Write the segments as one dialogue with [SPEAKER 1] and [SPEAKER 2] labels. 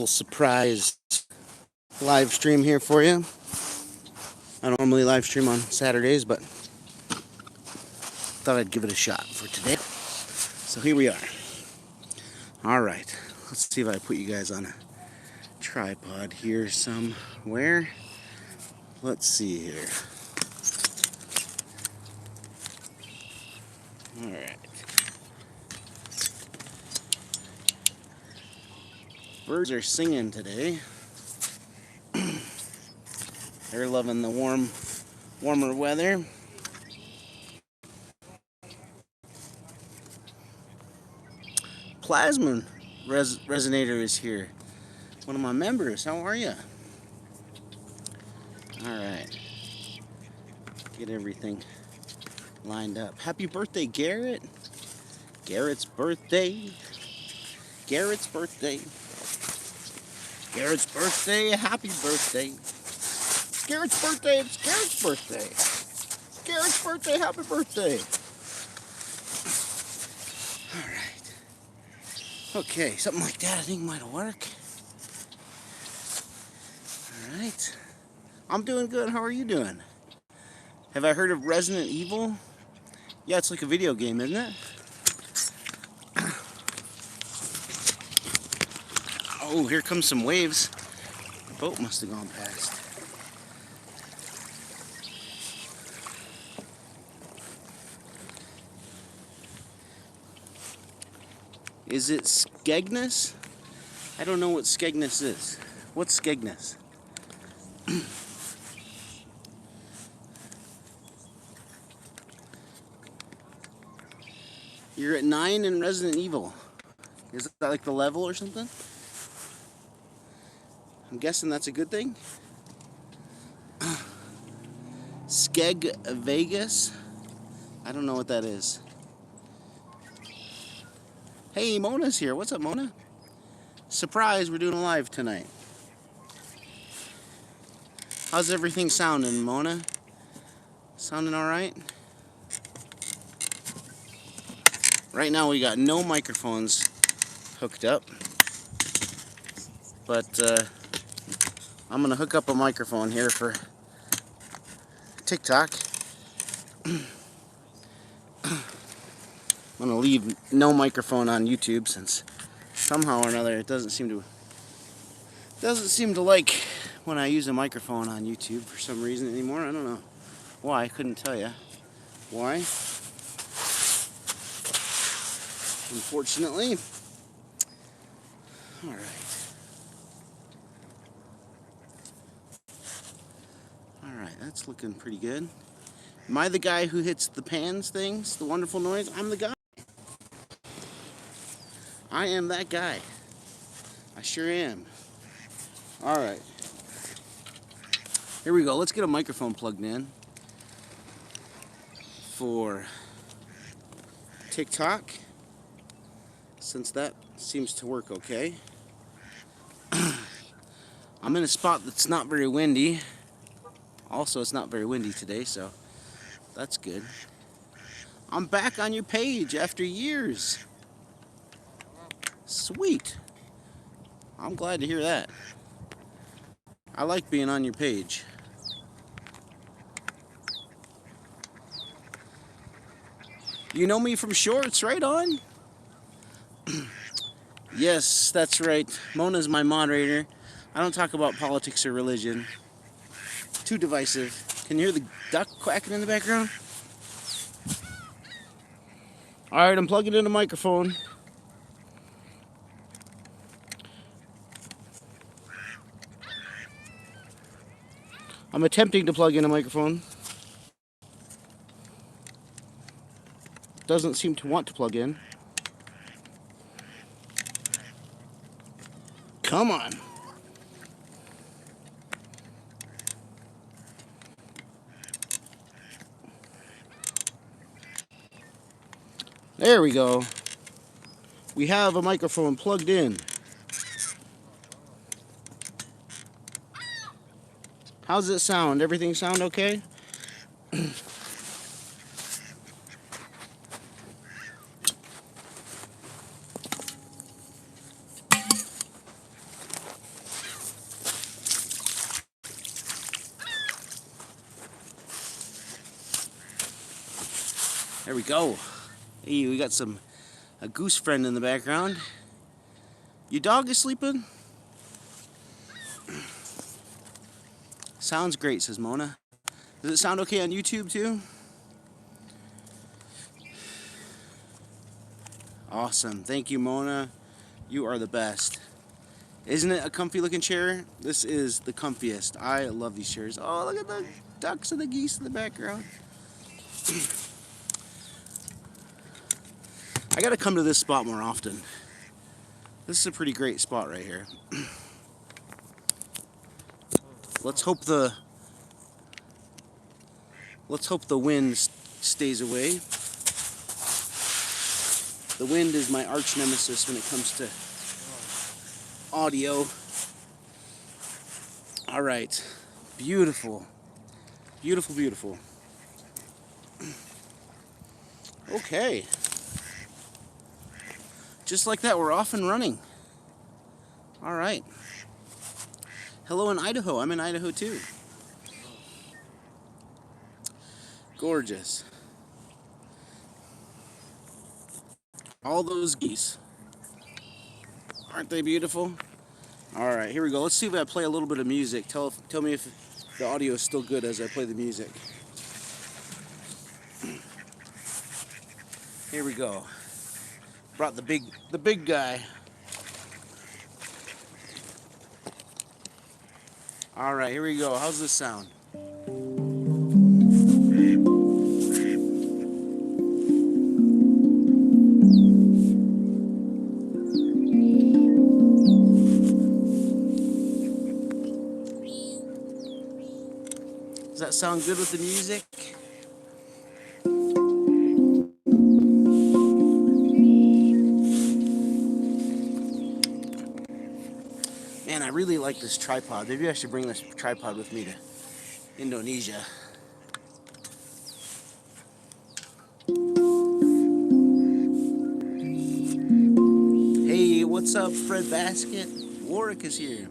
[SPEAKER 1] little surprise live stream here for you. I don't normally live stream on Saturdays, but thought I'd give it a shot for today. So here we are. All right, let's see if I put you guys on a tripod here somewhere. Let's see here. All right. Birds are singing today. They're loving the warmer weather. Plasma Resonator is here. One of my members. How are you? All right. Get everything lined up. Happy birthday, Garrett. Garrett's birthday. Garrett's birthday. Garrett's birthday. Happy birthday. It's Garrett's birthday. It's Garrett's birthday. It's Garrett's birthday. Happy birthday. All right. Okay, something like that I think might work. All right. I'm doing good. How are you doing? Have I heard of Resident Evil? Yeah, it's like a video game, isn't it? Oh, here comes some waves. The boat must have gone past. Is it Skegness? I don't know what Skegness is. What's Skegness? You're at 9 in Resident Evil. Is that like the level or something? I'm guessing that's a good thing. Skeg Vegas? I don't know what that is. Hey, Mona's here. What's up, Mona? Surprise, we're doing a live tonight. How's everything sounding, Mona? Sounding all right? Right now we got no microphones hooked up, but I'm gonna hook up a microphone here for TikTok. I'm gonna leave no microphone on YouTube since somehow or another it doesn't seem to like when I use a microphone on YouTube for some reason anymore. I don't know why. I couldn't tell you why. Unfortunately. All right. All right, that's looking pretty good. Am I the guy who hits the pans things, the wonderful noise? I'm the guy. I am that guy. I sure am. All right. Here we go. Let's get a microphone plugged in for TikTok, since that seems to work okay. I'm in a spot that's not very windy. Also, it's not very windy today, so that's good. I'm back on your page after years. Sweet. I'm glad to hear that. I like being on your page. You know me from shorts, right on? Yes, that's right. Mona's my moderator. I don't talk about politics or religion. Too divisive. Can you hear the duck quacking in the background? Alright, I'm plugging in a microphone. I'm attempting to plug in a microphone. Doesn't seem to want to plug in. Come on. There we go. We have a microphone plugged in. How's it sound? Everything sound okay? There we go. Hey, we got a goose friend in the background. Your dog is sleeping? Sounds great, says Mona. Does it sound okay on YouTube too? Awesome. Thank you, Mona. You are the best. Isn't it a comfy looking chair? This is the comfiest. I love these chairs. Oh, look at the ducks and the geese in the background. I gotta come to this spot more often. This is a pretty great spot right here. Let's hope the wind stays away. The wind is my arch nemesis when it comes to audio. All right, beautiful, beautiful, beautiful. Okay. Just like that, we're off and running. All right. Hello in Idaho. I'm in Idaho too. Gorgeous. All those geese. Aren't they beautiful? All right, here we go. Let's see if I play a little bit of music. Tell me if the audio is still good as I play the music. Here we go. Brought the big guy. All right, here we go. How's this sound? Does that sound good with the music? Man, I really like this tripod. Maybe I should bring this tripod with me to Indonesia. Hey, what's up, Fred Basket? Warwick is here.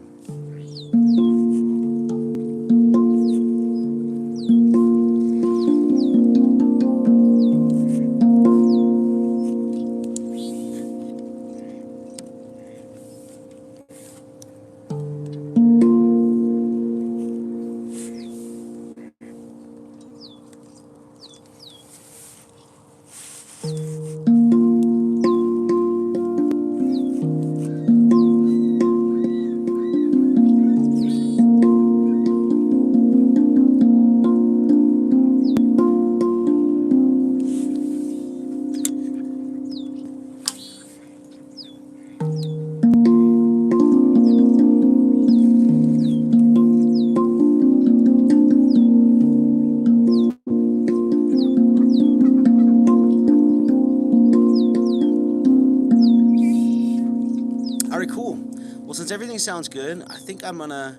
[SPEAKER 1] Since everything sounds good, I think I'm gonna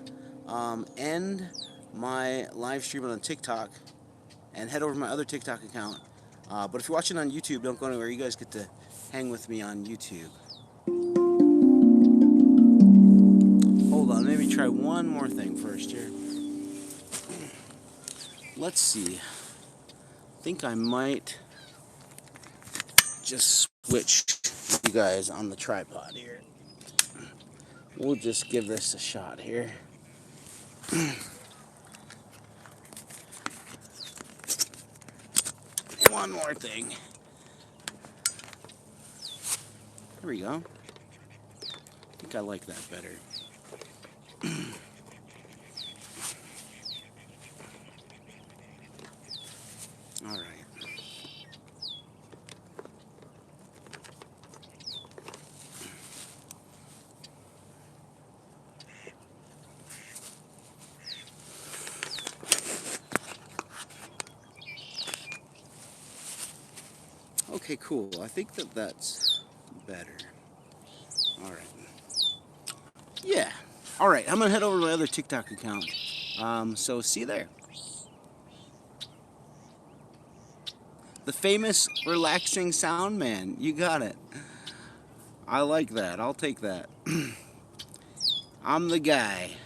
[SPEAKER 1] end my live stream on TikTok and head over to my other TikTok account. But if you're watching on YouTube, don't go anywhere. You guys get to hang with me on YouTube. Hold on, maybe try one more thing first here. Let's see. I think I might just switch you guys on the tripod here. We'll just give this a shot here. One more thing. There we go. I think I like that better. All right. Okay, cool. I think that's better. All right. Yeah. All right. I'm gonna head over to my other TikTok account. So see you there. The famous relaxing sound man. You got it. I like that. I'll take that. I'm the guy.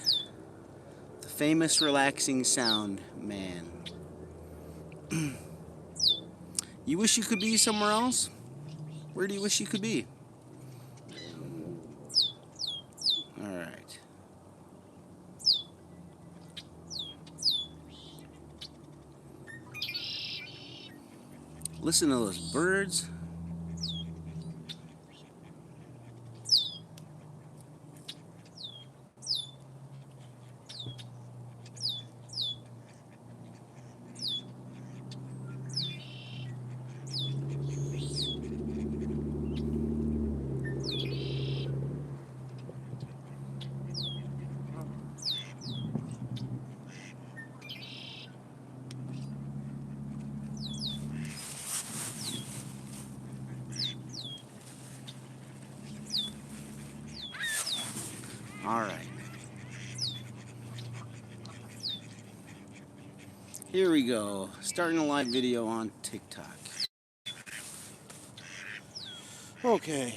[SPEAKER 1] The famous relaxing sound man. You wish you could be somewhere else? Where do you wish you could be? Alright. Listen to those birds. Alright. Here we go. Starting a live video on TikTok. Okay.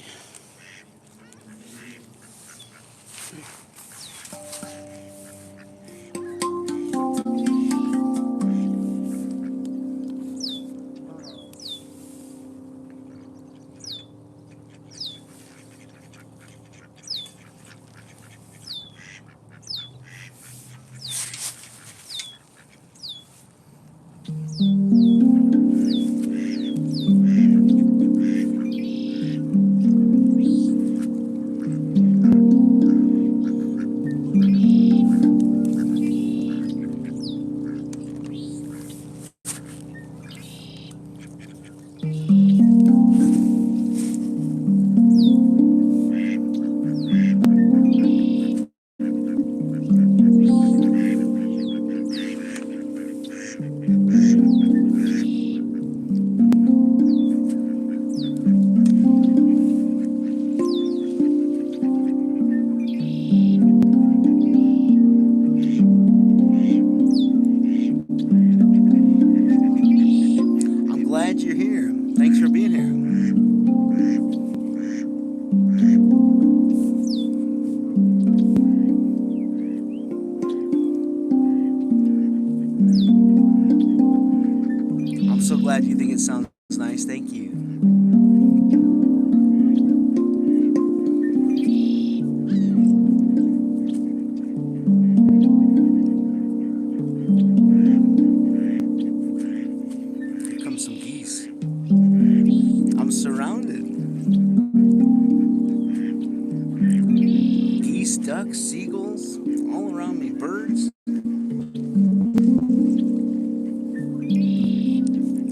[SPEAKER 1] Glad you're here. Thanks for being here. I'm so glad you think it sounds nice. Thank you. Here comes some geese. I'm surrounded. Geese, ducks, seagulls, all around me. Birds.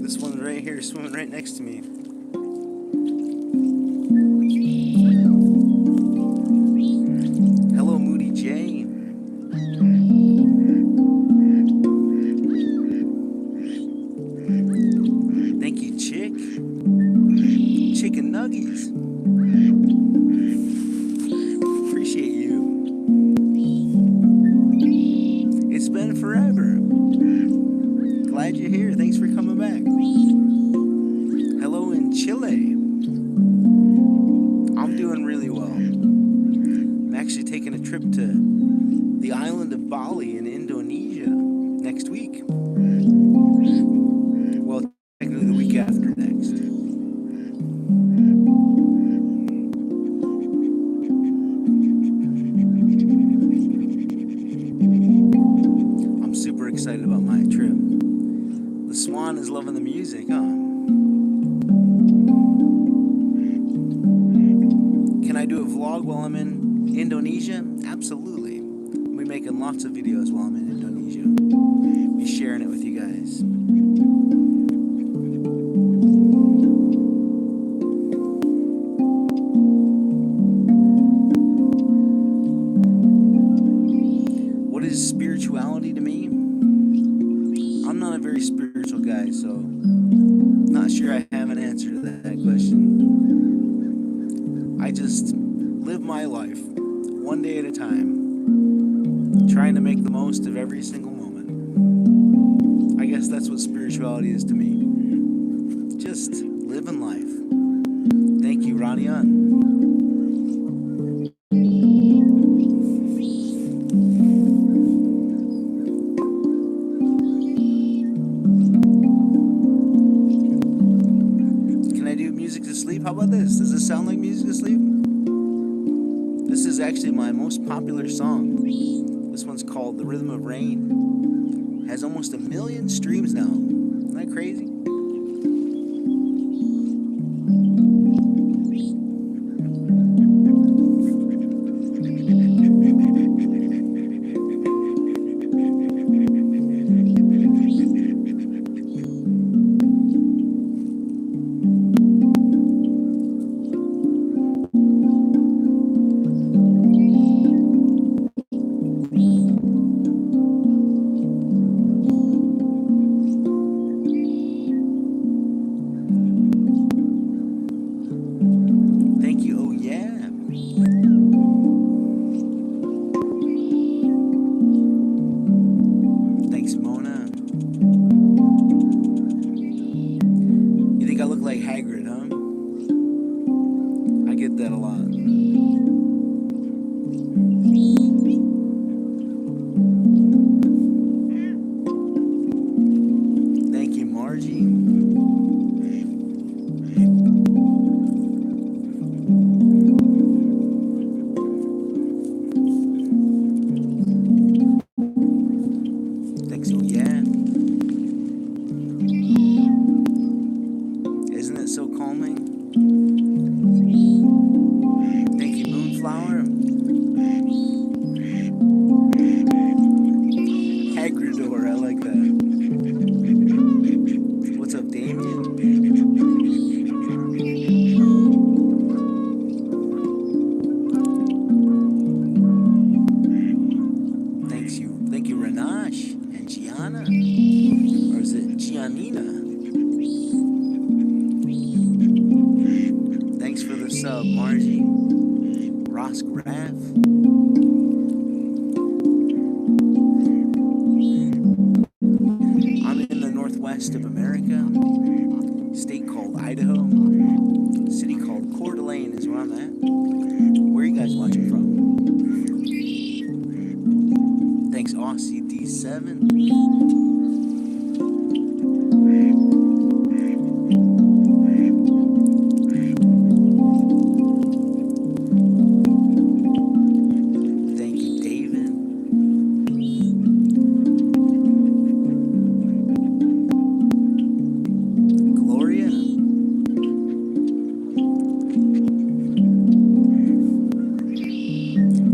[SPEAKER 1] This one's right here, swimming right next to me. Hello, Moody J. Thank you, Chick. Chicken nuggies. Appreciate you. It's been forever. Glad you're here. Thanks for coming back. Hello in Chile. I'm doing really well. I'm actually taking a trip to the island of Bali in Indonesia next week. Well, technically the week after next. I'm super excited about my trip. The swan is loving the music, huh? Can I do a vlog while I'm in Indonesia? Absolutely. I'll be making lots of videos while I'm in Indonesia. Be sharing it with you guys. What is spirituality to me? I'm not a very spiritual guy, so I'm not sure I have an answer to that question. I just live my life one day at a time, trying to make the most of every single moment. I guess that's what spirituality is to me. Just living life. Thank you, Ranian. most popular song. This one's called The Rhythm of Rain. Has almost 1 million streams now. Isn't that crazy? Thank you. Oh yeah. Thanks, Mona. You think I look like Hagrid, huh? I get that a lot. Thank you, Margie. Thanks, oh yeah. Isn't it so calming? Thank you, Moonflower. Hagridor, I like that. What's up, Damien? Thank you, Renash and Gianna. Or is it Giannina? Thanks for the sub, Margie. Ross Graff. I'm in the northwest of America. State called Idaho. City called Coeur d'Alene is where I'm at. Where are you guys watching from? Thanks, Aussie D7. Thank you, David. Gloria.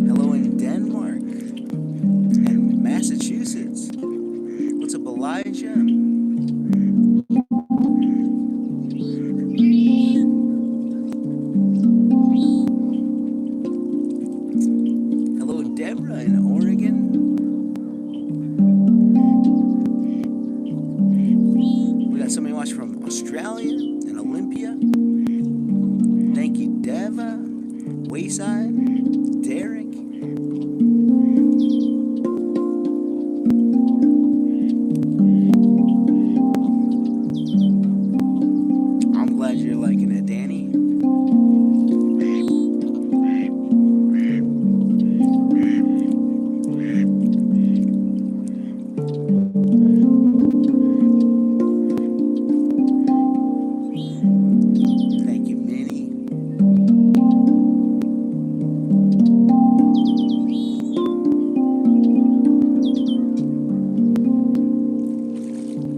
[SPEAKER 1] Hello in Denmark and Massachusetts. What's up, Elijah? Hello, Deborah in Oregon. We got somebody watching from Australia and Olympia. Thank you, Deva, Wayside, Derek. I'm glad you're liking it, Danny. Thank you, Minnie.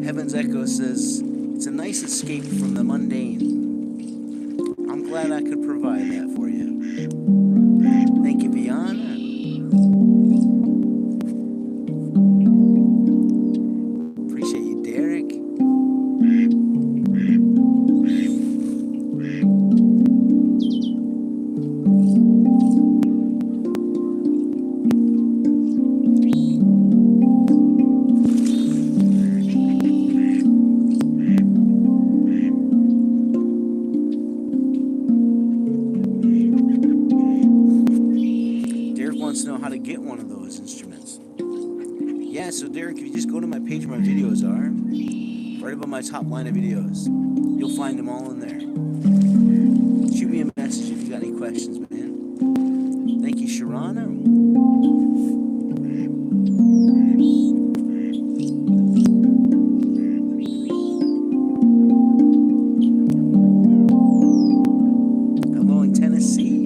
[SPEAKER 1] Heaven's Echo says, it's a nice escape from the mundane. I'm glad I could provide that for you. Thank you, Viana. Appreciate you, Derek. Derek wants to know how to get one of those instruments. Yeah, so Derek, if you just go to my page where my videos are, right above my top line of videos, you'll find them all in there. Shoot me a message if you got any questions, man. Thank you, Sharana. Hello in Tennessee.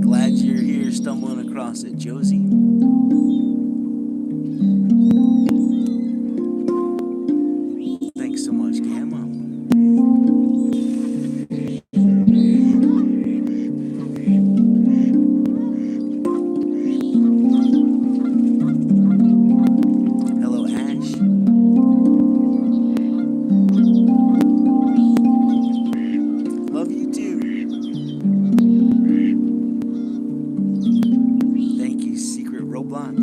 [SPEAKER 1] Glad you're here stumbling across it, Josie. Thanks so much, Gamma. Hello, Ash. Love you too. Thank you, Secret Roblox.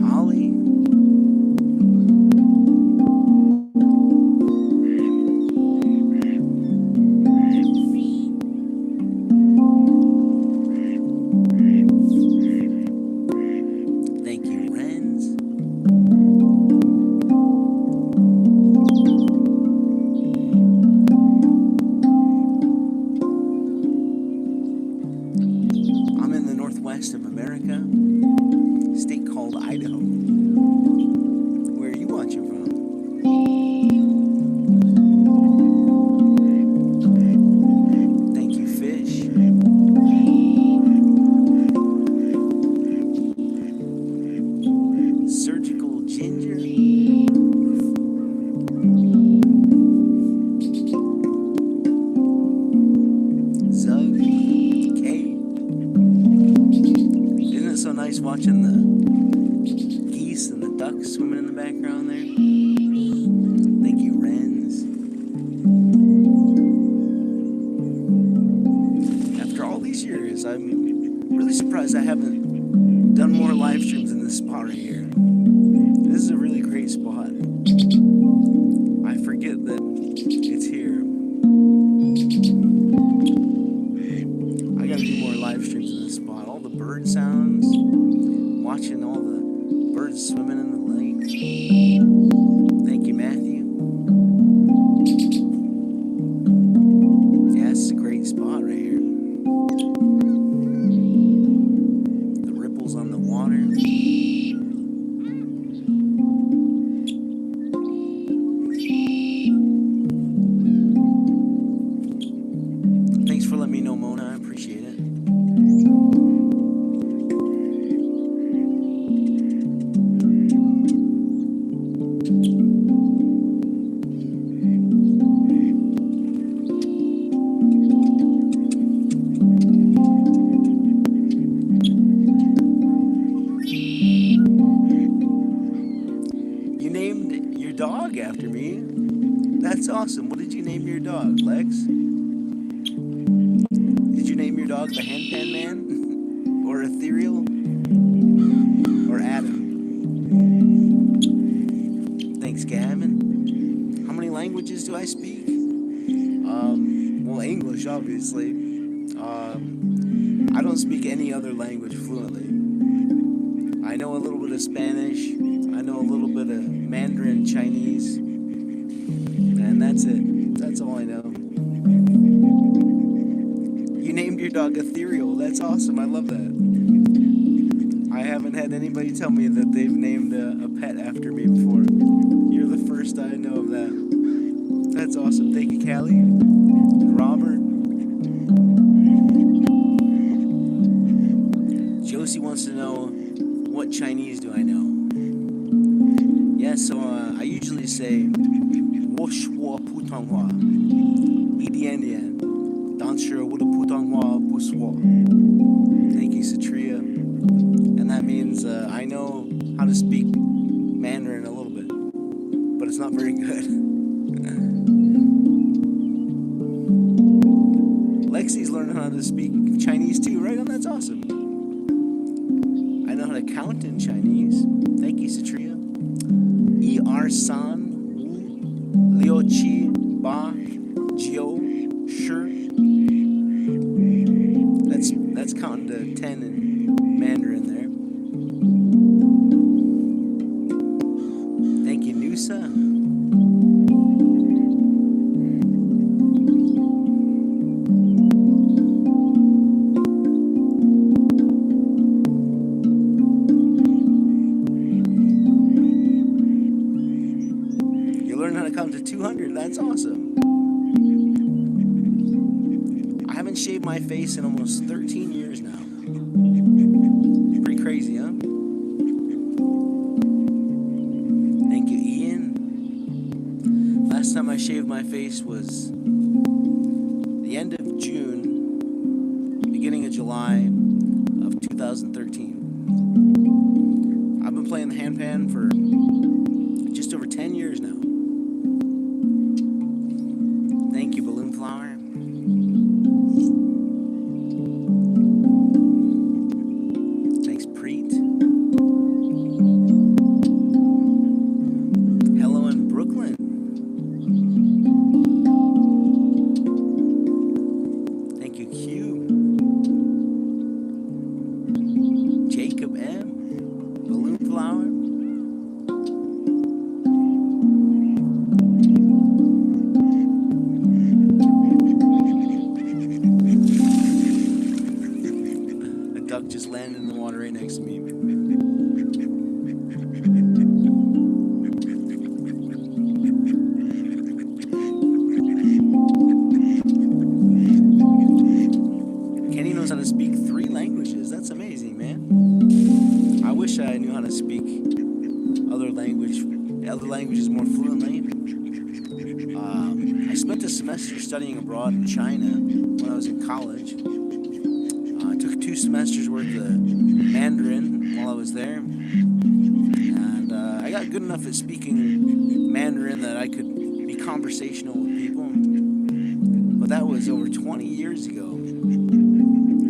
[SPEAKER 1] Holly. Thank you, Renz. I'm in the northwest of America, a state called Idaho. Where are you watching from? Thank you, Fish. Surgical Ginger. Zug. Kate. Isn't it so nice watching the geese and the ducks swimming in the background there? Thank you, Renz. After all these years, I'm really surprised I haven't done more live streams in this spot right here. This is a really great spot. I forget that it's here. I gotta do more live streams in this spot. All the bird sounds, watching all the birds swimming in the lake. Thank you, Matthew. Yeah, this is a great spot right here. The ripples on the water. Thanks for letting me know, Mona. I appreciate it. You named your dog after me. That's awesome. What did you name your dog, Lex? Did you name your dog the Handpan Man? Or Ethereal? Or Adam? Thanks, Gavin. How many languages do I speak? Well, English, obviously. I don't speak any other language fluently. I know a little bit of Spanish. I know a little bit of Mandarin Chinese. And that's it. That's all I know. You named your dog Ethereal. That's awesome. I love that. I haven't had anybody tell me that they've named a pet after me before. You're the first I know of that. That's awesome. Thank you, Callie. And Robert. Josie wants to know, what Chinese do I know? Yeah, so I usually say, 我说普通话，一点点，但是我的普通话不错。Thank you, Satria. And that means I know how to speak Mandarin a little bit, but it's not very good. Lexi's learning how to speak Chinese too, right? And that's awesome. I know how to count in Chinese. Thank you, Satria. Er-san, Wu, Liu-chi, Ba, Jiu, Shi. That's counting to 10 in Mandarin there. Thank you, Nusa. learned how to count to 200. That's awesome. I haven't shaved my face in almost 13 years now. Pretty crazy, huh? Thank you, Ian. Last time I shaved my face was the end of June, beginning of July of 2013. I've been playing the handpan for just over 10 years now. Thank you, Balloon Flower. Thanks, Preet. Hello in Brooklyn. Thank you, Q. Jacob M. Balloon Flower. A duck just landed in the water right next to me. Kenny knows how to speak 3 languages. That's amazing, man. I wish I knew how to speak other languages more fluently. I spent a semester studying abroad in China when I was in college. I took 2 semesters worth of Mandarin while I was there, and I got good enough at speaking Mandarin that I could be conversational with people. But that was over 20 years ago,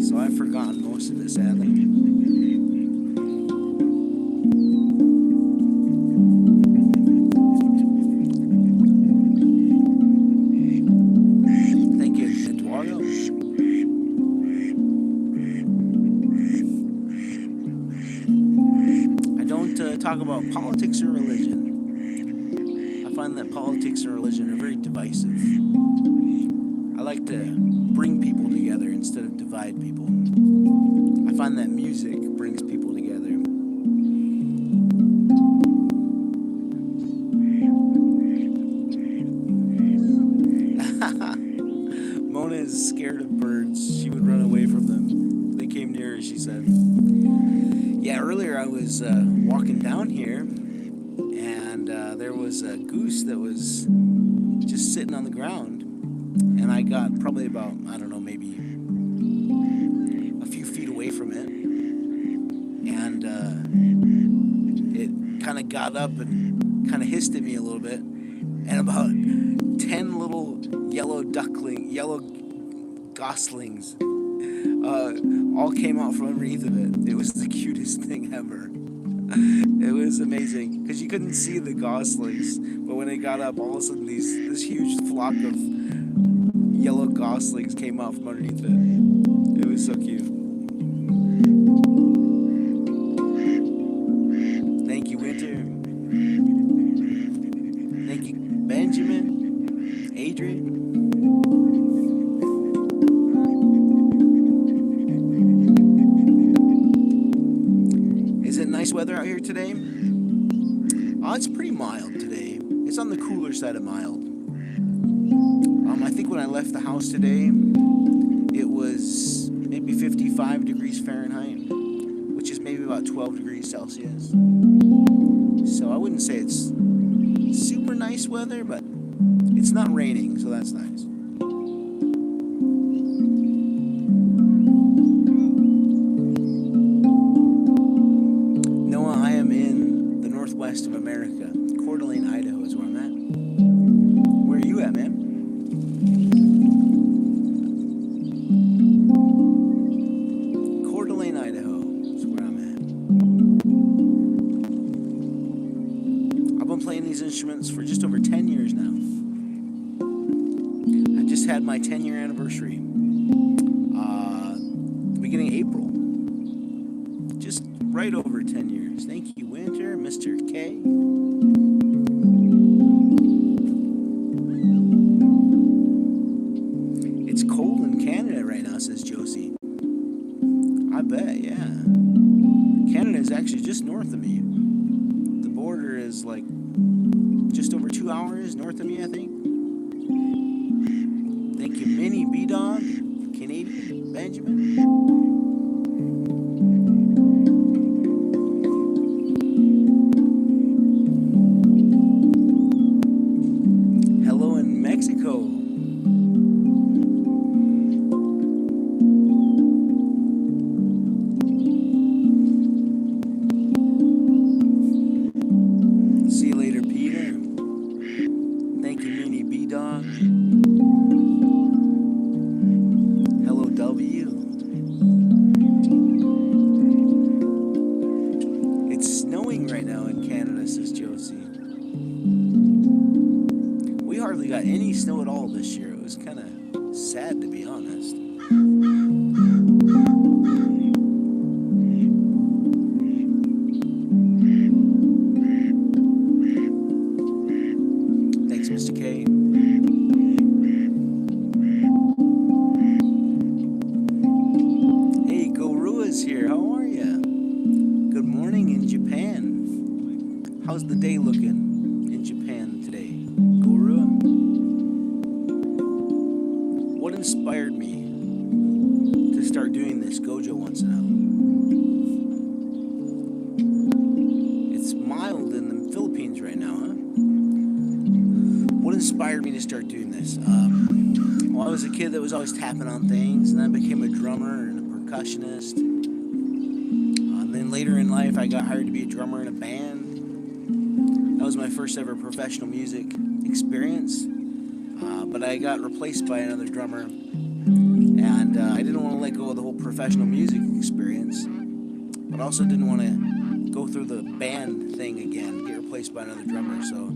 [SPEAKER 1] so I've forgotten most of it, sadly. Talk about politics or religion. I find that politics and religion are very divisive. I like to bring people together instead of divide people. I find that music brings people together. Mona is scared of birds. She would run away from them. They came near her, she said. Yeah, earlier I was walking down here, and there was a goose that was just sitting on the ground, and I got probably about, I don't know, maybe a few feet away from it, and it kind of got up and kind of hissed at me a little bit, and about 10 little yellow goslings all came out from underneath of it. It was the cutest thing ever. It was amazing because you couldn't see the goslings, but when it got up, all of a sudden this huge flock of yellow goslings came out from underneath it. It was so cute. Thank you, Winter. Thank you, Benjamin, Adrian. Nice weather out here today. It's pretty mild today. It's on the cooler side of mild. I think when I left the house today, it was maybe 55 degrees Fahrenheit, which is maybe about 12 degrees Celsius. So I wouldn't say it's super nice weather, but it's not raining, so that's nice. West of America. Coeur d'Alene, Idaho is where I'm at. Where are you at, man? Coeur d'Alene, Idaho is where I'm at. I've been playing these instruments for just over 10 years now. I just had my 10-year anniversary. Beginning of April. Just right over 10 years. Thank you, Winter, Mr. K. It's cold in Canada right now, says Josie. I bet, yeah. Canada is actually just north of me. The border is like just over 2 hours north of me, I think. Thank you, Minnie B-Dog, Canadian Benjamin. Hello in Mexico. See you later, Peter. Thank you, Minnie B-Dog. Hello, W. It's snowing right now in Canada, says Josie. We hardly got any snow at all this year. It was kind of sad, to be honest. Thanks, Mr. K. Hey, Gorua's here. How are ya? Good morning in Japan. How's the day looking in Japan today? Gorua? What inspired me to start doing this Gojo once in a while? It's mild in the Philippines right now, huh? What inspired me to start doing this? Well, I was a kid that was always tapping on things, and then I became a drummer and a percussionist. Then later in life, I got hired to be a drummer in a band. That was my first ever professional music experience. But I got replaced by another drummer, and I didn't want to let go of the whole professional music experience, but also didn't want to go through the band thing again, get replaced by another drummer. So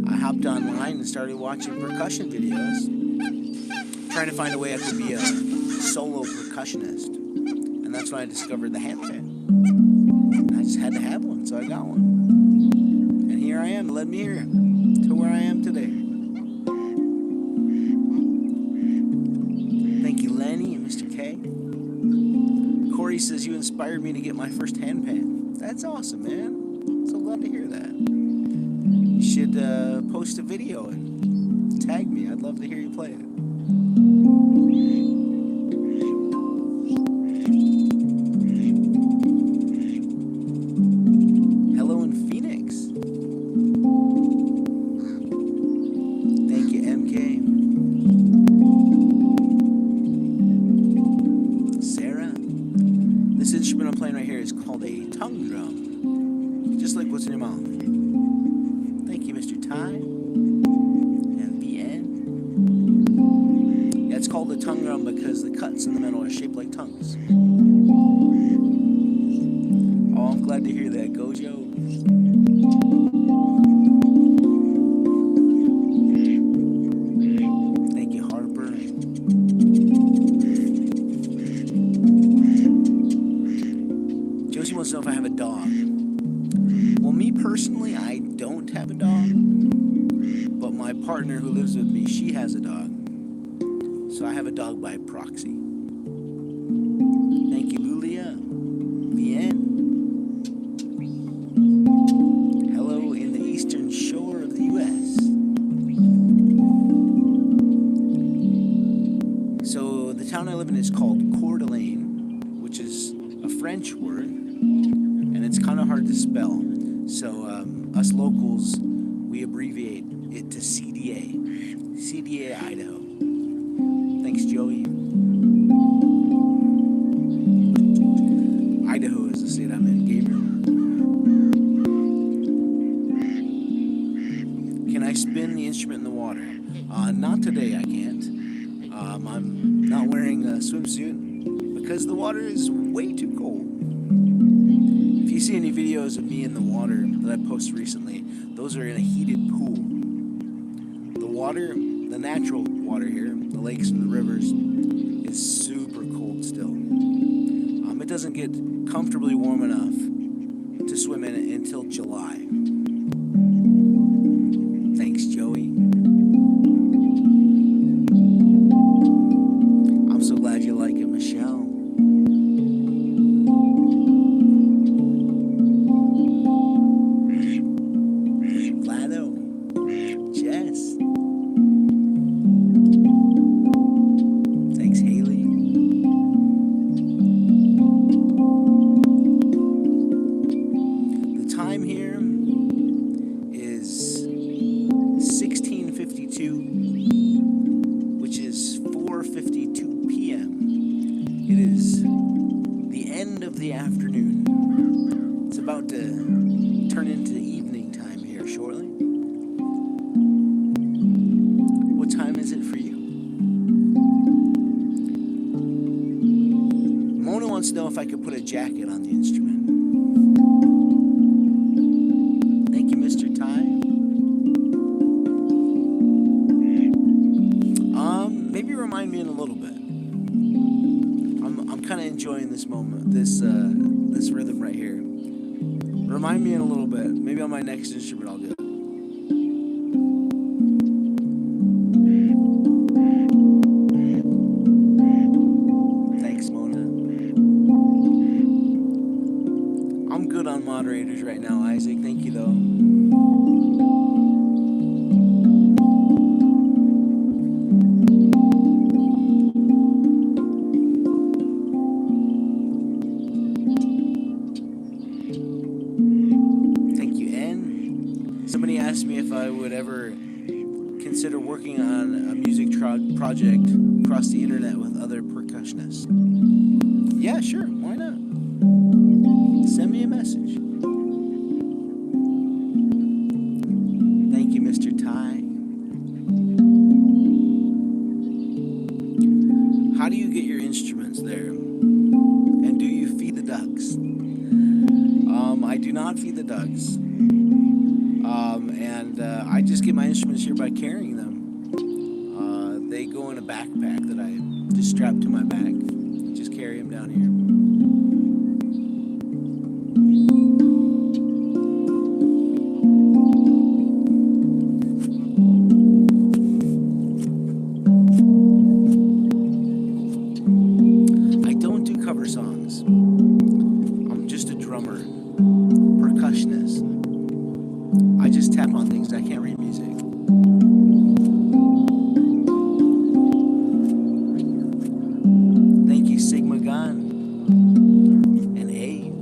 [SPEAKER 1] I hopped online and started watching percussion videos, trying to find a way I could be a solo percussionist. And that's when I discovered the handpan. I just had to have one, so I got one. And here I am, led me here to where I am today. Thank you, Lenny and Mr. K. Corey says you inspired me to get my first handpan. That's awesome, man. So glad to hear that. You should post a video and tag me. I'd love to hear you play it. Hello in Phoenix. Thank you, MK. Sarah. This instrument I'm playing right here is called a tongue drum. Just like what's in your mouth. Thank you, Mr. Ty. And VN. Yeah, it's called a tongue drum because the cuts in the middle are shaped like tongues. Oh, I'm glad to hear that, Gojo. Thank you, Harper. Josie wants to know if I have a dog. Well, me personally, I don't have a dog, but my partner who lives with me, she has a dog. So I have a dog by proxy. Thank you, Lulia. VN. Hello in the eastern shore of the U.S. So the town I live in is called Coeur d'Alene, which is a French word, and it's kind of hard to spell. So us locals, we abbreviate it to CDA. CDA, Idaho. Thanks, Joey. Idaho is the state I'm in, Gabriel. Can I spin the instrument in the water? Not today, I can't. I'm not wearing a swimsuit because the water is way too cold. If you see any videos of me in the water that I posted recently, those are in a heated pool. The water, the natural water here, the lakes and the rivers, is super cold still. It doesn't get comfortably warm enough to swim in it until July. Thanks, Joey. I'm so glad you like it, Michelle. Vlado. 4:52, which is 4:52 p.m. It is the end of the afternoon. It's about to turn into evening time here shortly. What time is it for you? Mona wants to know if I could put a jacket on the instrument. Thank you, Mr. Ty. Maybe remind me in a little bit. I'm kind of enjoying this moment, this rhythm right here. Remind me in a little bit. Maybe on my next instrument I'll do it. Thanks, Mona. I'm good on moderators right now, Isaac. Thank you, though. Somebody asked me if I would ever consider working on a music project across the internet with other percussionists. Yeah, sure, why not? Send me a message. Thank you, Mr. Ty. How do you get your instruments there? And do you feed the ducks? I do not feed the ducks. I just get my instruments here by carrying them. They go in a backpack that I just strap to my back. Just carry them down here. I don't do cover songs. I'm just a drummer, percussionist. I just tap on things. I can't read music. Thank you, Sigma Gun and A.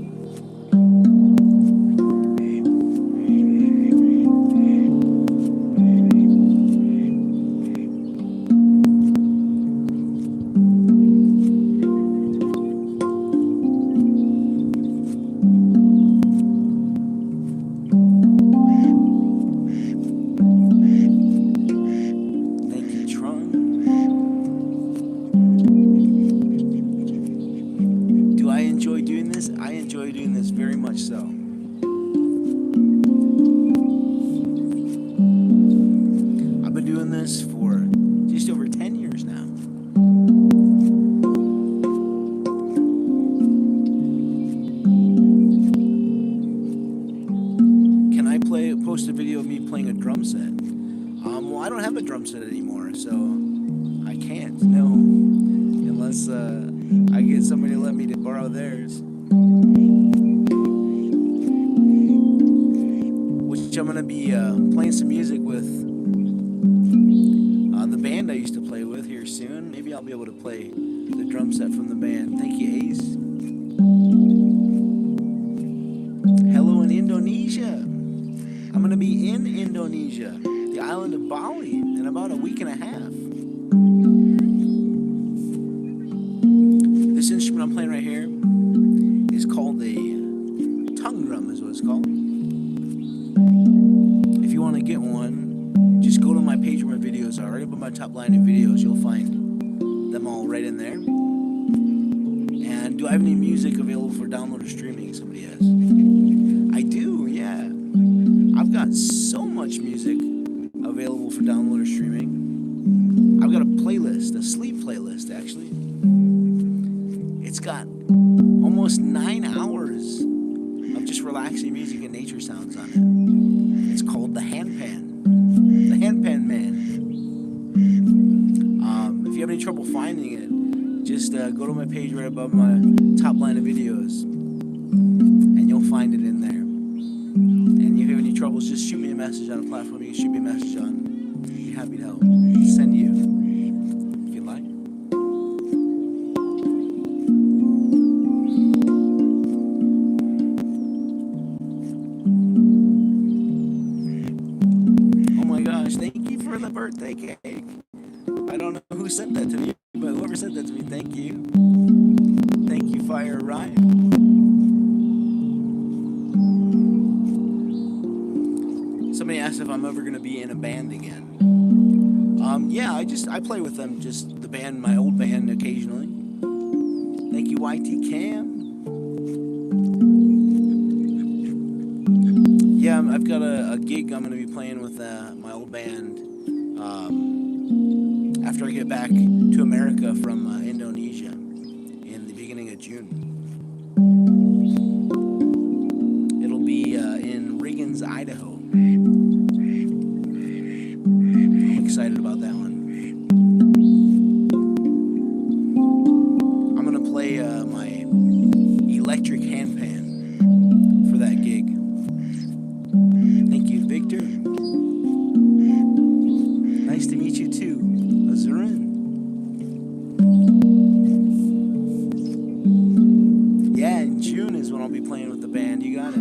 [SPEAKER 1] I enjoy doing this very much so. I've been doing this for just over 10 years now. Can I post a video of me playing a drum set? Well, I don't have a drum set anymore, so I can't, no. Unless I get somebody to let me to borrow theirs. Which I'm going to be playing some music with the band I used to play with here soon. Maybe I'll be able to play the drum set from the band. Thank you, Ace. Hello in Indonesia. I'm going to be in Indonesia, the island of Bali, in about a week and a half. This instrument I'm playing right here is called a tongue drum, is what it's called. If you want to get one, just go to my page where my videos are. Right up on my top line of videos, you'll find them all right in there. And do I have any music available for download or streaming? Somebody asks. I do, yeah. I've got so much music available for download or streaming. I've got a playlist, a sleep playlist actually. It's got almost 9 hours of just relaxing music and nature sounds on it. It's called the Handpan. The Handpan Man. If you have any trouble finding it, just go to my page right above my top line of videos, and you'll find it in there. And if you have any troubles, just shoot me a message on a platform you can shoot me a message on. I'd be happy to help. Send you, if you'd like. Oh my gosh, thank you for the birthday cake. I don't know who sent that to me, but whoever sent that to me, thank you. Thank you, Fire Ryan. Somebody asked if I'm ever going to be in a band again. Yeah, I play with them, just the band, my old band, occasionally. Thank you, YT Cam. Yeah, I've got a gig I'm going to be playing with my old band after I get back to America from Indonesia in the beginning of June. It'll be in North Idaho. I'm excited about that one. I'm going to play my electric handpan for that gig. Thank you, Victor. Nice to meet you too, Azurin. Yeah, in June is when I'll be playing with the band. You got it.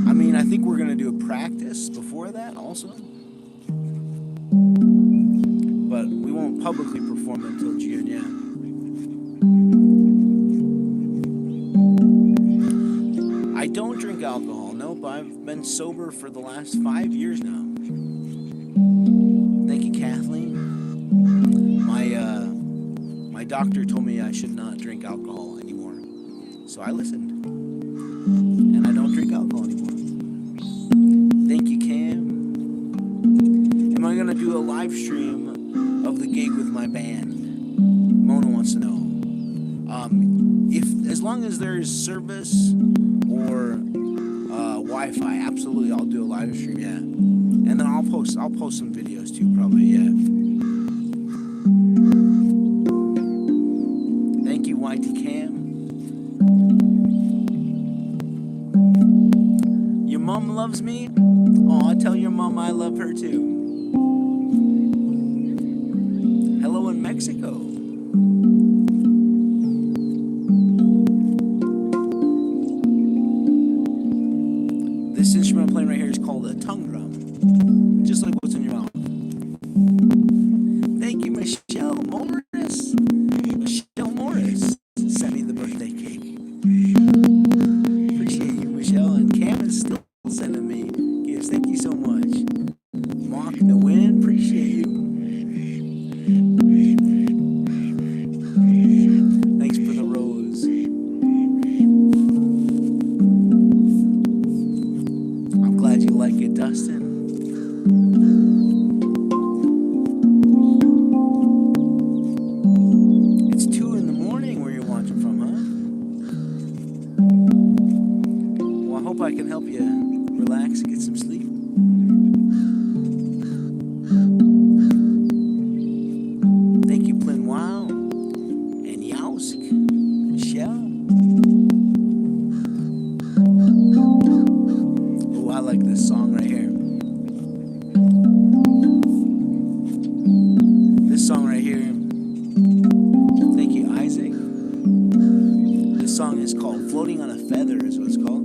[SPEAKER 1] I mean, I think we're gonna do a practice before that also, but we won't publicly perform until June. Yeah. I don't drink alcohol. Nope, I've been sober for the last 5 years now. Thank you, Kathleen. My doctor told me I should not drink alcohol anymore, so I listened, and I don't drink alcohol anymore. Thank you, Cam. Am I gonna do a live stream of the gig with my band? Mona wants to know. As long as there's service or Wi-Fi, absolutely, I'll do a live stream. Yeah, and then I'll post some videos too, probably. Yeah. Thank you, YT Cam. Your mom loves me. Oh, I tell your mom I love her too. Hello in Mexico. This instrument I'm playing right here is called a tongue drum. Just like what's in your mouth. Thank you, Michelle Morris. Michelle Morris sent me the birthday cake. Appreciate you, Michelle. And Cam is still sending me gifts. Thank you so much. Mock the Wind, appreciate you. Thanks for the rose. I'm glad you like it, Dustin. It's 2 in the morning where you're watching from, huh? Well, I hope I can help you relax and get some sleep. Thank you, Plin Wow and Yausk, Michelle. Oh, I like this song right here. This song right here. Thank you, Isaac. This song is called Floating on a Feather, is what it's called.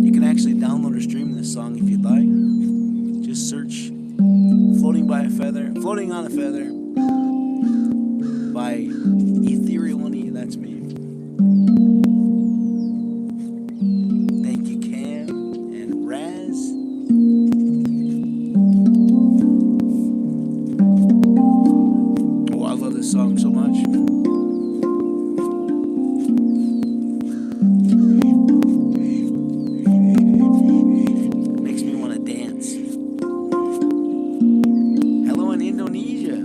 [SPEAKER 1] You can actually download or stream this song if you'd like. Just search Floating on a Feather by Ethereal and E. That's me. Thank you, Cam and Raz. Oh, I love this song so much. Makes me want to dance. Hello in Indonesia.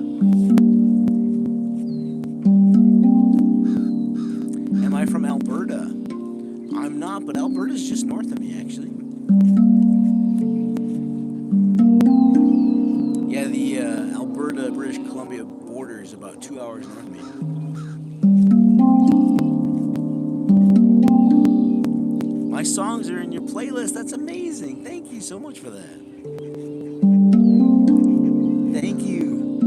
[SPEAKER 1] Am I from Alberta? I'm not, but Alberta's just north of me, actually. Yeah, the Alberta, British Columbia border is about 2 hours north of me. My songs are in your playlist. That's amazing. Thank you so much for that. Thank you,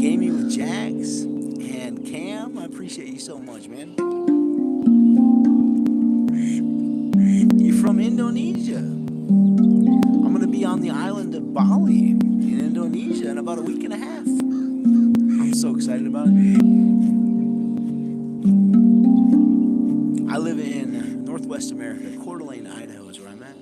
[SPEAKER 1] Gaming with Jax and Cam. I appreciate you so much, man. You're from Indonesia. I'm gonna be on the island of Bali Bali in Indonesia in about a week and a half. I'm so excited about it. I live in Northwest America. Coeur d'Alene, Idaho is where I'm at.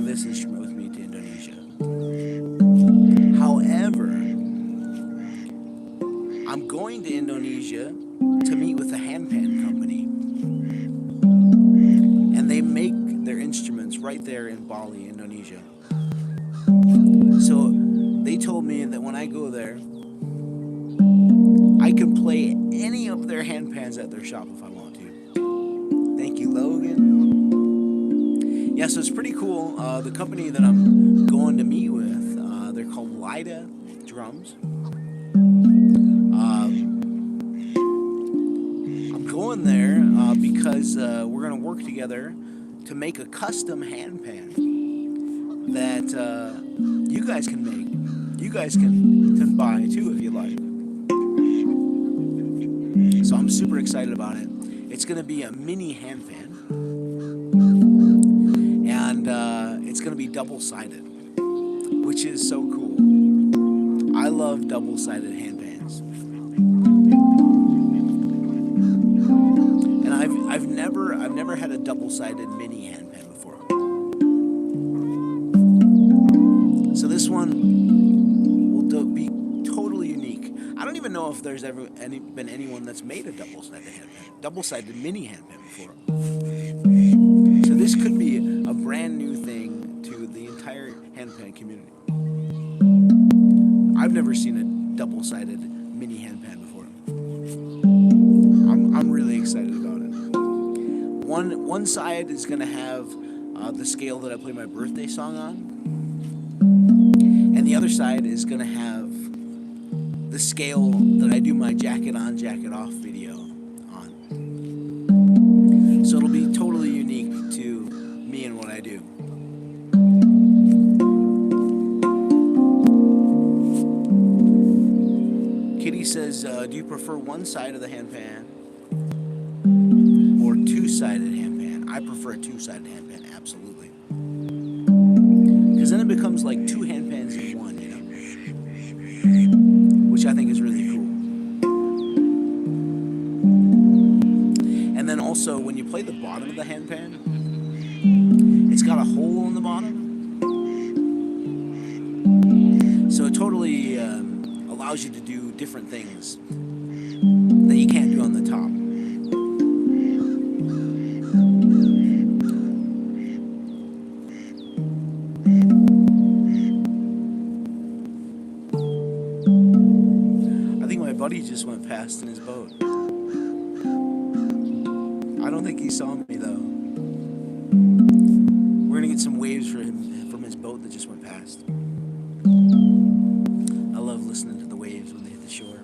[SPEAKER 1] This instrument with me to Indonesia. However, I'm going to Indonesia to meet with the Handpan company. And they make their instruments right there in Bali, Indonesia. So they told me that when I go there, I can play any of their handpans at their shop if I want to. Thank you, Logan. Yeah, so it's pretty cool. The company that I'm going to meet with, they're called Lida Drums. I'm going there because we're going to work together to make a custom handpan that you guys can make. You guys can buy too if you like. So I'm super excited about it. It's going to be a mini handpan. And it's going to be double-sided, which is so cool. I love double-sided handpans. And I've never had a double-sided mini handpan before. So this one will be totally unique. I don't even know if there's ever been anyone that's made a double-sided mini handpan before. So this could be a brand new thing to the entire handpan community. I've never seen a double-sided mini handpan before. I'm really excited about it. One side is going to have the scale that I play my birthday song on, and the other side is going to have the scale that I do my jacket on, jacket off video on. So it'll be totally unique to me and what I do. Kitty says, do you prefer one side of the handpan or two-sided handpan? I prefer a two-sided handpan, absolutely. Because then it becomes like two handpans in one, you know? Which I think is really cool. And then also, when you play the bottom of the handpan, it's got a hole in the bottom. So it totally allows you to do different things that you can't do on the top. I think my buddy just went past in his boat. I don't think he saw me though. We're gonna get some waves for him from his boat that just went past. I love listening to the waves when they hit the shore.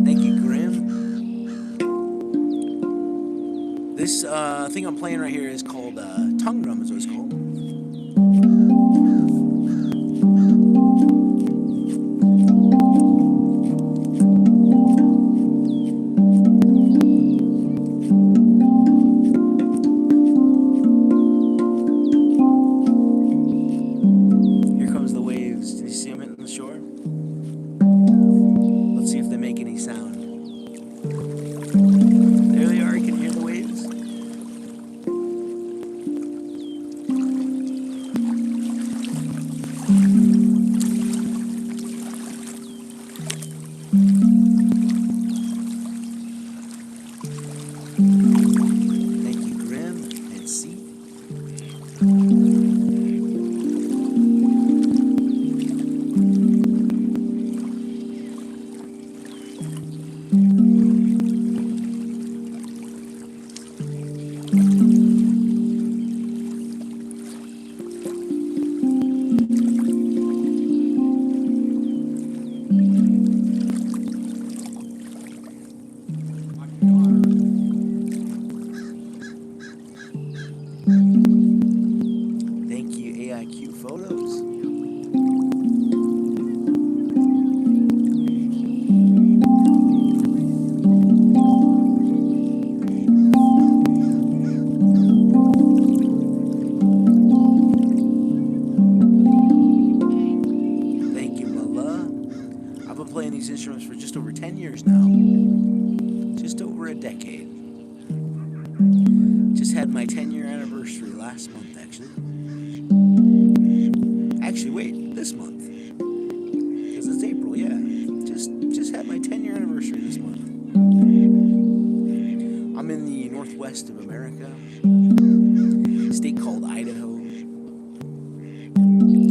[SPEAKER 1] Thank you, Grim. This thing I'm playing right here is called tongue drum, is what it's called. Thank you, AIQ Photos. Thank you, Mala. I've been playing these instruments for just over 10 years now. Just over a decade. Just had my 10-year anniversary last month, actually. Actually, wait, this month. Because it's April, yeah. Just had my 10-year anniversary this month. I'm in the northwest of America. A state called Idaho.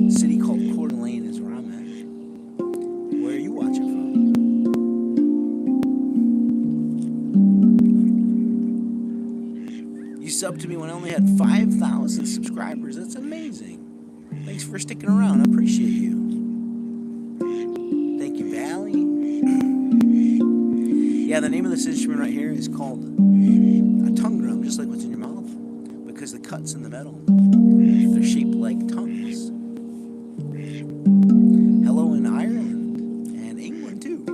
[SPEAKER 1] A city called Coeur d'Alene is where I'm at. Where are you watching from? You subbed to me when I only had 5,000 subscribers. That's amazing. Thanks for sticking around. I appreciate you. Thank you, Valley. Yeah, the name of this instrument right here is called a tongue drum, just like what's in your mouth, because the cuts in the metal, they're shaped like tongues. Hello in Ireland and England too.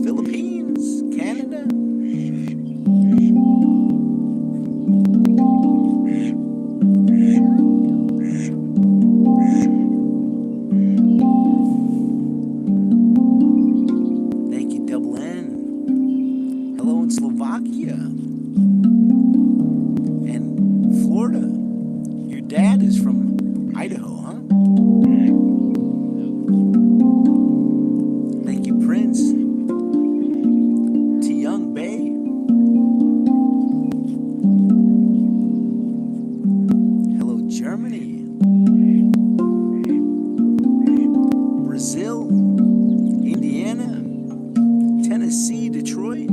[SPEAKER 1] Philippines, Canada. Thank you, Double N. Hello in Slovakia and Florida. Your dad is from Idaho, huh? Thank you, Prince. T. Young Bay. Hello, Germany. Brazil. Indiana. Tennessee. Detroit.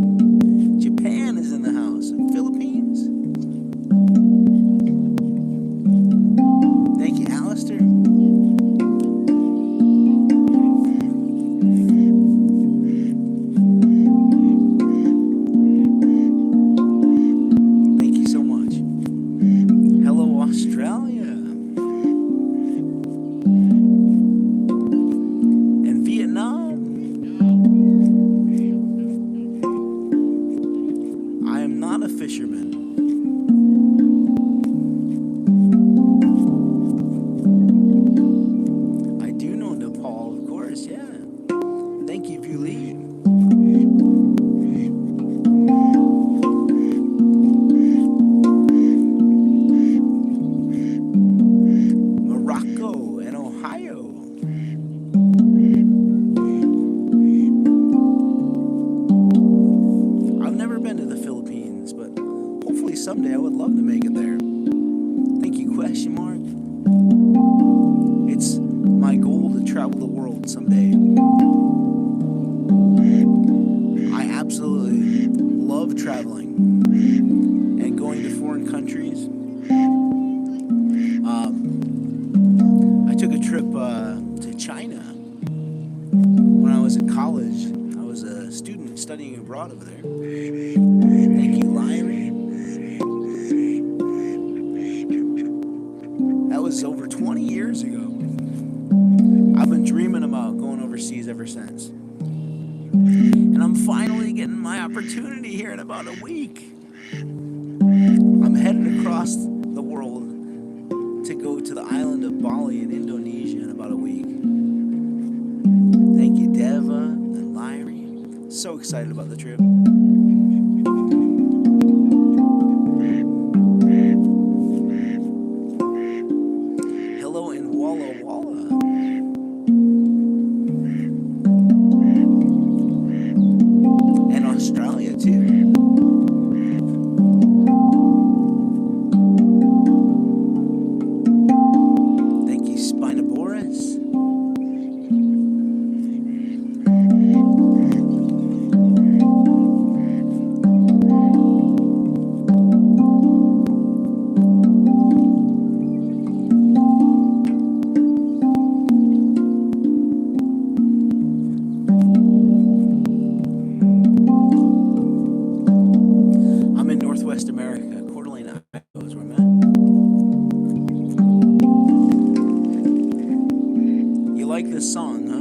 [SPEAKER 1] Japan is in the house. Philippines. Thank you, Alistair. Thank you so much. Hello, Australia. And Vietnam. I am not a fisherman. I do know Nepal, of course, yeah. Thank you, Vuli. Morocco and Ohio. I've never been to the Philippines, but hopefully someday I would love to make it there. Thank you, question mark. It's my goal to travel the world someday. I absolutely love traveling and going to foreign countries. I took a trip to China when I was in college. I was a student studying abroad over there. Thank you, Lyrie. That was over 20 years ago. I've been dreaming about going overseas ever since. And I'm finally getting my opportunity here in about a week. I'm headed across the world to go to the island of Bali in Indonesia in about a week. Thank you, Deva and Lyrie. So excited about the trip. Hello in Walla Walla. And Australia too. this song, huh?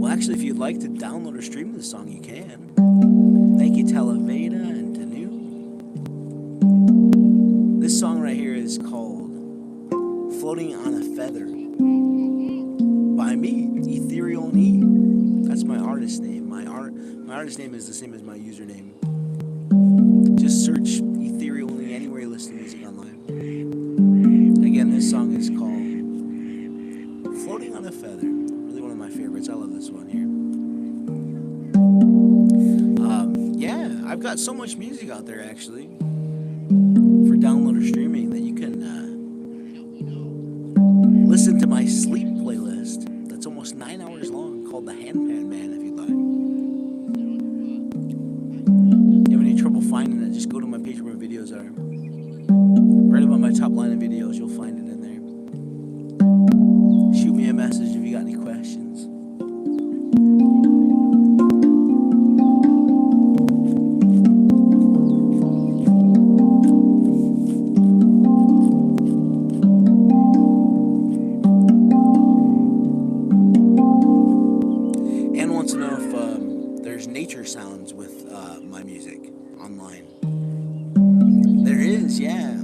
[SPEAKER 1] Well, actually, if you'd like to download or stream this song, you can. Thank you, Talaveda and Tanu. This song right here is called Floating on a Feather by me, Ethereal Knee. That's my artist name. My artist name is the same as my username. Just search Ethereal Knee anywhere you listen to music online. Again, this song is called Floating on a Feather. Really one of my favorites. I love this one here. Yeah, I've got so much music out there actually for download or streaming that you can listen to my sleep playlist. That's almost 9 hours long, called the Handpan Man, if you'd like. If you have any trouble finding it, just go to my page where my videos are. Right above my top line of videos, you'll find it in there. Shoot me a message if you got any questions. And want to know if there's nature sounds with my music online. There is, yeah.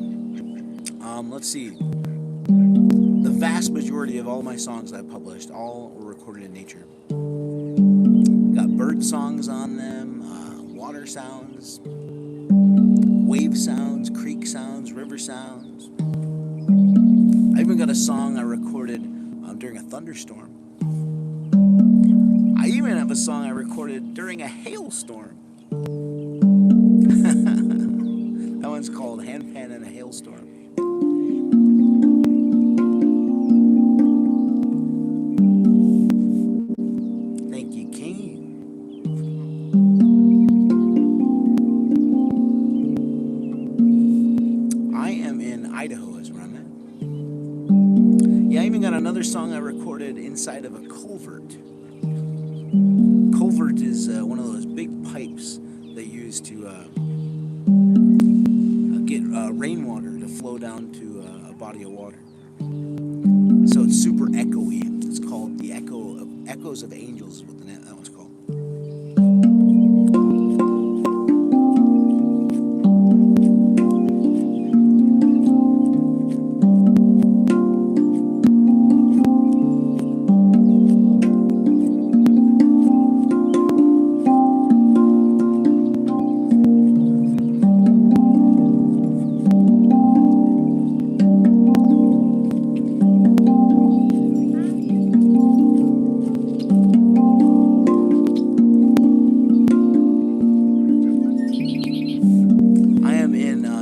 [SPEAKER 1] Let's see. The vast majority of all my songs I've published, all were recorded in nature. Got bird songs on them, water sounds, wave sounds, creek sounds, river sounds. I even got a song I recorded during a thunderstorm. I even have a song I recorded during a hailstorm. That one's called Handpan in a Hailstorm. Thank you, King. I am in Idaho is where I'm at. Yeah, I even got another song I recorded inside of a culvert. Culvert is one of those big pipes they use to get rainwater to flow down to a body of water. So it's super echoey. It's called the Echoes of Angels is what that one's called.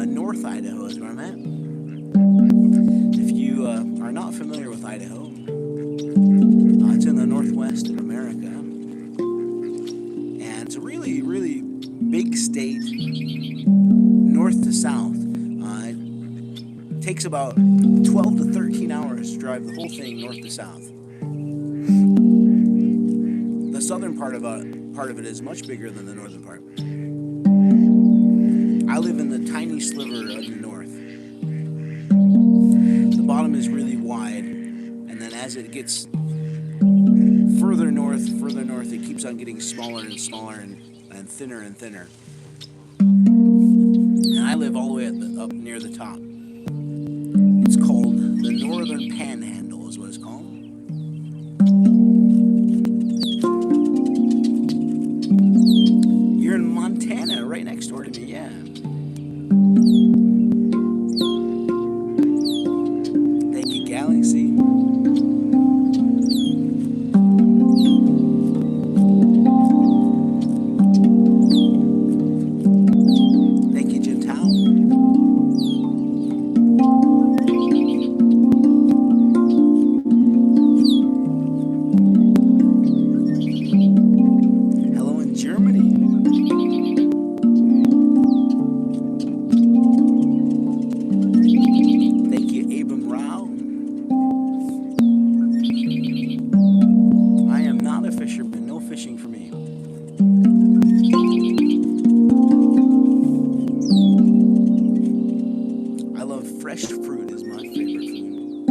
[SPEAKER 1] North Idaho is where I'm at. If you are not familiar with Idaho, it's in the northwest of America, and it's a really, really big state, north to south. It takes about 12 to 13 hours to drive the whole thing north to south. The southern part of it is much bigger than the northern part. I live in the tiny sliver of the north. The bottom is really wide, and then as it gets further north, it keeps on getting smaller and smaller and thinner and thinner. And I live all the way up near the top. It's called the Northern Panhandle is what it's called. You're in Montana, right next door to me, yeah. Galaxy. Thank you, Gentile. Hello in Germany. Thank you, Abram Rao. Fisherman, no fishing for me. I love fresh fruit is my favorite food.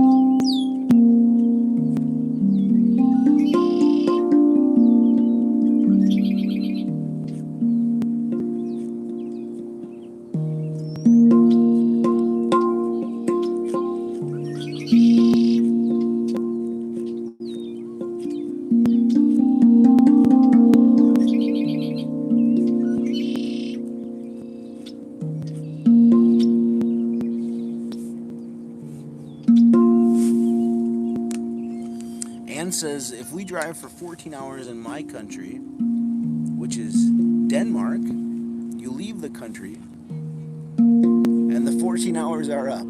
[SPEAKER 1] Glenn says, if we drive for 14 hours in my country, which is Denmark, you leave the country, and the 14 hours are up.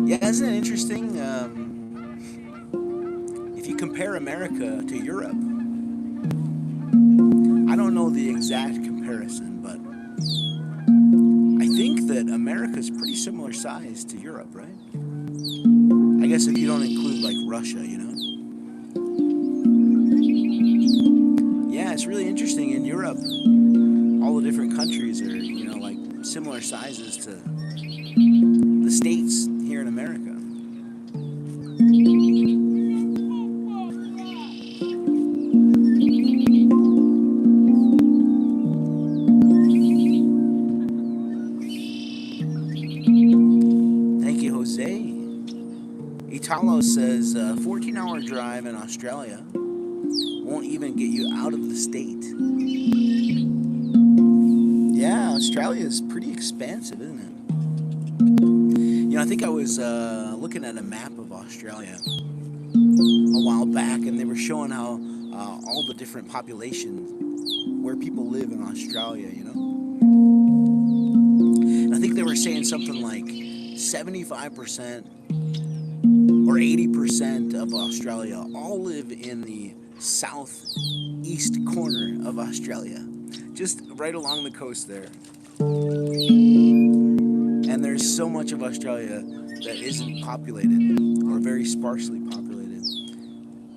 [SPEAKER 1] Yeah, isn't it interesting? If you compare America to Europe, I don't know the exact comparison, but I think that America's pretty similar size to Europe, right? I guess if you don't include like Russia, you know? Yeah, it's really interesting. In Europe, all the different countries are, you know, like similar sizes to the states here in America. Thank you, Jose. Italo says 14-hour drive in Australia won't even get you out of the state. Yeah, Australia is pretty expansive, isn't it? You know, I think I was looking at a map of Australia a while back, and they were showing how all the different populations, where people live in Australia, you know? And I think they were saying something like 75% or 80% of Australia all live in the southeast corner of Australia, just right along the coast there. And there's so much of Australia that isn't populated or very sparsely populated.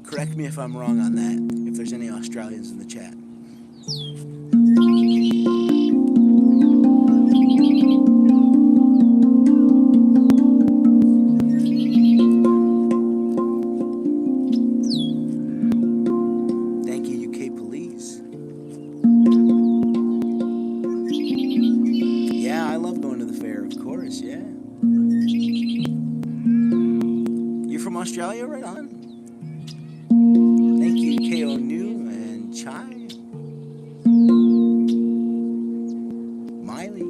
[SPEAKER 1] Correct me if I'm wrong on that, if there's any Australians in the chat. Australia, right on. Thank you, KO New and Chai. Miley.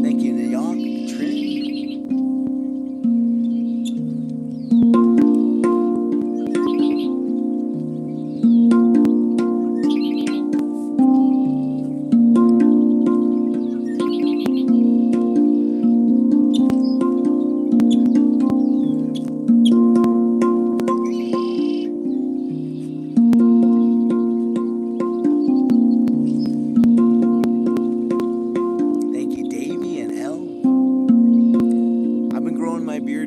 [SPEAKER 1] Thank you, New York, Trin.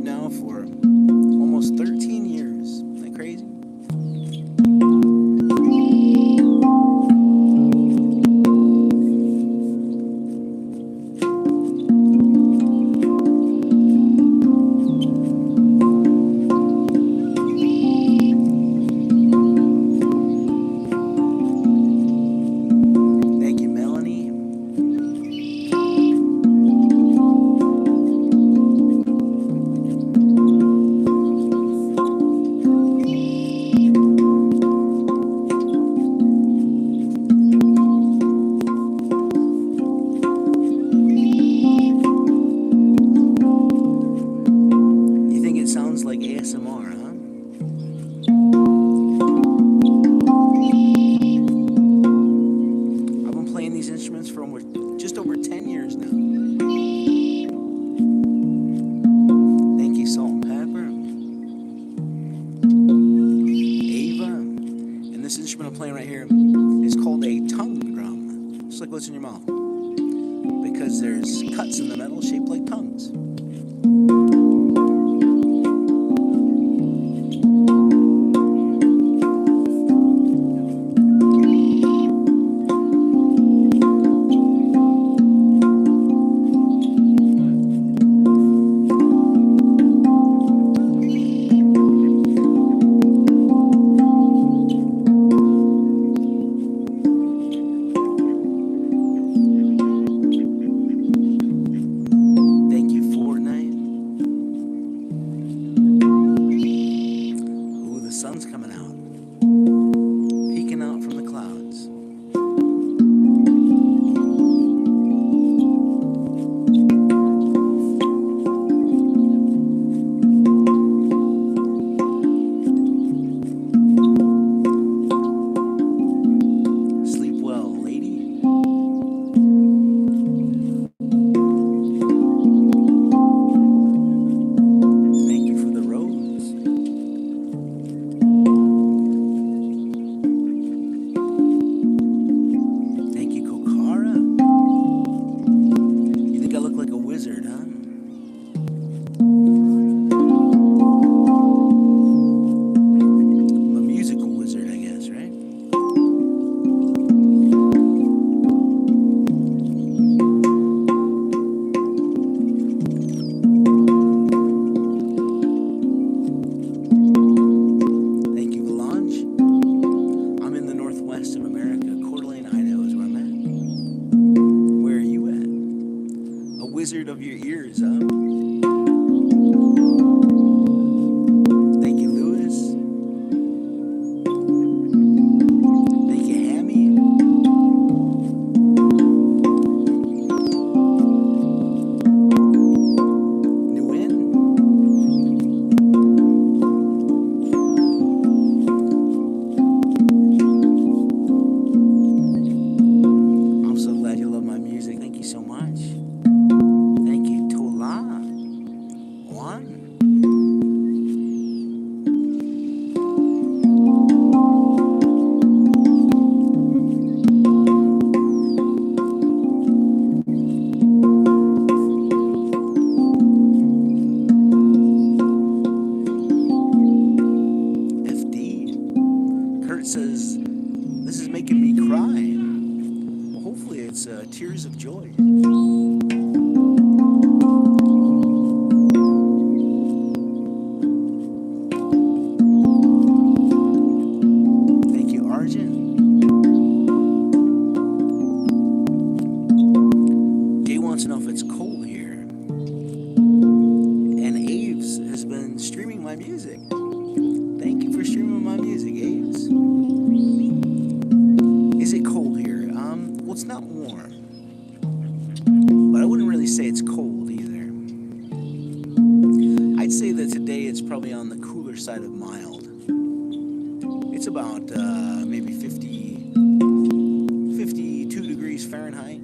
[SPEAKER 1] Now for almost 13 years. Isn't that crazy? Thank you, Melanie. Like ASMR, huh? I've been playing these instruments for just over 10 years now. Thank you, Salt and Pepper. Ava. And this instrument I'm playing right here is called a tongue drum. Just like what's in your mouth. Because there's cuts in the metal shaped like tongues. Thank you. tears of joy. Thank you, Arjun. Jay wants to know if it's cold here. And Aves has been streaming my music. Thank you for streaming my music, Aves. Is it cold here? Well, it's not warm. But I wouldn't really say it's cold either. I'd say that today it's probably on the cooler side of mild. It's about maybe 52 degrees Fahrenheit,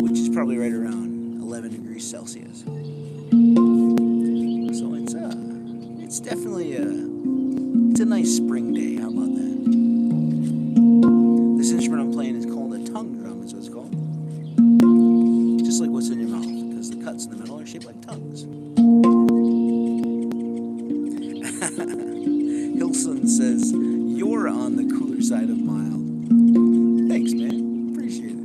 [SPEAKER 1] which is probably right around 11 degrees Celsius. So it's definitely it's a nice spring day. How about that? This instrument I'm playing is called a tongue drum, is what it's called. Just like what's in your mouth, because the cuts in the middle are shaped like tongues. Hilson says, you're on the cooler side of mild. Thanks, man. Appreciate it.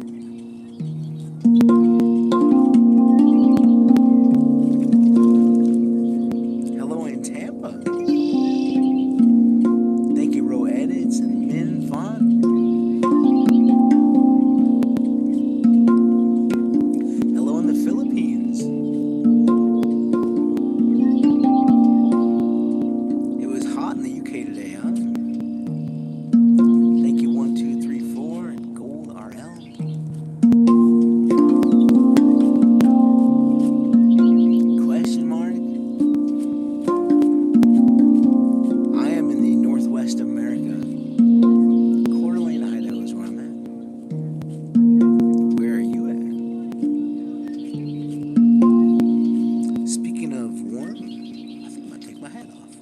[SPEAKER 1] Hello in Tampa. Thank you, Ro Edits and Min Vaughn. Hello in the Philippines. It was hot in the UK today, huh? Thank you, 1234 and Gold RL. Question mark? I am in the Northwest America. Coeur d'Alene, Idaho is where I'm at. Where are you at? Speaking of warm, I think I'm gonna take my hat off.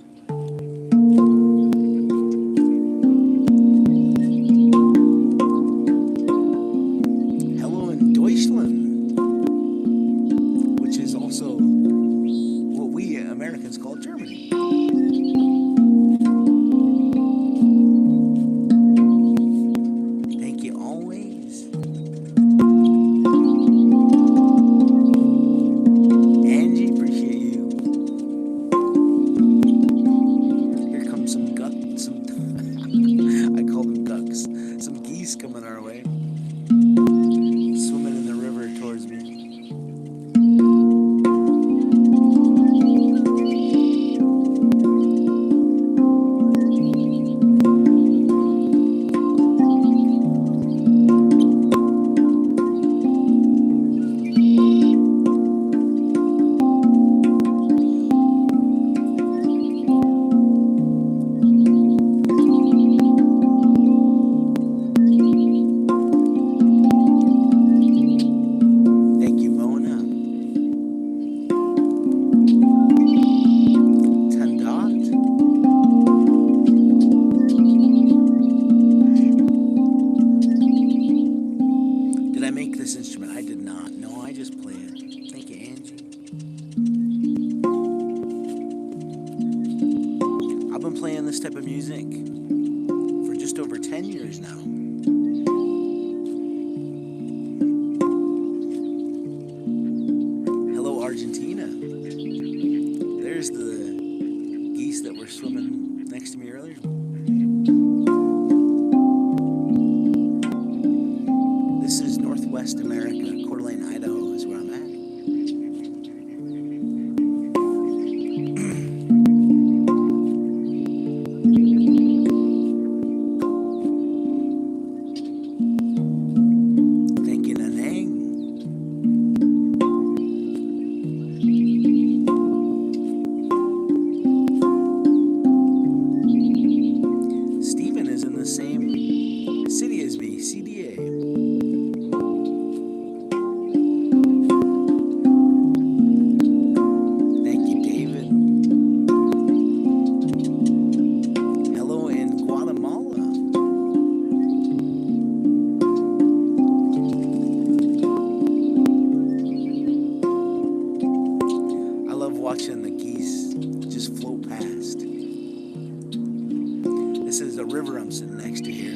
[SPEAKER 1] Hello in Deutschland, which is also what we Americans call Germany. Thank you always. Angie, appreciate you. Here comes some I call them ducks. Some geese coming our way. Swimming in the river towards me. Thank you, Mona. Tandot. Did I make this instrument? I did not. No, I just play it. Thank you, Angie. I've been playing this type of music for just over 10 years now. Hello, Argentina. There's the geese that were swimming next to me earlier. This is Northwest America. Coeur d'Alene, Idaho is where I'm at. Thank you, Nanang. Stephen is in the same city as me, CDA. Thank you, David. Hello in Guatemala. I love watching the geese just float past. This is a river I'm sitting next to here.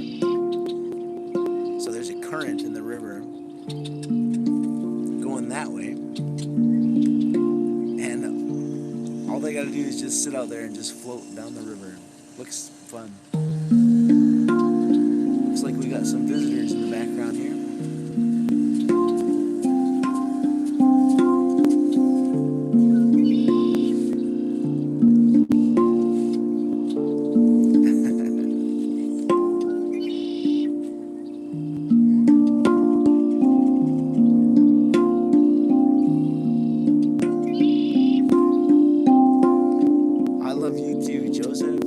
[SPEAKER 1] So there's a current
[SPEAKER 2] current in the river going that way. And all they gotta do is just sit out there and just float down the river. Looks fun. Looks like we got some visitors in the background here. I love you too, Joseph.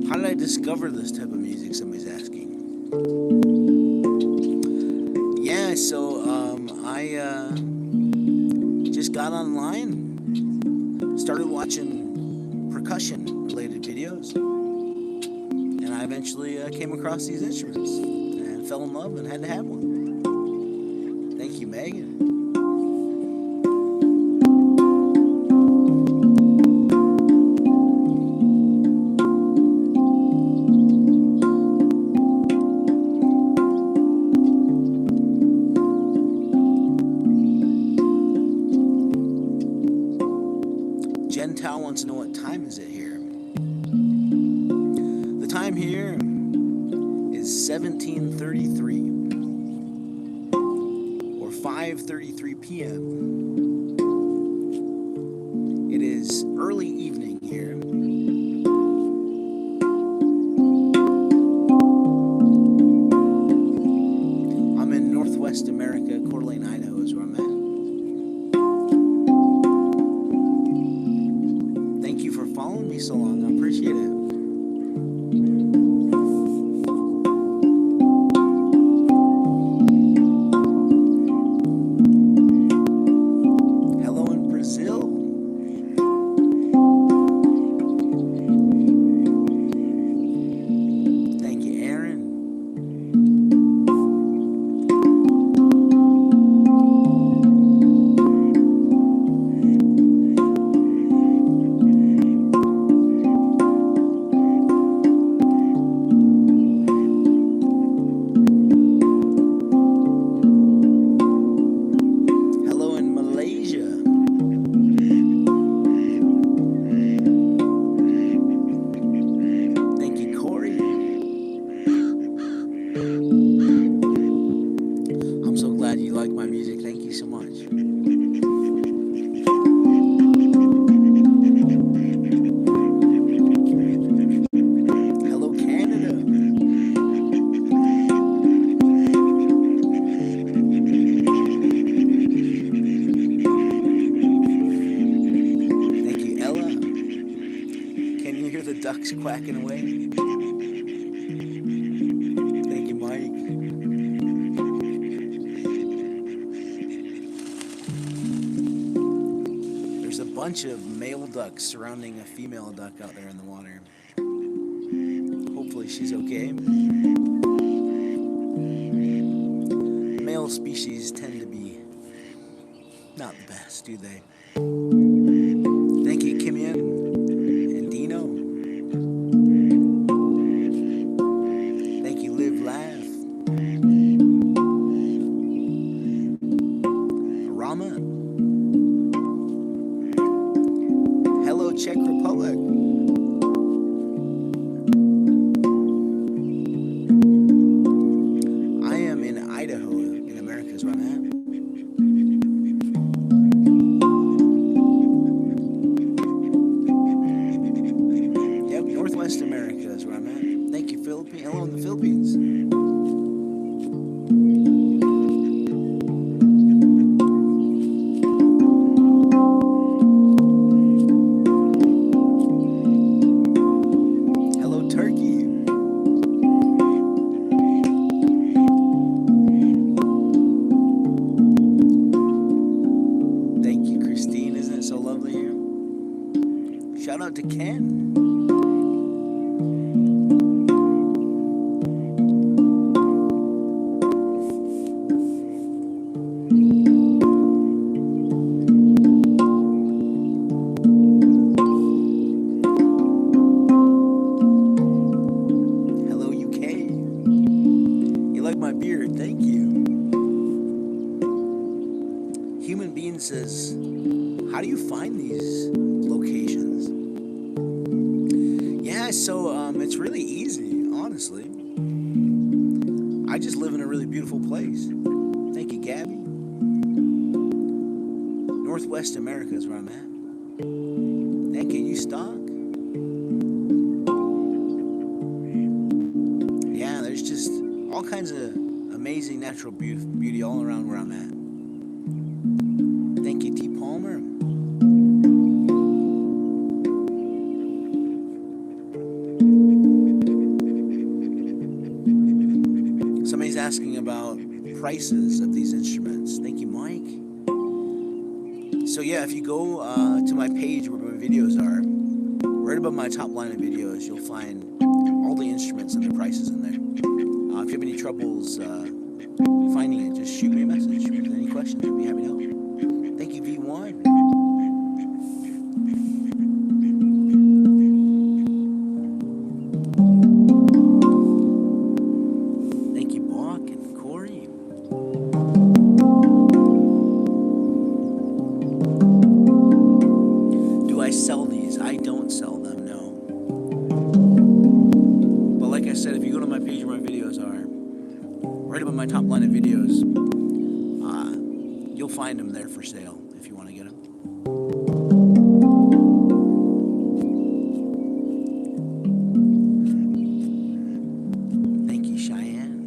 [SPEAKER 2] How did I discover this type of music? Somebody's asking. Yeah, so I just got online, started watching percussion-related videos, and I eventually came across these instruments and fell in love and had to have one. Thank you, Megan. Jen Tao wants to know what time is it here. The time here is 17:33 or 5:33 p.m. It is early evening here. I'm in Northwest America. Coeur d'Alene, Idaho is where I'm at. Following me so long, I appreciate it. Hello in Brazil. Thank you, Aaron. You like my music. Thank you so much. Hello, Canada. Thank you, Ella. Can you hear the ducks quacking away? Thank you, Mike. Bunch of male ducks surrounding a female duck out there in the water. Hopefully she's okay. Male species tend to be not the best, do they? Thank you, Kimian and Dino. Thank you, Live Laugh. Rama. Hello, Czech Republic. I am in Idaho, in America is where I'm at. Yep, Northwest America is where I'm at. Thank you, Philippines. Hello in the Philippines. Shout out to Ken. Human Being says, how do you find these locations? Yeah, so it's really easy, honestly. I just live in a really beautiful place. Thank you, Gabby. Northwest America is where I'm at. Thank you, you stock. Yeah, there's just all kinds of amazing natural beauty all around where I'm at. Thank you, T. Palmer. Somebody's asking about prices of these instruments. Thank you, Mike. So yeah, if you go to my page where my videos are, right above my top line of videos, you'll find all the instruments and the prices in there. If you have any troubles finding it, just shoot me a message with any questions. I'd be happy to help. Thank you, V1. Thank you, Bach and Corey. Do I sell these? I don't sell them, no. But like I said, if you go to my page where my videos are, right above my top line of videos, you'll find them there for sale if you want to get them. Thank you, Cheyenne.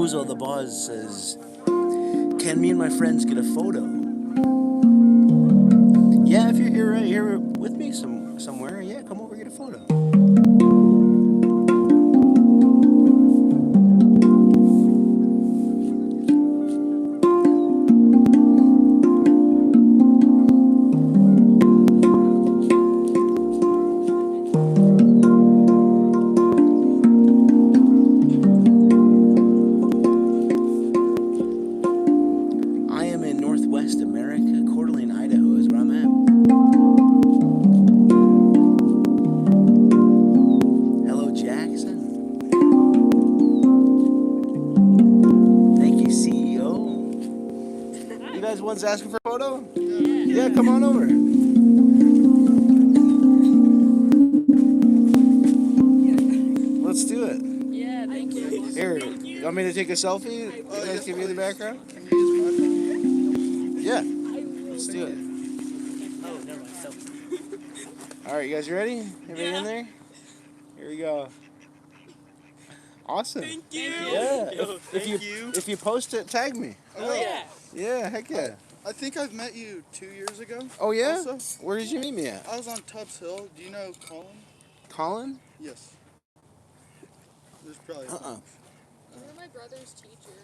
[SPEAKER 2] Bozo the Buzz says, "Can me and my friends get a photo?" Yeah, if you're here right here with me somewhere, yeah, come over, get a photo. I am in Northwest America. Coeur d'Alene, Idaho is where I'm at. Hello, Jackson. Thank you, CEO. You guys ones asking for a photo? Yeah, come on over. Let's do it.
[SPEAKER 3] Yeah, thank you.
[SPEAKER 2] Here, you want me to take a selfie? You guys give me the background? Yeah, let's do it.
[SPEAKER 3] Oh, never mind. So,
[SPEAKER 2] Alright, you guys ready? Everybody in there? Here we go. Awesome.
[SPEAKER 3] thank you.
[SPEAKER 2] Yeah.
[SPEAKER 4] Thank you.
[SPEAKER 2] If you post it, tag me.
[SPEAKER 3] Oh, yeah.
[SPEAKER 2] Yeah, heck yeah.
[SPEAKER 4] I think I've met you 2 years ago.
[SPEAKER 2] Oh yeah?
[SPEAKER 4] Also,
[SPEAKER 2] Where did you meet me at?
[SPEAKER 4] I was on Tubbs Hill. Do you know Colin?
[SPEAKER 2] Colin?
[SPEAKER 4] Yes. There's probably.
[SPEAKER 2] Uh-uh.
[SPEAKER 5] You're my brother's teacher,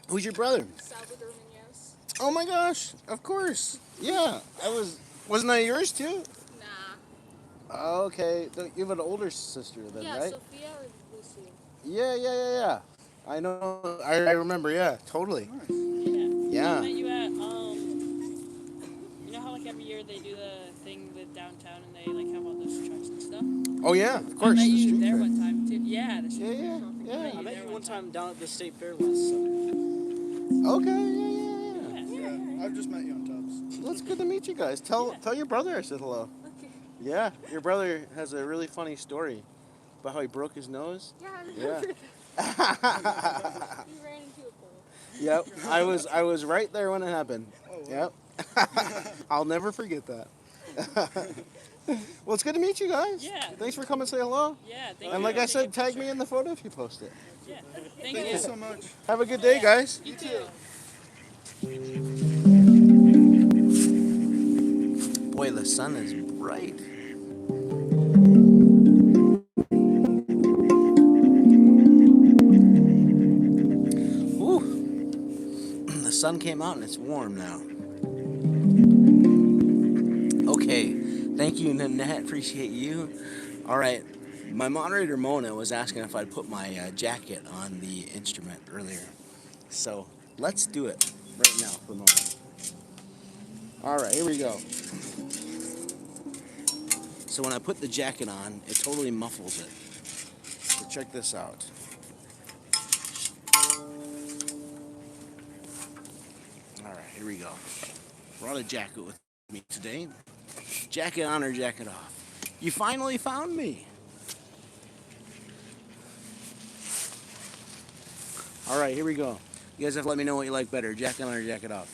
[SPEAKER 2] Who's your brother?
[SPEAKER 5] Salvador Munoz.
[SPEAKER 2] Oh my gosh, of course. Yeah, wasn't I yours too?
[SPEAKER 5] Nah.
[SPEAKER 2] Okay, you have an older sister then,
[SPEAKER 5] Yeah,
[SPEAKER 2] right?
[SPEAKER 5] Sophia or Lucy.
[SPEAKER 2] Yeah. I know, I remember, yeah, totally.
[SPEAKER 4] Nice.
[SPEAKER 2] Yeah.
[SPEAKER 3] I met you at, you know how like every year they do the thing with downtown and they like have all those trucks and stuff?
[SPEAKER 2] Oh yeah, of
[SPEAKER 3] I
[SPEAKER 2] course.
[SPEAKER 3] met
[SPEAKER 2] the
[SPEAKER 3] you
[SPEAKER 2] street
[SPEAKER 3] there
[SPEAKER 2] fair.
[SPEAKER 3] one time too. Yeah, the street
[SPEAKER 2] Yeah.
[SPEAKER 3] I met you one time
[SPEAKER 6] down at the state fair last summer.
[SPEAKER 2] Okay, yeah.
[SPEAKER 4] Yeah, I've just met you on Tubbs.
[SPEAKER 2] Well, it's good to meet you guys. Tell your brother I said hello.
[SPEAKER 5] Okay.
[SPEAKER 2] Yeah, your brother has a really funny story about how he broke his nose.
[SPEAKER 5] Yeah, I
[SPEAKER 2] Yeah.
[SPEAKER 5] remember.
[SPEAKER 2] Yep,
[SPEAKER 5] We ran into a pole.
[SPEAKER 2] I was right there when it happened.
[SPEAKER 4] Oh, wow.
[SPEAKER 2] Yep. I'll never forget that. Well, it's good to meet you guys.
[SPEAKER 3] Yeah.
[SPEAKER 2] Thanks for coming to say hello.
[SPEAKER 3] Yeah, thank
[SPEAKER 2] And
[SPEAKER 3] you.
[SPEAKER 2] like I said, tag me in the photo if you post it.
[SPEAKER 3] Yeah,
[SPEAKER 4] Thank you so much.
[SPEAKER 2] Have a good day, guys.
[SPEAKER 3] You too.
[SPEAKER 2] Boy, the sun is bright. Ooh. The sun came out and it's warm now. Okay. Thank you, Nanette. Appreciate you. All right. My moderator, Mona, was asking if I'd put my jacket on the instrument earlier. So let's do it right now for Mona. All right, here we go. So when I put the jacket on, it totally muffles it. So check this out. All right, here we go. Brought a jacket with me today. Jacket on or jacket off. You finally found me. All right, here we go. You guys have to let me know what you like better, jacket on or jacket off.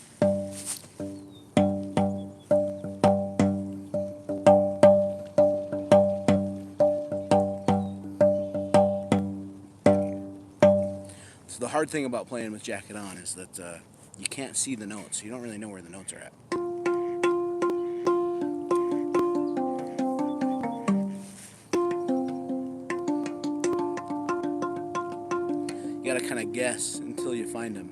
[SPEAKER 2] So the hard thing about playing with jacket on is that you can't see the notes. You don't really know where the notes are at. You gotta kind of guess until you find them.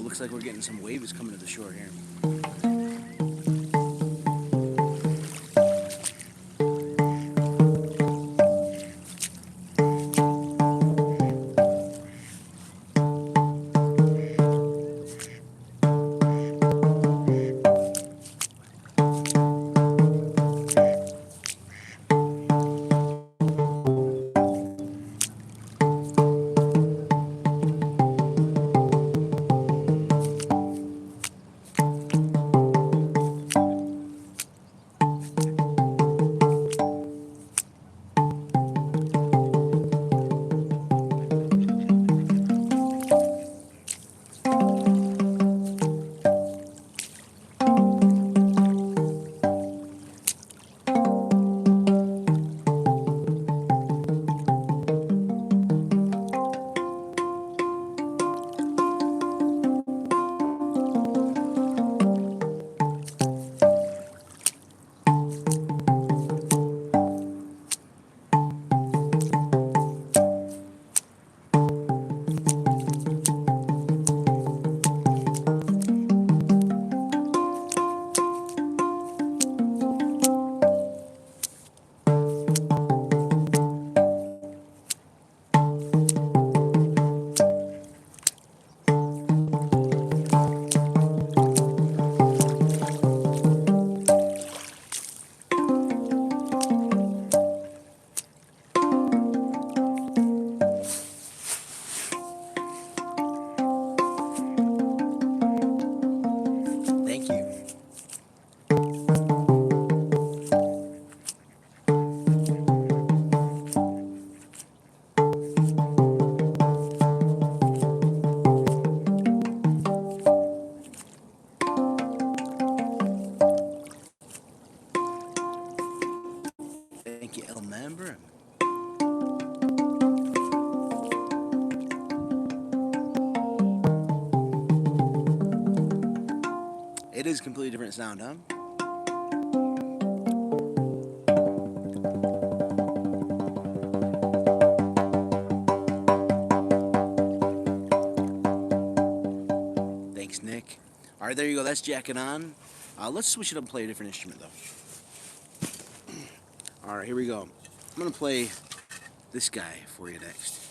[SPEAKER 2] Looks like we're getting some waves coming to the shore here. It is a completely different sound, huh? Thanks, Nick. All right, there you go. That's jacking on. Let's switch it up and play a different instrument, though. All right, here we go. I'm going to play this guy for you next.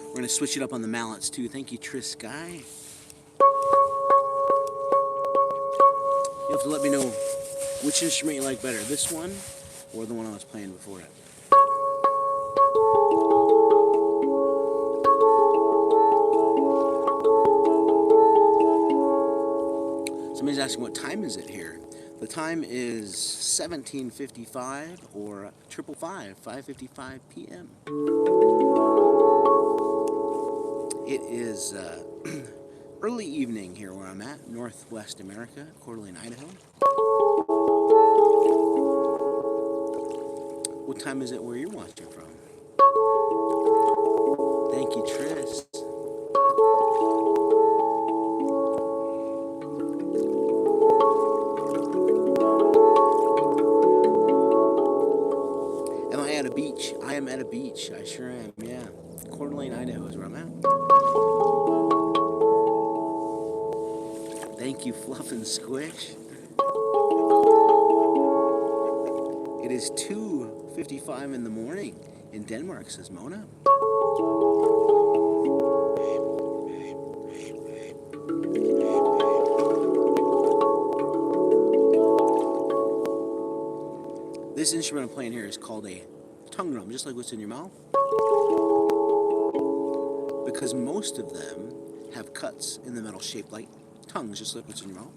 [SPEAKER 2] We're going to switch it up on the mallets, too. Thank you, Tris Sky. You have to let me know which instrument you like better, this one or the one I was playing before it. Somebody's asking, what time is it here? The time is 17:55 or 5:55 p.m. It is early evening here where I'm at, Northwest America, Coeur d'Alene, Idaho. What time is it where you're watching from? Thank you, Tris. Am I at a beach? I am at a beach. I sure am, yeah. Coeur d'Alene, Idaho is where I'm at. Thank you, Fluff and Squish. It is 2:55 in the morning in Denmark, says Mona. This instrument I'm playing here is called a tongue drum, just like what's in your mouth. Because most of them have cuts in the metal shaped like tongues, just like what's in your mouth.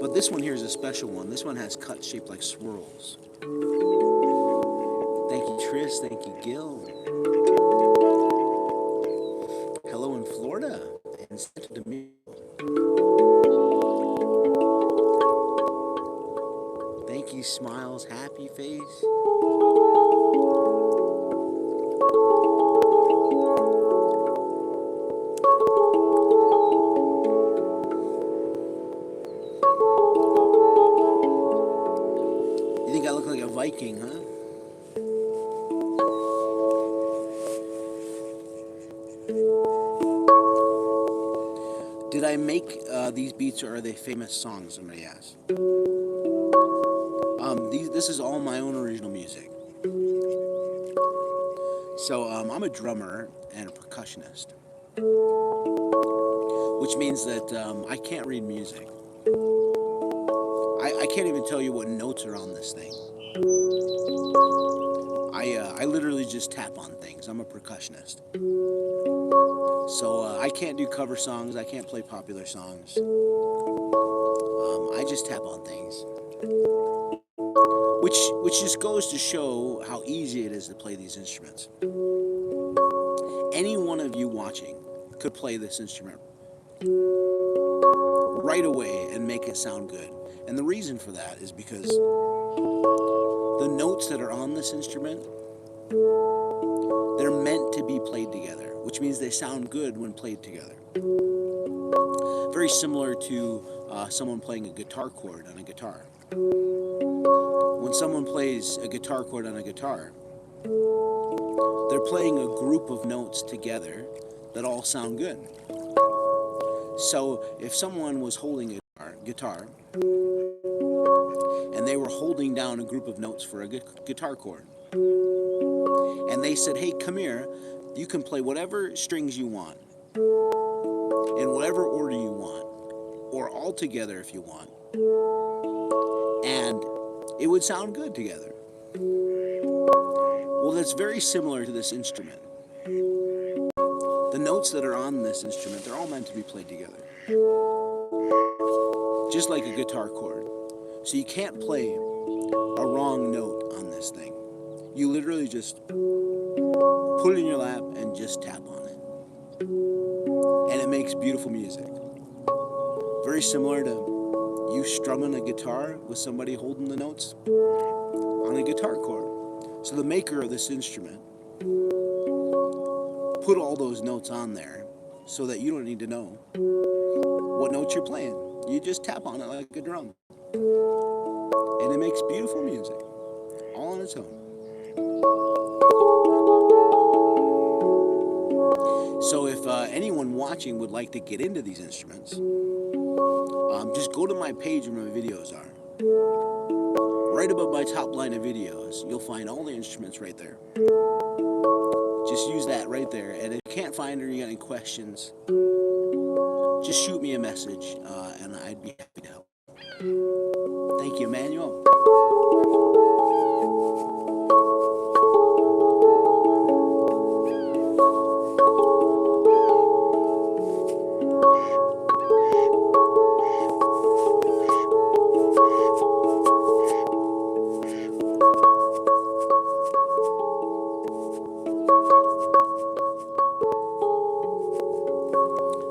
[SPEAKER 2] But this one here is a special one. This one has cuts shaped like swirls. Thank you, Tris. Thank you, Gil. Hello in Florida and Santo Domingo. Thank you, Smiles, Happy Face. You think I look like a Viking, huh? Did I make these beats or are they famous songs? Somebody asked. This is all my own original music. So I'm a drummer and a percussionist, which means that I can't read music. I can't even tell you what notes are on this thing. I literally just tap on things. I'm a percussionist. So I can't do cover songs. I can't play popular songs. I just tap on things. Which just goes to show how easy it is to play these instruments. Any one of you watching could play this instrument right away and make it sound good. And the reason for that is because the notes that are on this instrument, they're meant to be played together, which means they sound good when played together. Very similar to someone playing a guitar chord on a guitar. When someone plays a guitar chord on a guitar, they're playing a group of notes together that all sound good. So if someone was holding a guitar and they were holding down a group of notes for a guitar chord, and they said, hey, come here, you can play whatever strings you want, in whatever order you want, or all together if you want, and it would sound good together. Well, that's very similar to this instrument. The notes that are on this instrument, they're all meant to be played together. Just like a guitar chord. So you can't play a wrong note on this thing. You literally just put it in your lap and just tap on it. And it makes beautiful music. Very similar to you strumming a guitar with somebody holding the notes on a guitar chord. So the maker of this instrument put all those notes on there so that you don't need to know what notes you're playing. You just tap on it like a drum. And it makes beautiful music, all on its own. So if anyone watching would like to get into these instruments, just go to my page where my videos are. Right above my top line of videos, you'll find all the instruments right there. Just use that right there. And if you can't find it or you got any questions, just shoot me a message, and I'd be happy to help. Thank you, Emmanuel.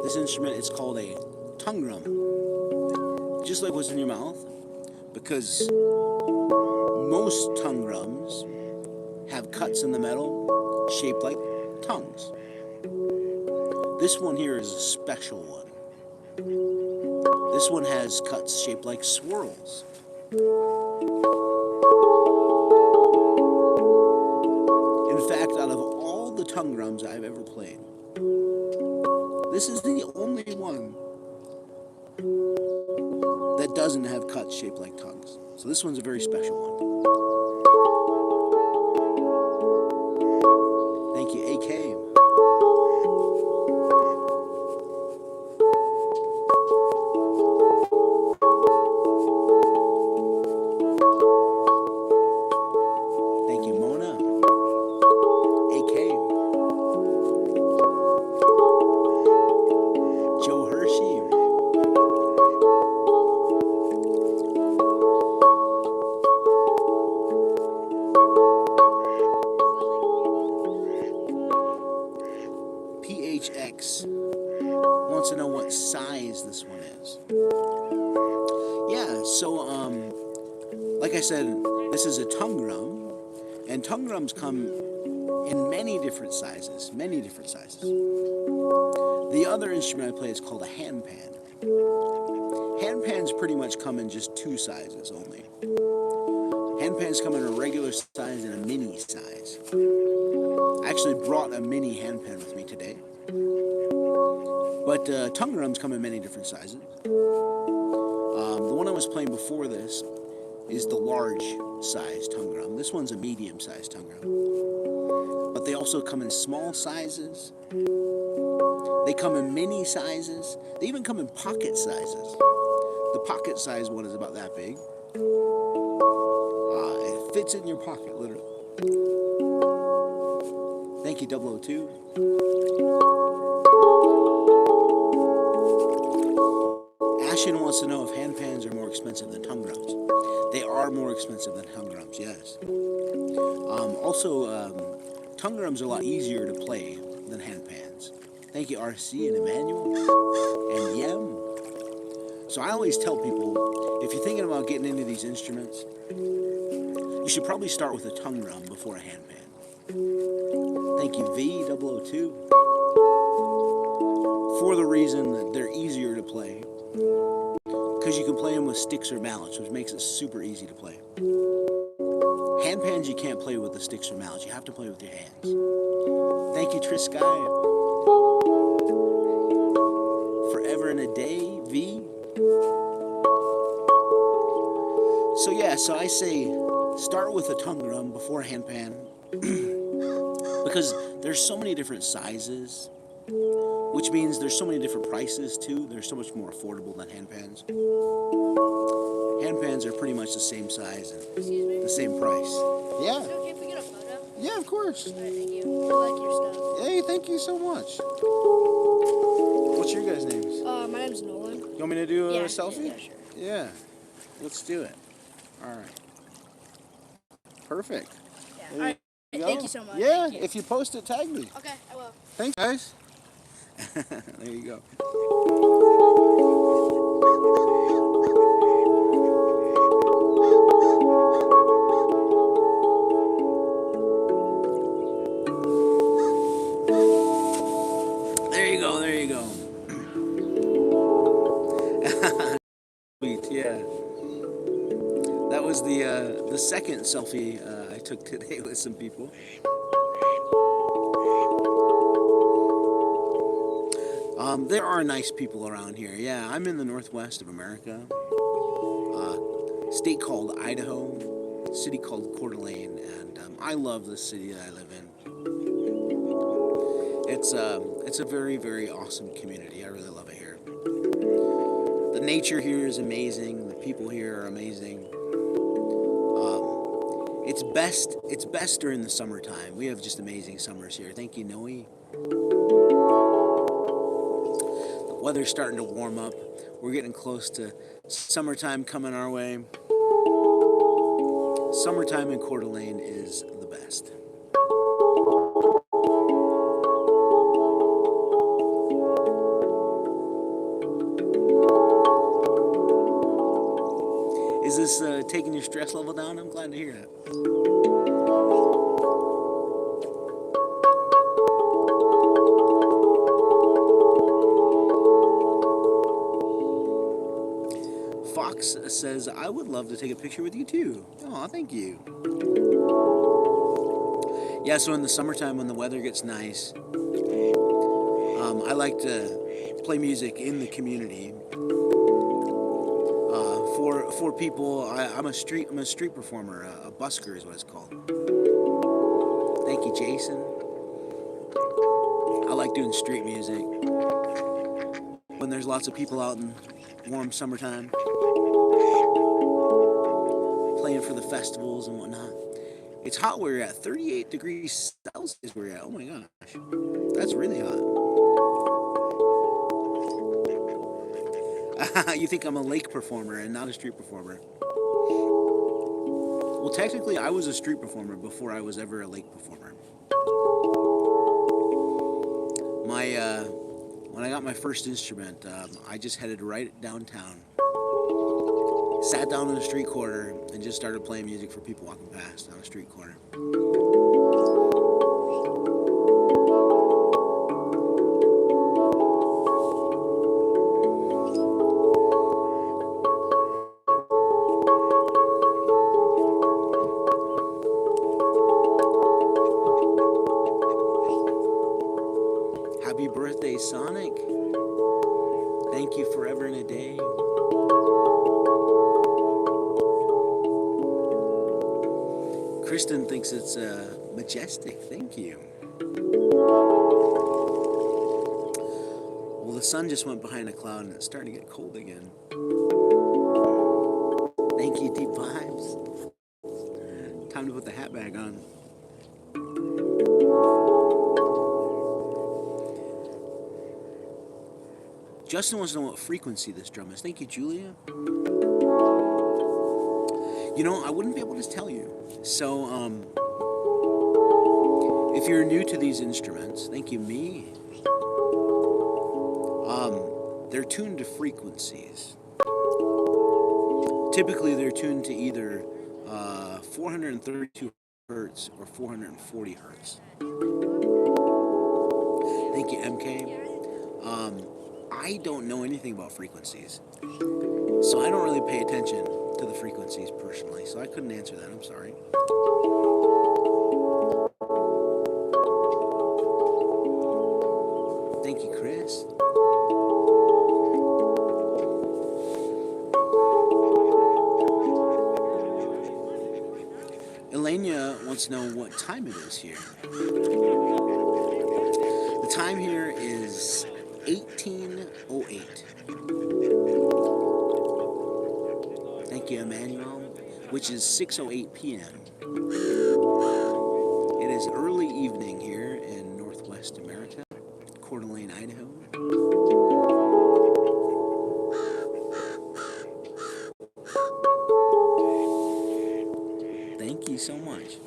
[SPEAKER 2] This instrument is called a tongue drum, just like what's in your mouth, because most tongue drums have cuts in the metal shaped like tongues. This one here is a special one. This one has cuts shaped like swirls. In fact, out of all the tongue drums I've ever played, this is the only one that doesn't have cuts shaped like tongues. So this one's a very special one. Thank you, AK. Thank you, Mona. AK. Joe Hershey. PHX wants to know what size this one is. Yeah, so like I said, this is a tongue drum, and tongue drums come in many different sizes, many different sizes. The other instrument I play is called a handpan. Handpans pretty much come in just two sizes only. Handpans come in a regular size and a mini size. I actually brought a mini handpan with me today. But tongue drums come in many different sizes. The one I was playing before this is the large size tongue drum. This one's a medium sized tongue drum. But they also come in small sizes. They come in mini sizes. They even come in pocket sizes. The pocket size one is about that big. It fits in your pocket, literally. Thank you, 002. Ashen wants to know if handpans are more expensive than tongue drums. They are more expensive than tongue drums, yes. Tongue drums are a lot easier to play than handpans. Thank you, RC and Emmanuel and Yem. So I always tell people, if you're thinking about getting into these instruments, you should probably start with a tongue drum before a handpan. Thank you, V002. For the reason that they're easier to play. Because you can play them with sticks or mallets, which makes it super easy to play. Handpans you can't play with the sticks or mallets. You have to play with your hands. Thank you, Trisky. Forever and a day, V. So yeah, so I say start with a tongue drum before a handpan. Because there's so many different sizes, which means there's so many different prices too. They're so much more affordable than handpans. Handpans are pretty much the same size and the same price. Yeah.
[SPEAKER 5] Is it okay if we get a photo?
[SPEAKER 2] Yeah, of course.
[SPEAKER 5] Alright, thank you. I like your stuff.
[SPEAKER 2] Hey, thank you so much. What's your guys' names?
[SPEAKER 5] My name's Nolan.
[SPEAKER 2] You want me to do a
[SPEAKER 5] Yeah,
[SPEAKER 2] selfie?
[SPEAKER 5] yeah, sure.
[SPEAKER 2] Yeah. Let's do it. All right. Perfect.
[SPEAKER 5] Yeah.
[SPEAKER 2] There
[SPEAKER 5] Alright,
[SPEAKER 2] you go.
[SPEAKER 5] thank you so much.
[SPEAKER 2] Yeah,
[SPEAKER 5] Thank you.
[SPEAKER 2] if you post it, tag me.
[SPEAKER 5] Okay, I will.
[SPEAKER 2] Thanks, guys. There you go. the second selfie I took today with some people. There are nice people around here. Yeah, I'm in the northwest of America. State called Idaho, city called Coeur d'Alene, and I love the city that I live in. It's a very, very awesome community. I really love it here. The nature here is amazing. The people here are amazing. It's best during the summertime. We have just amazing summers here. Thank you, Noe. The weather's starting to warm up. We're getting close to summertime coming our way. Summertime in Coeur d'Alene is the best. Is this taking your stress level down? I'm glad to hear that. Fox says, I would love to take a picture with you too. Oh, thank you. Yeah, so in the summertime when the weather gets nice, I like to play music in the community. For people, I'm a street performer. A busker is what it's called. Thank you, Jason. I like doing street music when there's lots of people out in warm summertime, playing for the festivals and whatnot. It's hot where you're at. 38 degrees Celsius where you're at. Oh my gosh, that's really hot. You think I'm a lake performer and not a street performer? Well, technically, I was a street performer before I was ever a lake performer. When I got my first instrument, I just headed right downtown, sat down on a street corner, and just started playing music for people walking past on a street corner. Happy birthday, Sonic. Thank you forever and a day. Kristen thinks it's majestic. Thank you. Well, the sun just went behind a cloud and it's starting to get cold again. Thank you, Deep Vibes. Time to put the hat back on. Justin wants to know what frequency this drum is. Thank you, Julia. You know, I wouldn't be able to tell you. So, if you're new to these instruments, thank you, me. They're tuned to frequencies. Typically, they're tuned to either 432 hertz or 440 hertz. Thank you, MK. I don't know anything about frequencies, so I don't really pay attention to the frequencies personally, so I couldn't answer that. I'm sorry. Thank you, Chris. Elena wants to know what time it is here. The time here is 18:08. Thank you, Emmanuel, which is 6:08 p.m. It is early evening here in Northwest America, Coeur d'Alene, Idaho. Thank you so much.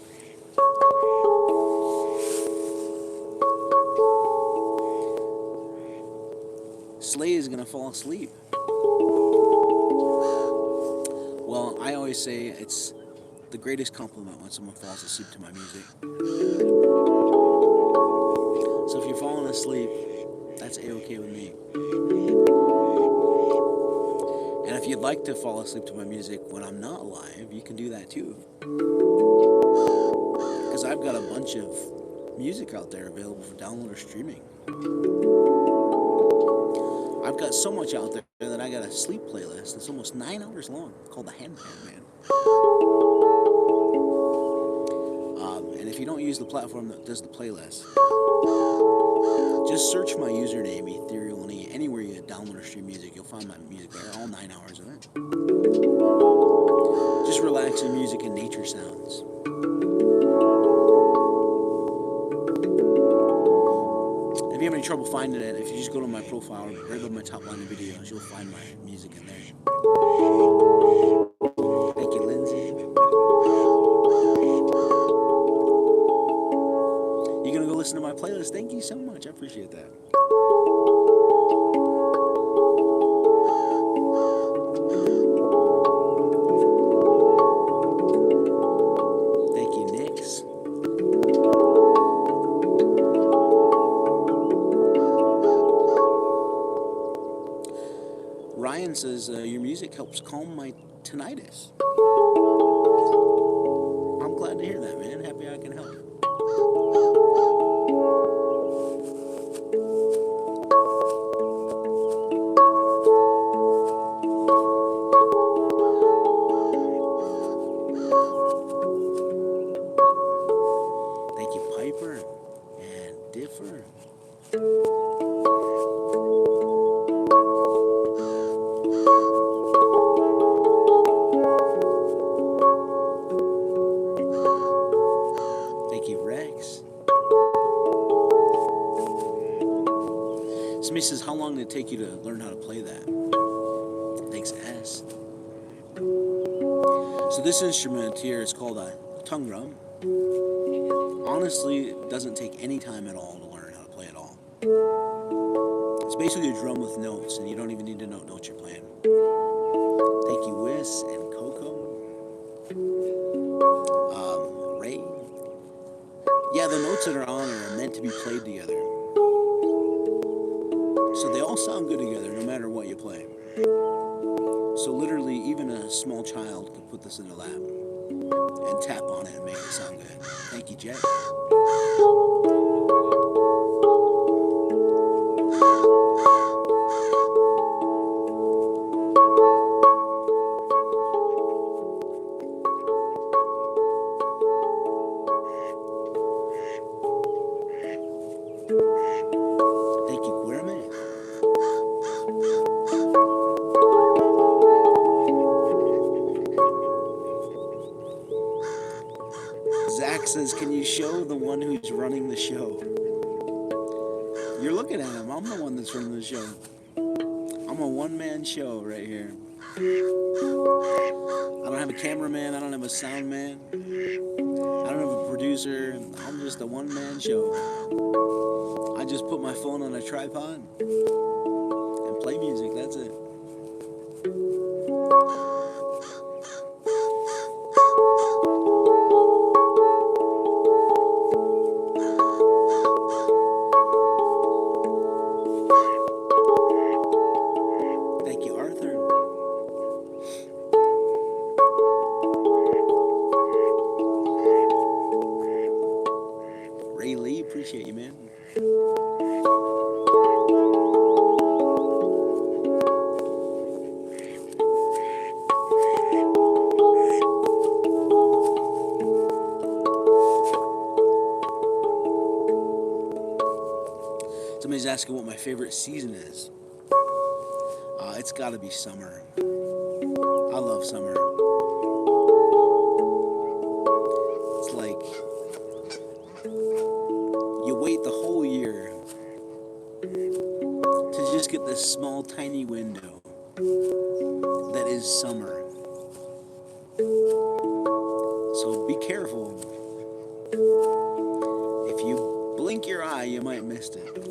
[SPEAKER 2] Slay is gonna fall asleep. Well, I always say it's the greatest compliment when someone falls asleep to my music. So if you're falling asleep, that's A-okay with me. And if If you'd like to fall asleep to my music when I'm not live, you can do that too. Because I've got a bunch of music out there available for download or streaming. I've got so much out there that I got a sleep playlist that's almost 9 hours long called the Handpan, man. And if you don't use the platform that does the playlist, just search my username, Ethereal, and anywhere you download or stream music, you'll find my music there, all 9 hours of it. Just relaxing music and nature sounds. If you have any trouble finding it, if you just go to my profile, right above my top line of videos, you'll find my music in there. Thank you, Lindsay. You're gonna go listen to my playlist? Thank you so much. I appreciate that. Thank you, Nix. Ryan says your music helps calm my tinnitus. I'm glad to hear that, man. Happy I can help. Thank you, Piper and Differ. Thank you, Rex. Somebody says, how long did it take you to learn how to play that? Thanks, S. So this instrument here is called a tongue drum. Honestly, it doesn't take any time at all to learn how to play it all. It's basically a drum with notes, and you don't even need to know what notes you're playing. Thank you, Wiss and Coco. Ray. Yeah, the notes that are on are meant to be played together. So they all sound good together, no matter what you play. So literally, even a small child could put this in their lap and tap on it and make it sound good. Thank you, Jet. Thank you, Guillermo. Zach says, can you show the one who's running the show? You're looking at him. I'm the one that's running the show. I'm a one-man show right here. I don't have a cameraman. I don't have a sound man. I don't have a producer. I'm just a one-man show. I just put my phone on a tripod and play music. That's it. Thank you, Arthur. Ray Lee, appreciate you, man. Somebody's asking what my favorite season is. It's got to be summer. I love summer. It's like you wait the whole year to just get this small, tiny window that is summer. So be careful. If you blink your eye, you might miss it.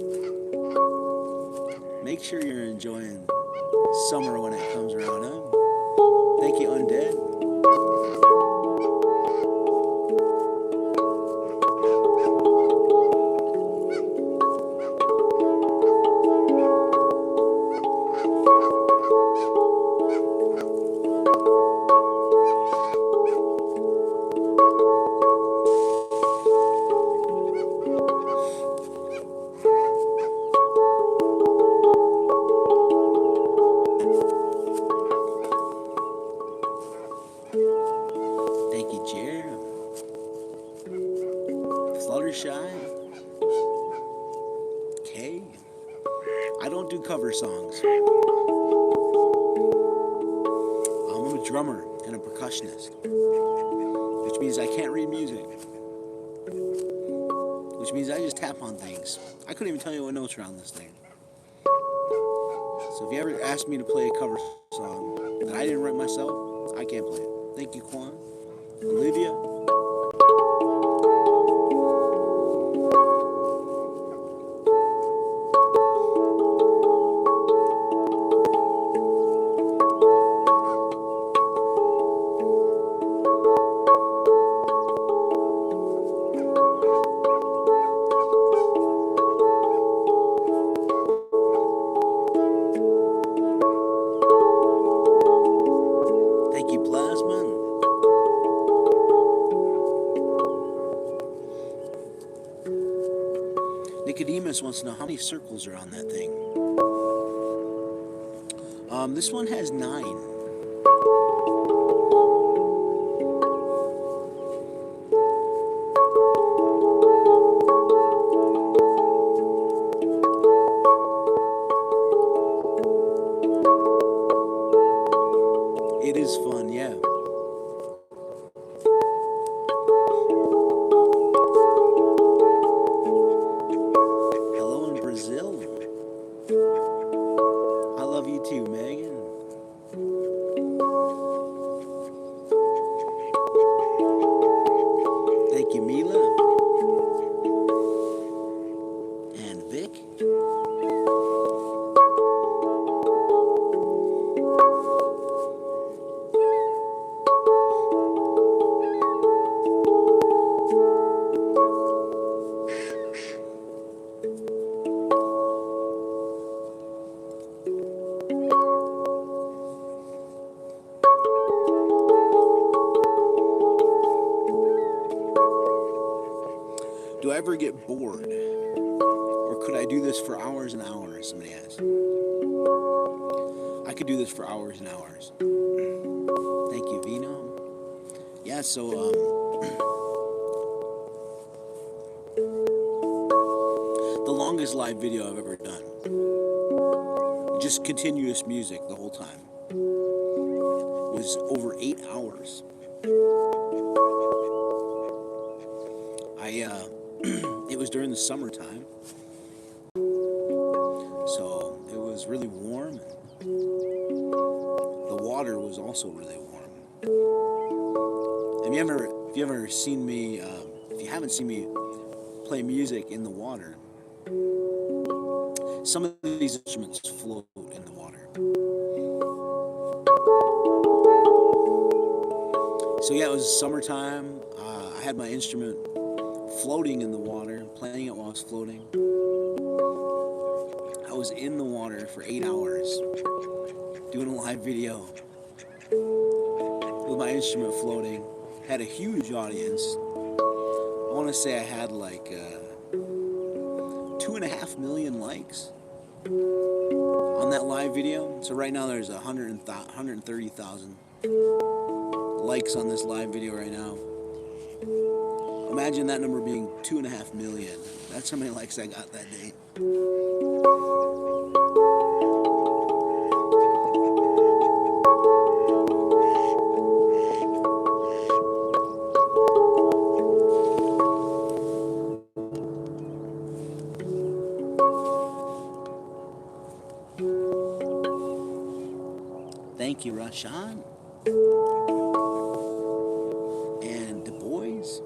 [SPEAKER 2] Make sure you're enjoying summer when it comes around, huh? Thank you, Undead. you, Jer. Fluttershy. Kay. I don't do cover songs. I'm a drummer and a percussionist, which means I can't read music, which means I just tap on things. I couldn't even tell you what notes are on this thing. So if you ever ask me to play a cover song that I didn't write myself, I can't play it. Thank you, Quan. Olivia. Thank you, Plasma. Nicodemus wants to know how many circles are on that thing. This one has 9. It is fun, yeah. Hello in Brazil. I love you too, Megan. Thank you, Mila. And Vic. Do I ever get bored? Or could I do this for hours and hours? Somebody asked. I could do this for hours and hours. Thank you, Vino. Yeah, so, the longest live video I've ever done, just continuous music the whole time, was over 8 hours. It was during the summertime, so it was really warm. The water was also really warm. And if you ever seen me, if you haven't seen me play music in the water, some of these instruments float in the water. So yeah, it was summertime. I had my instrument floating in the water, playing it while I was floating. I was in the water for 8 hours, doing a live video with my instrument floating. Had a huge audience. I want to say I had like 2.5 million likes on that live video. So right now there's 130,000 likes on this live video right now. Imagine that number being 2.5 million. That's how many likes I got that day. Thank you, Rashan. And Du Bois.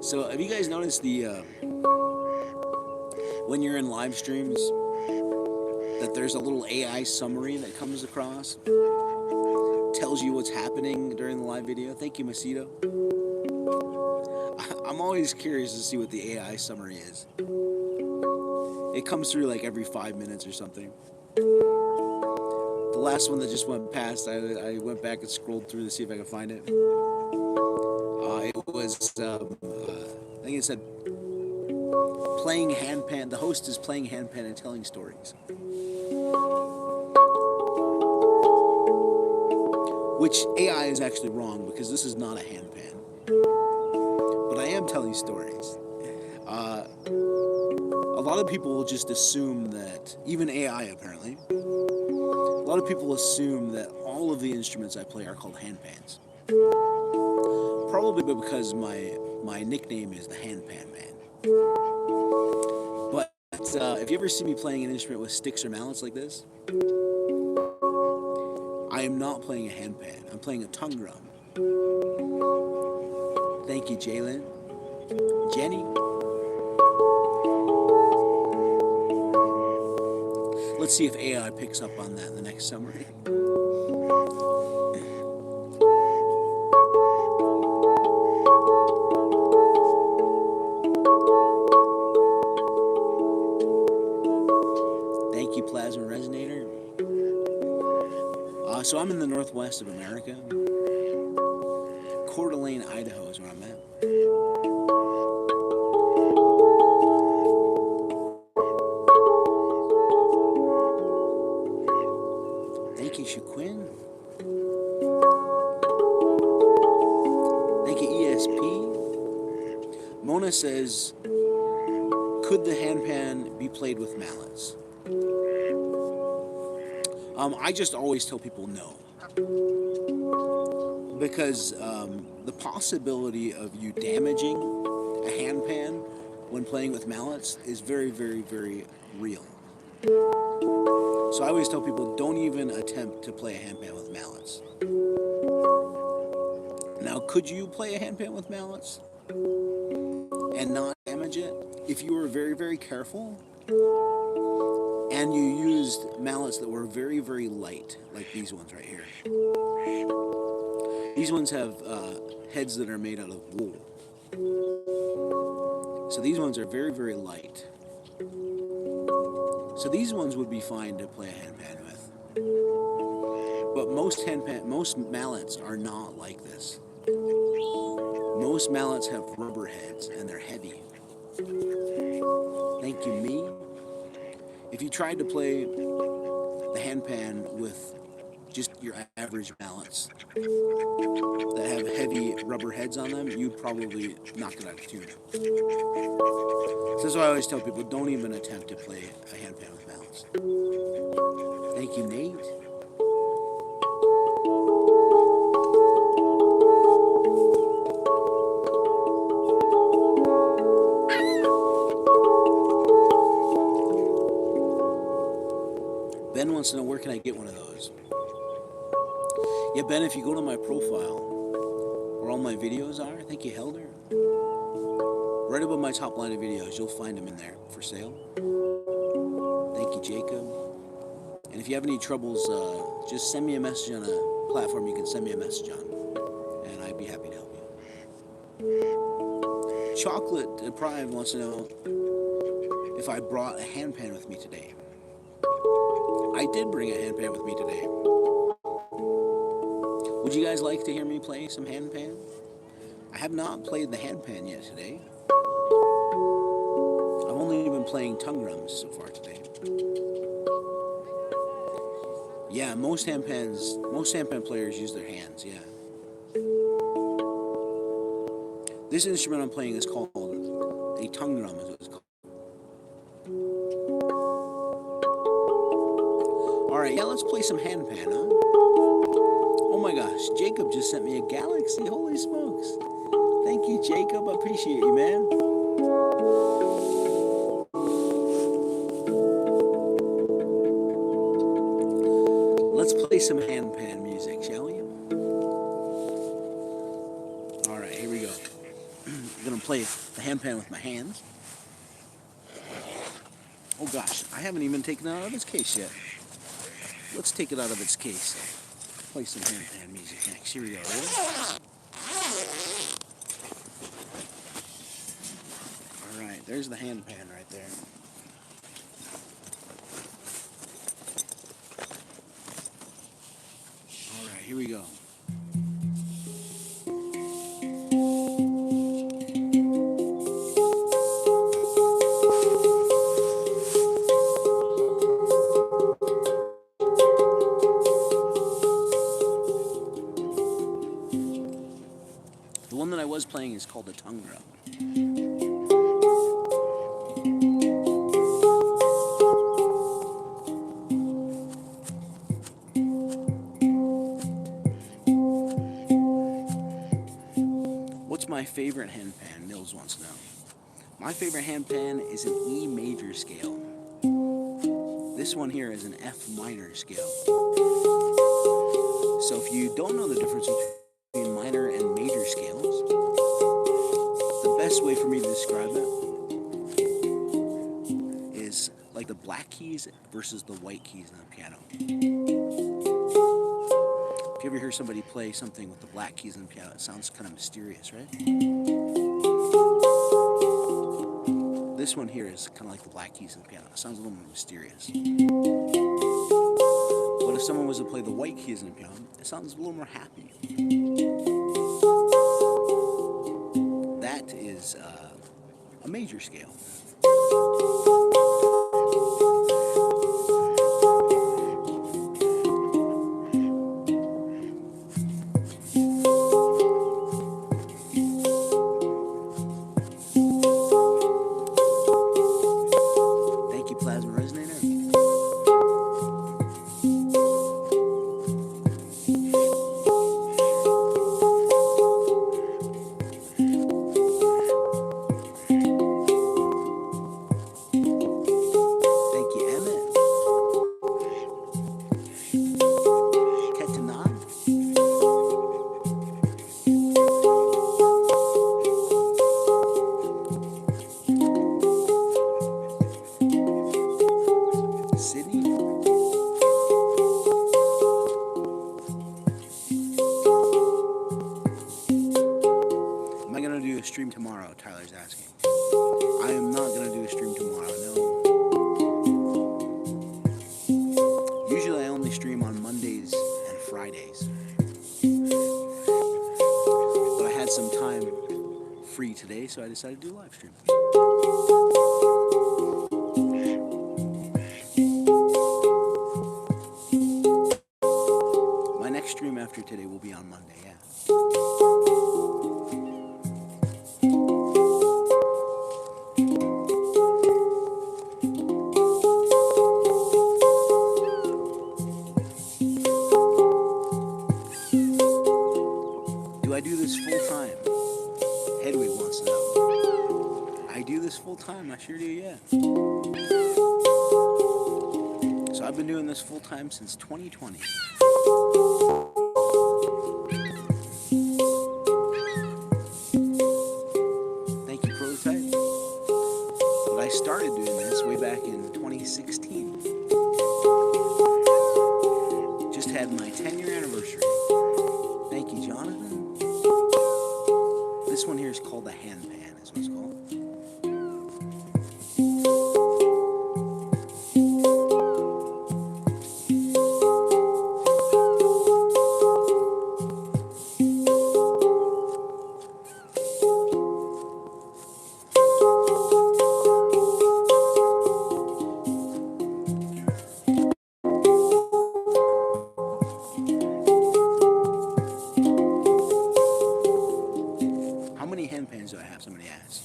[SPEAKER 2] So, have you guys noticed when you're in live streams, that there's a little AI summary that comes across, tells you what's happening during the live video? Thank you, Macedo. I'm always curious to see what the AI summary is. It comes through like every 5 minutes or something. The last one that just went past, I went back and scrolled through to see if I could find it. It was, I think it said, playing handpan. The host is playing handpan and telling stories. which AI is actually wrong because this is not a handpan. But I am telling stories. A lot of people will just assume that, even AI apparently, a lot of people assume that all of the instruments I play are called handpans. Probably because my nickname is the Handpan Man. But if you ever see me playing an instrument with sticks or mallets like this, I am not playing a handpan. I'm playing a tongue drum. Thank you, Jalen. Jenny. Let's see if AI picks up on that in the next summary. Thank you, Plasma Resonator. So I'm in the northwest of America. Coeur d'Alene, Idaho is where I'm at. Thank you, Shaquin. Thank you, ESP. Mona says, could the handpan be played with mallets? I just always tell people no. Because the possibility of you damaging a handpan when playing with mallets is very, very, very real. So I always tell people, don't even attempt to play a handpan with mallets. Now, could you play a handpan with mallets and not damage it? If you were very, very careful and you used mallets that were very, very light, like these ones right here. These ones have heads that are made out of wool. So these ones are very, very light. So these ones would be fine to play a handpan with. But most mallets are not like this. Most mallets have rubber heads and they're heavy. Thank you, me. If you tried to play the handpan with just your average mallets that have heavy rubber heads on them, you'd probably knock it out of tune. So that's why I always tell people, don't even attempt to play a handpan with mallets. Thank you, Nate. Ben wants to know, where can I get one of those? Yeah, Ben, if you go to my profile, where all my videos are, thank you, Helder. Right above my top line of videos, you'll find them in there for sale. Thank you, Jacob. And if you have any troubles, just send me a message on a platform you can send me a message on, and I'd be happy to help you. Chocolate Deprived wants to know if I brought a handpan with me today. I did bring a handpan with me today. Would you guys like to hear me play some handpan? I have not played the handpan yet today. I've only been playing tongue drums so far today. Yeah, most handpan players use their hands, yeah. This instrument I'm playing is called a tongue drum, is what it's called. Alright, yeah, let's play some handpan, huh? Oh my gosh, Jacob just sent me a galaxy, holy smokes. Thank you, Jacob, I appreciate you, man. Let's play some handpan music, shall we? Alright, here we go. I'm gonna play the handpan with my hands. Oh gosh, I haven't even taken it out of its case yet. Let's take it out of its case. Play some handpan music next. Here we go. Ready? All right, there's the handpan right there. All right, here we go. playing is called a tongue drum. What's my favorite handpan? Mills wants to know. My favorite handpan is an E major scale. This one here is an F minor scale. So if you don't know the difference between minor and major scales, the best way for me to describe it is like the black keys versus the white keys on the piano. If you ever hear somebody play something with the black keys on the piano, it sounds kind of mysterious, right? This one here is kind of like the black keys on the piano. It sounds a little more mysterious. But if someone was to play the white keys on the piano, it sounds a little more happy. That is a major scale. Stream tomorrow, Tyler's asking. I am not going to do a stream tomorrow, no. Usually I only stream on Mondays and Fridays. But I had some time free today, so I decided to do a live stream. My next stream after today will be on Monday, yeah. I do this full time? Hedwig wants to know. I do this full time, I sure do, yeah. So I've been doing this full time since 2020. Thank you, Prototype. But I started doing this way back in 2016. Just had my 10-year anniversary. Thank you, Jonathan. This one here is called the Handpan, is what it's called. How many handpans do I have? Somebody asked.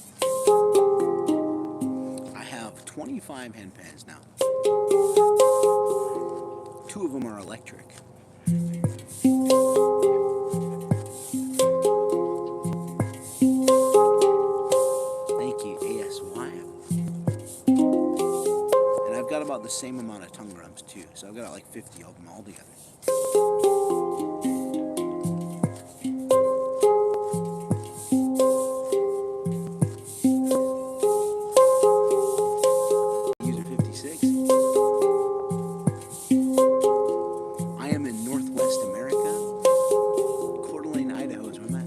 [SPEAKER 2] I have 25 handpans now. 2 of them are electric. Thank you, ASY. And I've got about the same amount of tongue drums too, so I've got like 50 of them all together. User 56. I am in Northwest America. Coeur d'Alene, Idaho is where I'm at.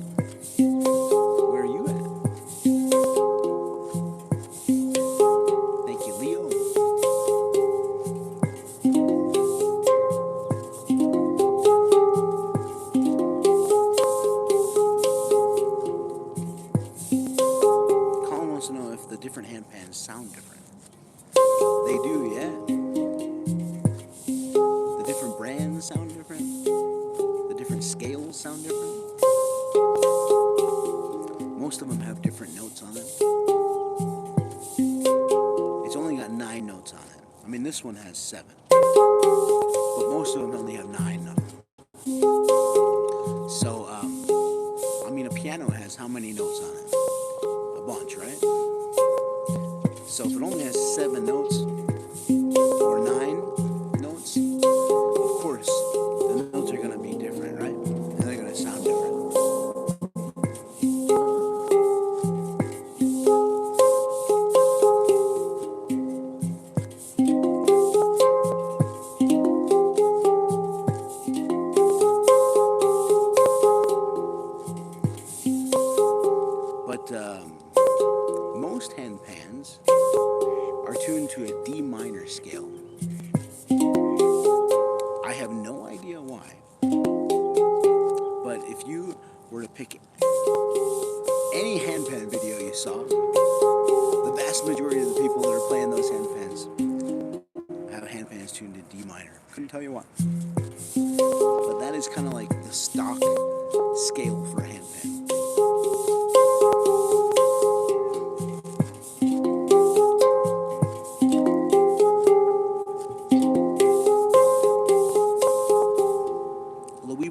[SPEAKER 2] Where are you at? Thank you, Leo. Colin wants to know if the different handpans sound different. They do, yeah. The different brands sound different. The different scales sound different. Most of them have different notes on them. It's only got 9 notes on it. I mean, this one has 7. But most of them only have 9 of them. So, I mean, a piano has how many notes on it? A bunch, right? So if it only has 7 notes, or 9 notes, of course, the notes are going to be different, right? And they're going to sound different. But most handpans are tuned to a D minor scale. I have no idea why. But if you were to pick any handpan video you saw, the vast majority of the people that are playing those handpans have handpans tuned to D minor. Couldn't tell you why. But that is kind of like the stock scale for a handpan.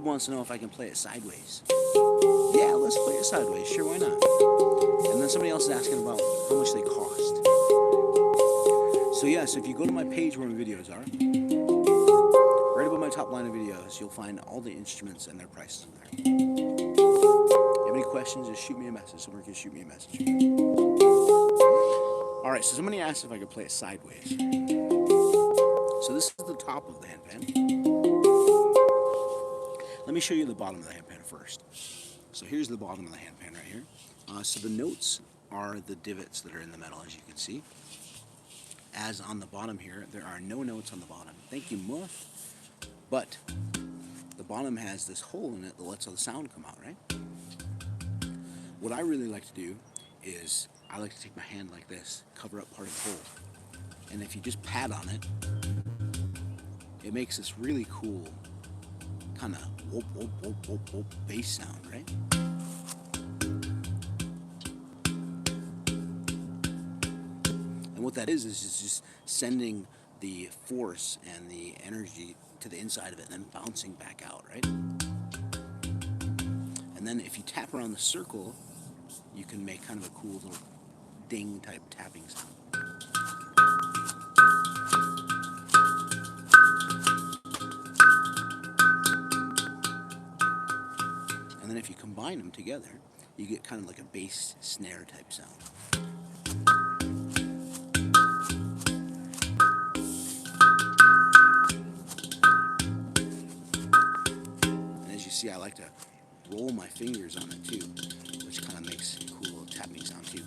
[SPEAKER 2] Wants to know if I can play it sideways. Yeah, let's play it sideways. Sure, why not? And then somebody else is asking about how much they cost. So yes, if you go to my page where my videos are, right above my top line of videos, you'll find all the instruments and their prices in there. If you have any questions, just shoot me a message. Someone can shoot me a message. Alright, so somebody asked if I could play it sideways. So this is the top of the handpan. Let me show you the bottom of the handpan first. So here's the bottom of the handpan right here. So the notes are the divots that are in the metal, as you can see. As on the bottom here, there are no notes on the bottom. Thank you, Muff. But the bottom has this hole in it that lets all the sound come out, right? What I really like to do is I like to take my hand like this, cover up part of the hole. And if you just pat on it, it makes this really cool kind of whoop, whoop, whoop, whoop, whoop bass sound, right? And what that is just sending the force and the energy to the inside of it and then bouncing back out, right? And then if you tap around the circle, you can make kind of a cool little ding type tapping sound. And then if you combine them together, you get kind of like a bass snare type sound. And as you see, I like to roll my fingers on it too, which kind of makes a cool little tapping sound too.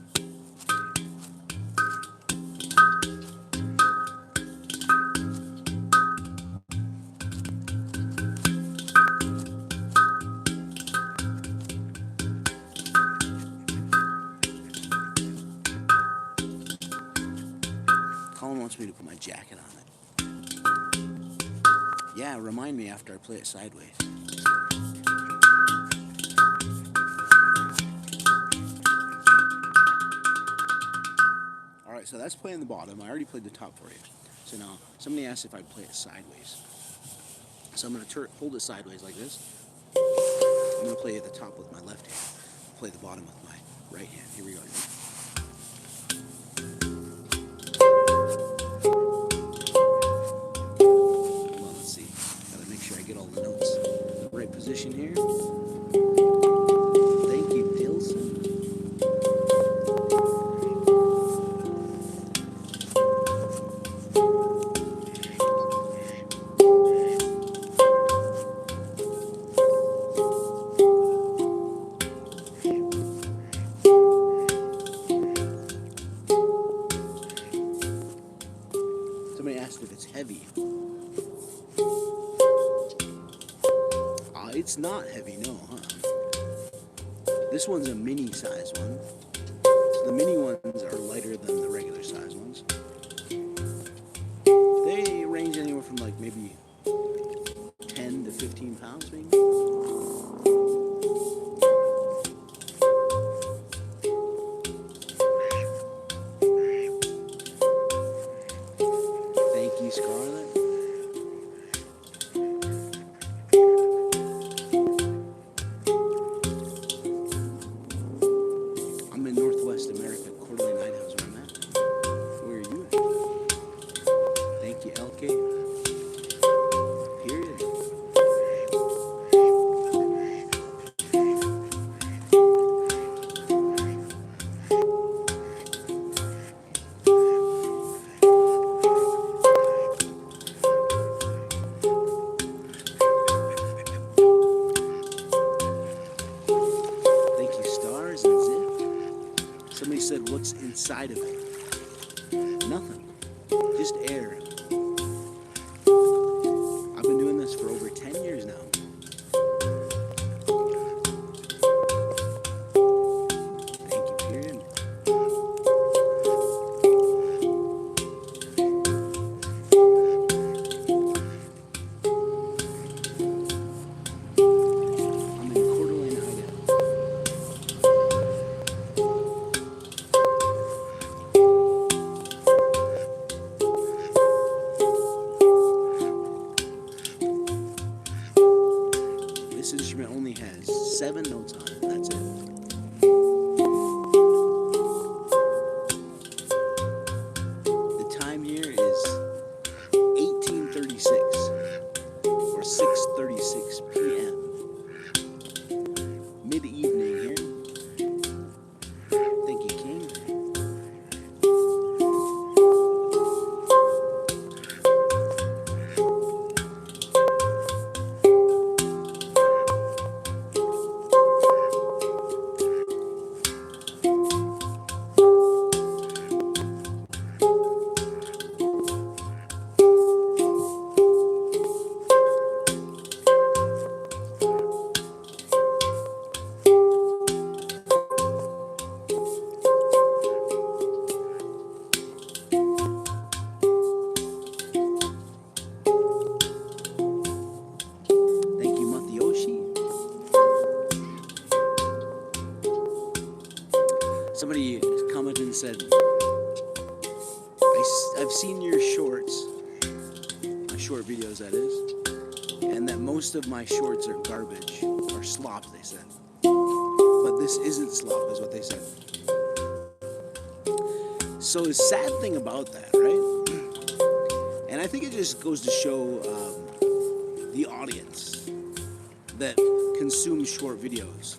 [SPEAKER 2] Colin wants me to put my jacket on it. Yeah, remind me after I play it sideways. Alright, so that's playing the bottom. I already played the top for you. So now, somebody asked if I'd play it sideways. So I'm going to hold it sideways like this. I'm going to play at the top with my left hand. Play the bottom with my right hand. Here we go. Well, let's see. Gotta make sure I get all the notes in the right position here. Thank you, Dilson. Somebody asked if it's heavy. It's not heavy, no, huh? This one's a mini size one. The mini ones are lighter than the regular size ones. They range anywhere from like maybe 10 to 15 pounds, maybe. inside of it? Nothing. Just air. I've been doing this for over 10 years now. Thank you, period. I'm in Coeur d'Alene, Idaho. This instrument only has 7 notes on it. That's it. The time here is 18:36 or 6:36 p.m. Mid-evening here. Thank you, King. Thank you, Matyoshi. Somebody commented and said, I've seen your shorts, my short videos that is, and that most of my shorts are garbage, or slop, they said. But this isn't slop, is what they said. So the sad thing about that, right? And I think it just goes to show the audience that consumes short videos.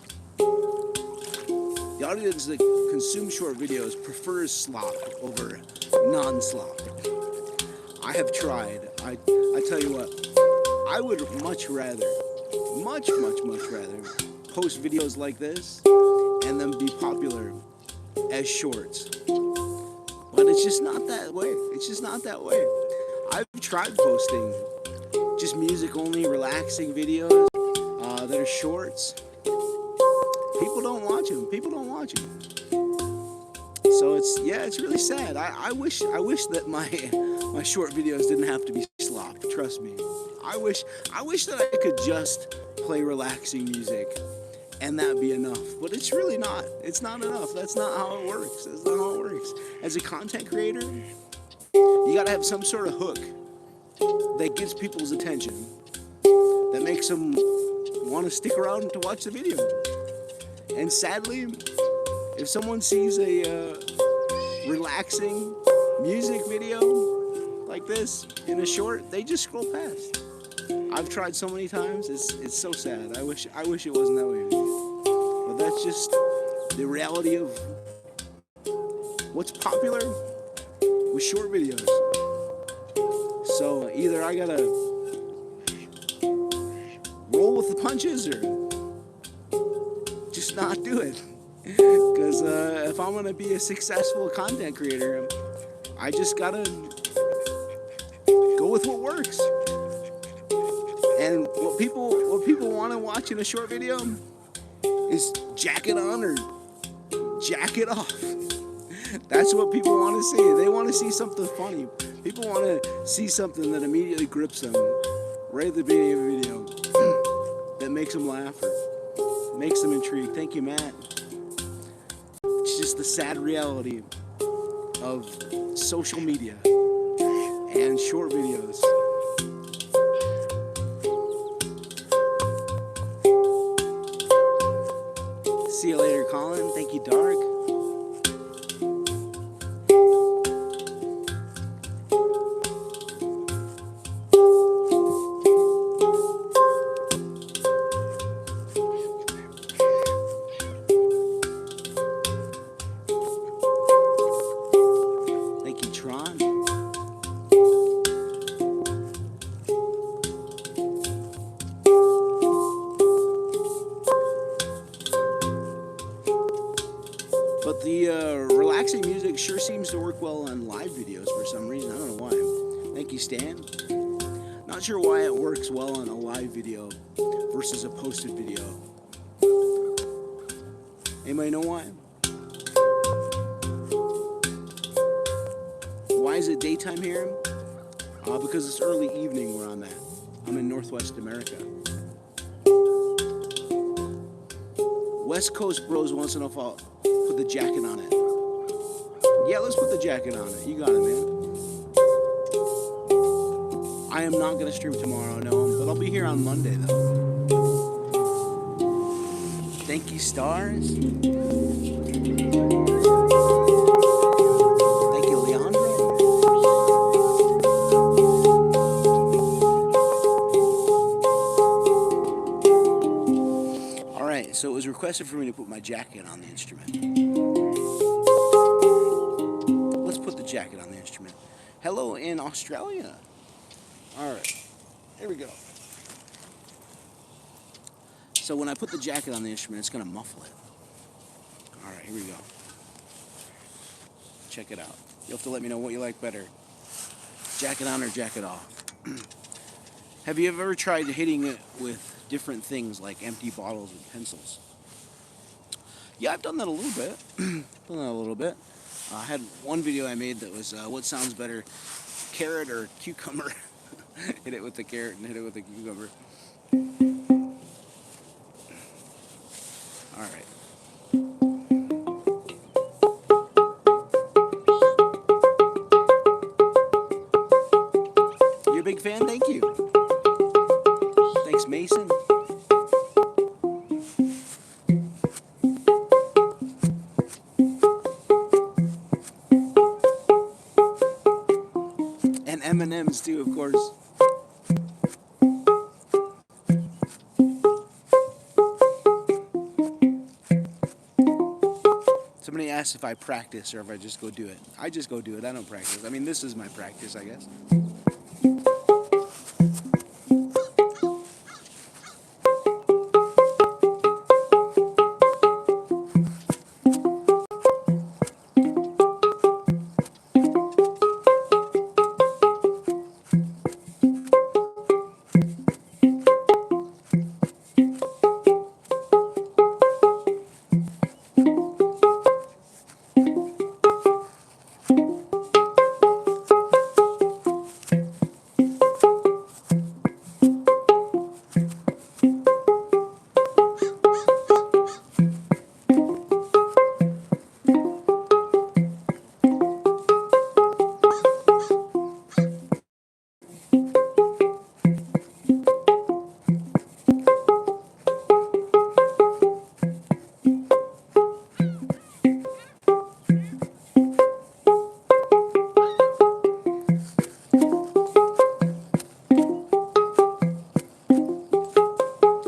[SPEAKER 2] The audience that consumes short videos prefers slop over non-slop. I have tried. I tell you what, I would much rather post videos like this and them be popular as shorts. But it's just not that way. It's just not that way. I've tried posting just music-only, relaxing videos that are shorts. People don't watch them. People don't watch them. So it's really sad. I wish that my short videos didn't have to be slopped. Trust me. I wish that I could just play relaxing music and that be enough. But it's really not. It's not enough. That's not how it works. That's not how it works. As a content creator, you gotta have some sort of hook that gets people's attention, that makes them want to stick around to watch the video. And sadly, if someone sees a relaxing music video like this in a short, they just scroll past. I've tried so many times. It's so sad. I wish it wasn't that way. But that's just the reality of what's popular with short videos. So either I gotta roll with the punches or just not do it. Because if I'm gonna be a successful content creator, I just gotta go with what works. And what people want to watch in a short video is jack it on or jack it off. That's what people want to see. They want to see something funny. People want to see something that immediately grips them right at the beginning of a video that makes them laugh or makes them intrigued. Thank you, Matt. It's just the sad reality of social media and short videos. See you later, Colin. Thank you, Dark. Thank you, Tron. But the relaxing music sure seems to work well on live videos for some reason. I don't know why. Thank you, Stan. Not sure why it works well on a live video versus a posted video. Anybody know why? Why is it daytime here? Because it's early evening where I'm at. I'm in Northwest America. West Coast bros wants to know if I'll put the jacket on it. Yeah, let's put the jacket on it. You got it, man. I am not going to stream tomorrow, no, but I'll be here on Monday, though. Thank you, stars. Thank you, Leandro. All right, so it was requested for me to put my jacket on the instrument. Let's put the jacket on the instrument. Hello in Australia. All right, here we go. So when I put the jacket on the instrument, it's going to muffle it. All right, here we go. Check it out. You'll have to let me know what you like better. Jacket on or jacket off. Have you ever tried hitting it with different things like empty bottles and pencils? Yeah, I've done that a little bit. I had one video I made that was what sounds better, carrot or cucumber. Hit it with the carrot and hit it with the cucumber. All right. You a big fan? Thank you. Thanks, Mason. And M&M's too, of course. Somebody asked if I practice or if I just go do it. I just go do it. I don't practice. I mean, this is my practice, I guess.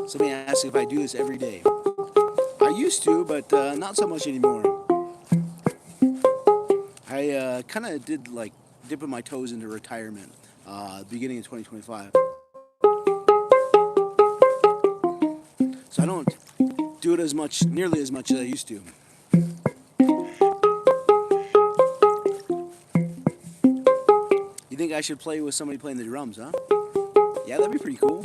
[SPEAKER 2] Somebody asked if I do this every day. I used to, but not so much anymore. I kind of did like dipping my toes into retirement beginning of 2025. So I don't do it as much, nearly as much as I used to. You think I should play with somebody playing the drums, huh? Yeah, that'd be pretty cool.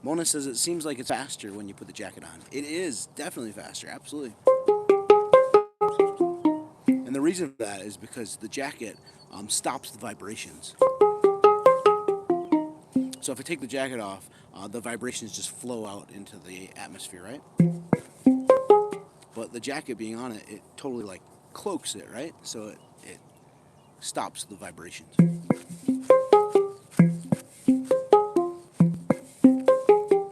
[SPEAKER 2] Mona says it seems like it's faster when you put the jacket on. It is definitely faster, absolutely. And the reason for that is because the jacket stops the vibrations. So if I take the jacket off, the vibrations just flow out into the atmosphere, right? But the jacket being on it, it totally like cloaks it, right? So it stops the vibrations.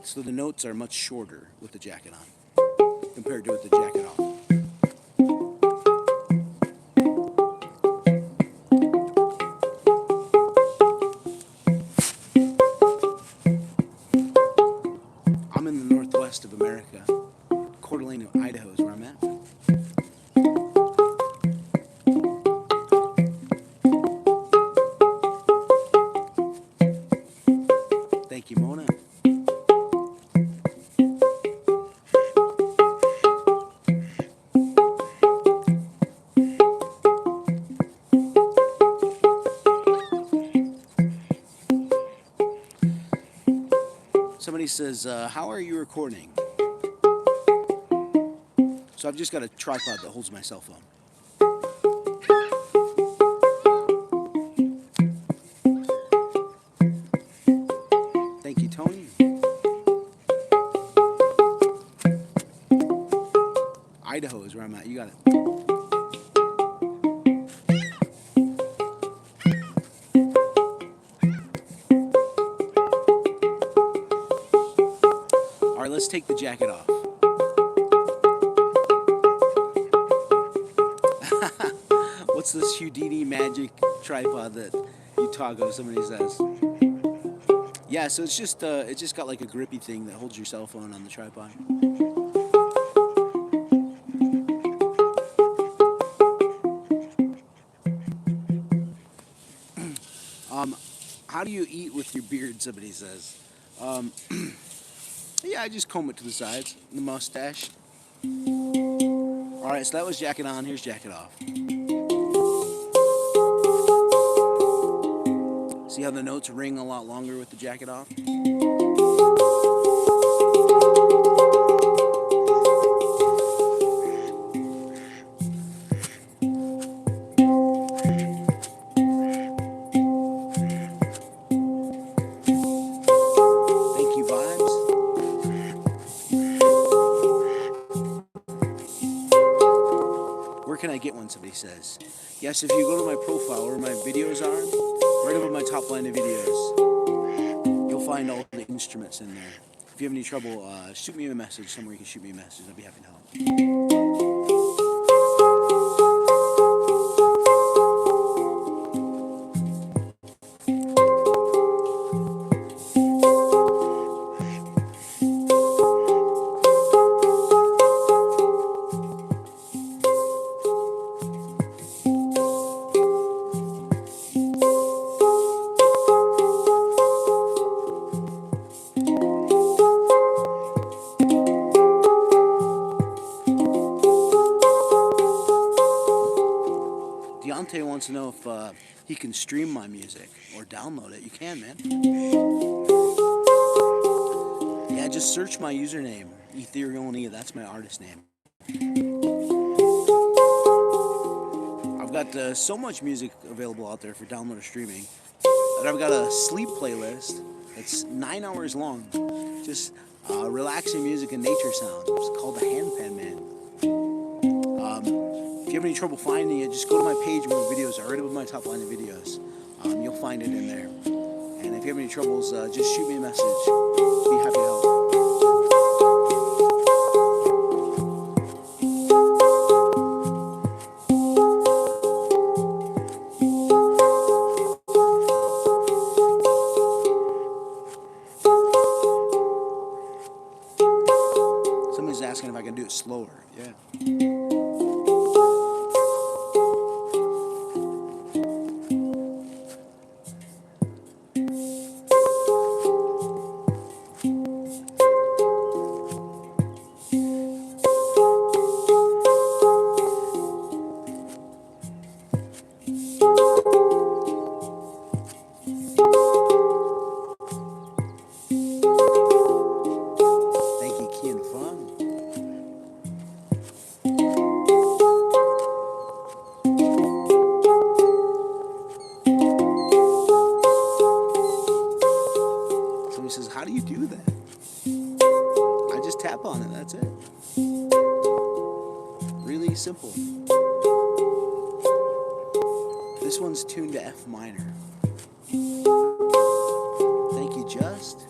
[SPEAKER 2] So the notes are much shorter with the jacket on compared to with the jacket off. I'm in the northwest of America. Coeur d'Alene, Idaho is where I'm at. Thank you, Mona. Somebody says, how are you recording? So I've just got a tripod that holds my cell phone. Thank you, Tony. Idaho is where I'm at. You got it. All right, let's take the jacket off. What's this Houdini magic tripod that you toggle? Somebody says. Yeah, so it's just got like a grippy thing that holds your cell phone on the tripod. How do you eat with your beard? Somebody says. Yeah, I just comb it to the sides, the mustache. All right, so that was jacket on. Here's jacket off. See how the notes ring a lot longer with the jacket off? Thank you, Vibes. Where can I get one? Somebody says. Yes, if you go to my profile where my videos are, right above my top line of videos, you'll find all the instruments in there. If you have any trouble, shoot me a message somewhere. You can shoot me a message. I'll be happy to help. Deontay wants to know if he can stream my music or download it. You can, man. Yeah, just search my username, Ethereal. That's my artist name. I've got so much music available out there for download or streaming that I've got a sleep playlist that's 9 hours long. Just relaxing music and nature sounds. It's called the Handpan, man. If you have any trouble finding it, just go to my page where the videos are, right above my top line of videos. You'll find it in there. And if you have any troubles, just shoot me a message. Be happy to help. Somebody's asking if I can do it slower. Yeah. Says, how do you do that? I just tap on it, that's it. Really simple. This one's tuned to F minor. Thank you, Just.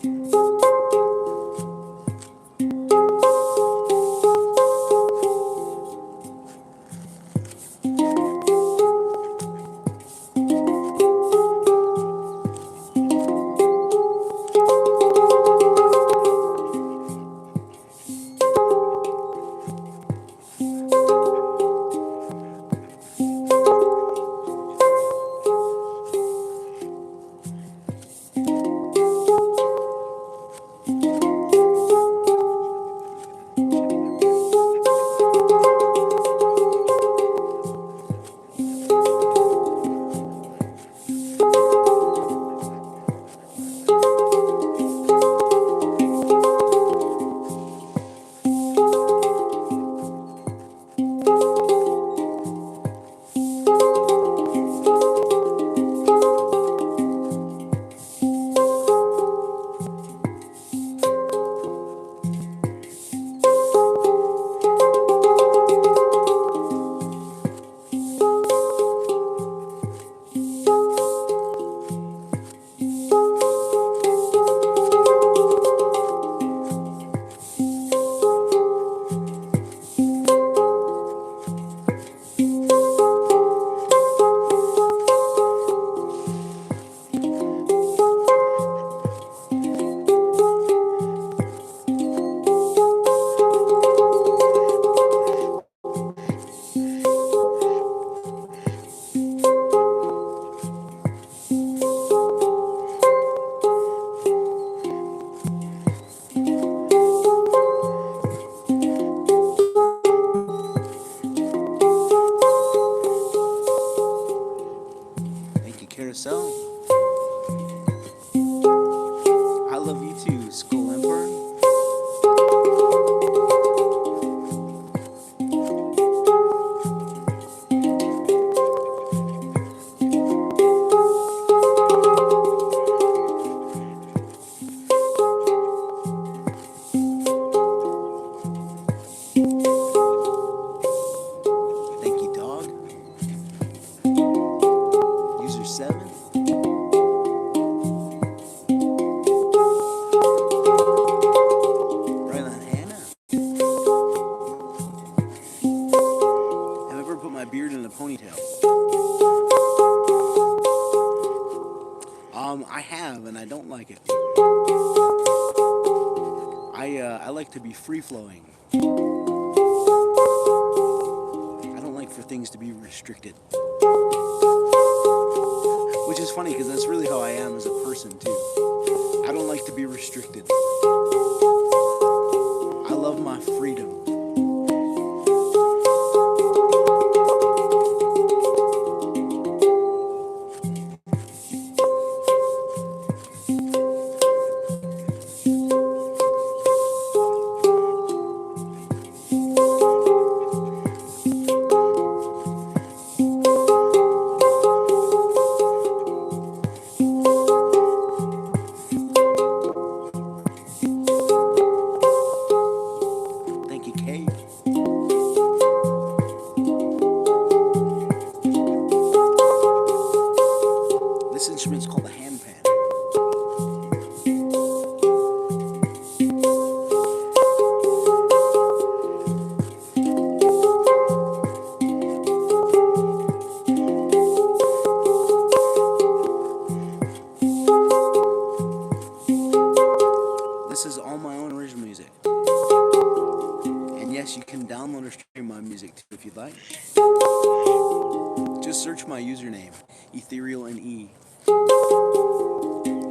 [SPEAKER 2] I have, and I don't like it. I like to be free-flowing. I don't like for things to be restricted. Which is funny, because that's really how I am as a person, too. I don't like to be restricted. I love my freedom. Thank you, Kate. This instrument's called a handpan. This is all my own original music. And yes, you can download or stream my music too if you'd like. Just search my username, Ethereal and E.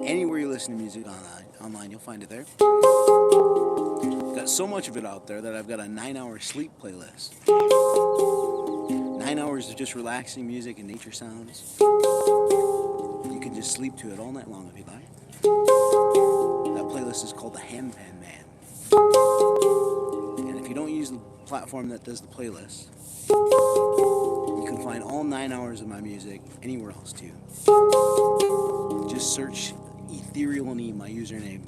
[SPEAKER 2] Anywhere you listen to music online, you'll find it there. Got so much of it out there that I've got a 9-hour sleep playlist. 9 hours of just relaxing music and nature sounds. You can just sleep to it all night long if you'd like. That playlist is called the Handpan Man. And if you don't use the platform that does the playlist, you can find all 9 hours of my music anywhere else too. Just search Ethereal and E, my username.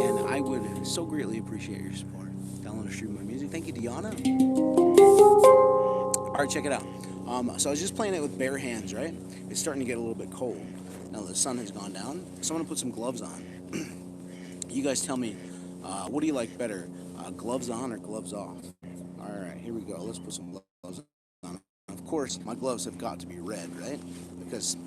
[SPEAKER 2] And I would so greatly appreciate your support. Download or stream my music. Thank you, Deanna. Alright, check it out. So I was just playing it with bare hands, right? It's starting to get a little bit cold. Now the sun has gone down, so I'm going to put some gloves on. You guys tell me, what do you like better, gloves on or gloves off? Alright, here we go. Let's put some gloves on. Of course, my gloves have got to be red, right? Because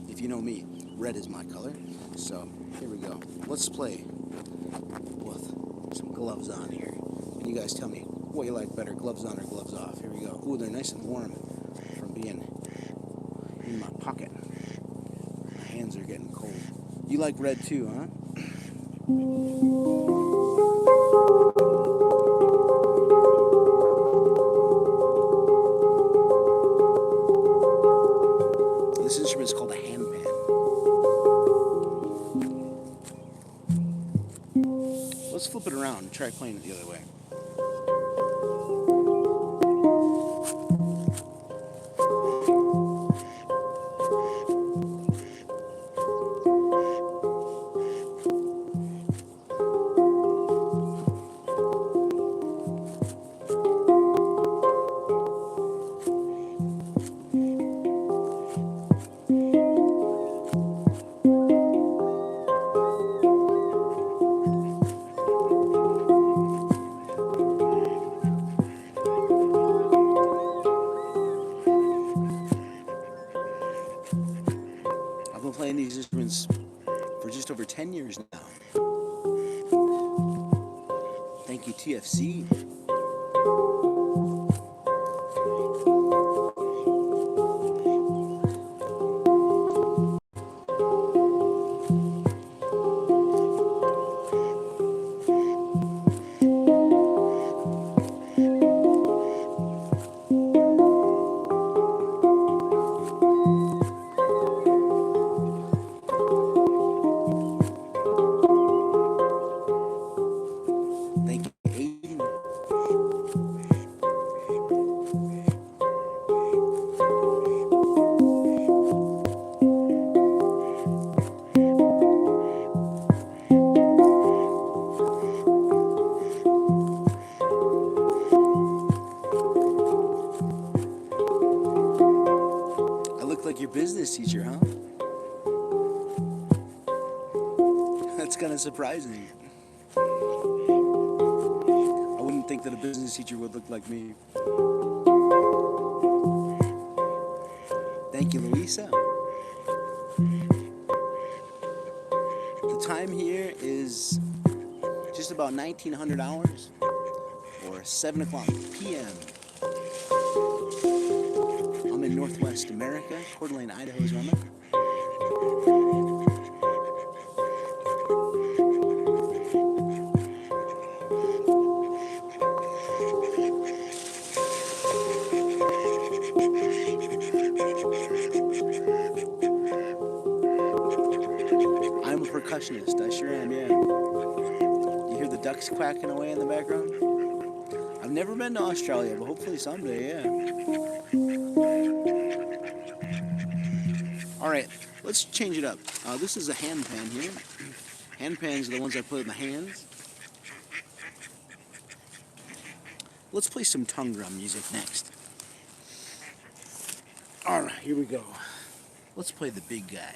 [SPEAKER 2] if you know me, red is my color. So here we go. Let's play with some gloves on here. And you guys tell me what you like better, gloves on or gloves off. Here we go. Ooh, they're nice and warm from being in my pocket. My hands are getting cold. You like red too, huh? This instrument is called a handpan. Let's flip it around and try playing it the other way. I've been playing these instruments for just over 10 years now. Thank you, TFC. Thank you, Aiden. I look like your business teacher, huh? That's kind of surprising. I wouldn't think that a business teacher would look like me. Thank you, Louisa. time here is just about 1900 hours, or 7 o'clock p.m. I'm in Northwest America. Coeur d'Alene, Idaho is where I'm at. I'm a percussionist, I sure am, yeah. You hear the ducks quacking away in the background? I've never been to Australia, but hopefully someday, yeah. Alright, let's change it up. This is a handpan here. Handpans are the ones I put in the hands. Let's play some tongue drum music next. Alright, here we go. Let's play the big guy.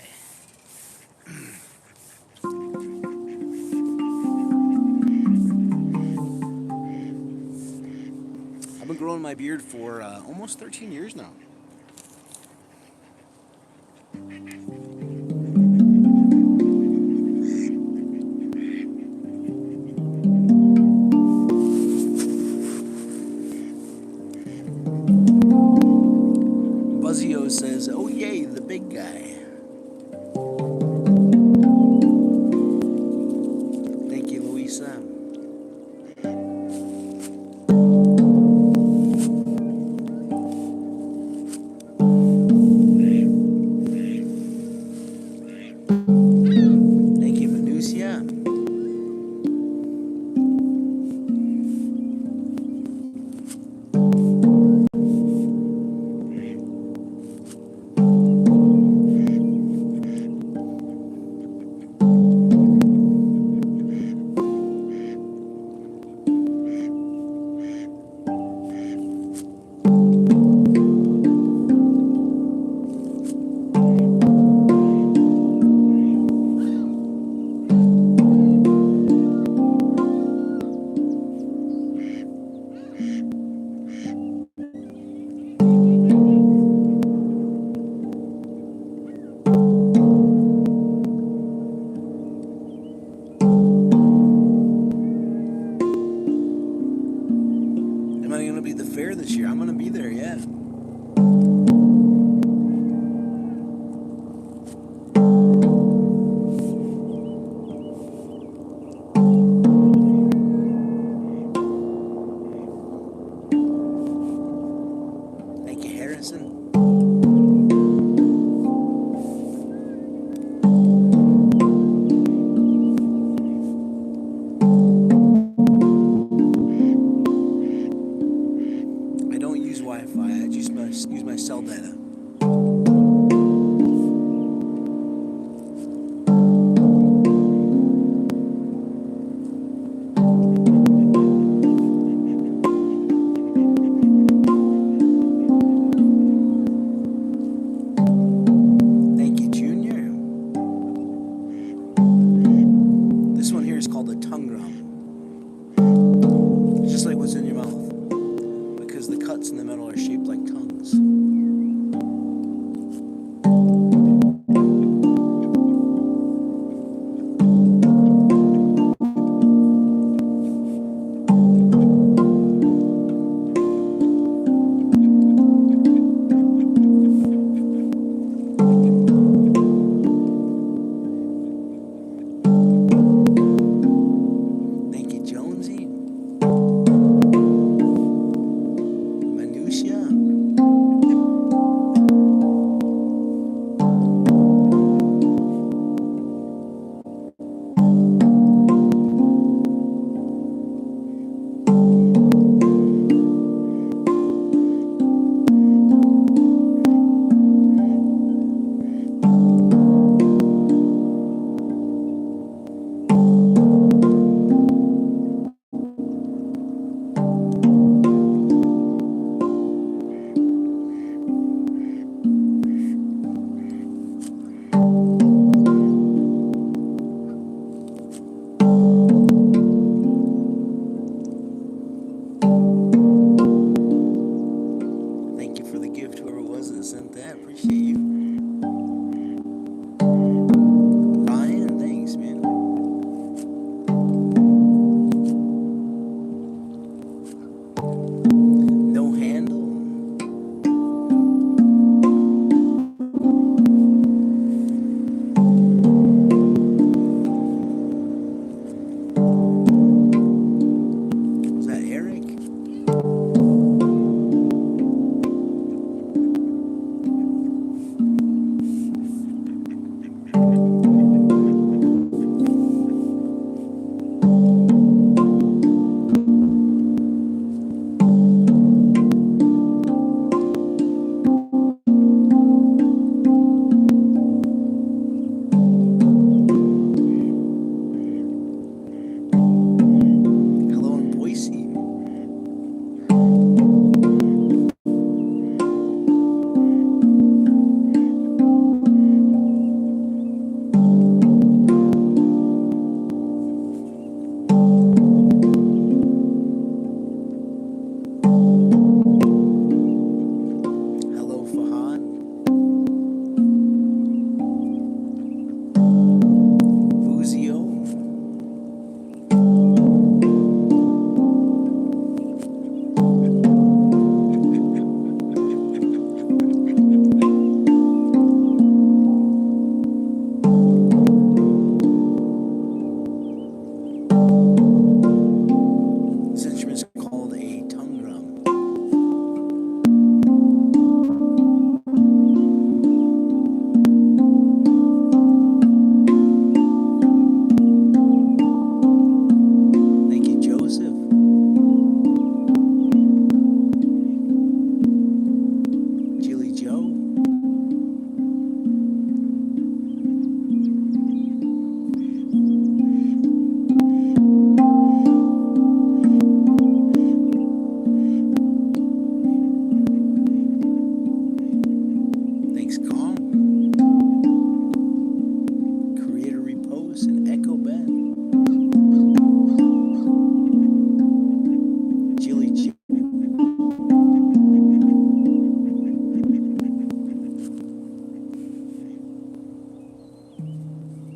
[SPEAKER 2] I've been growing my beard for almost 13 years now. Buzzio says, "Oh yay, the big guy." Thank you, Louisa. Thank you, Manusia.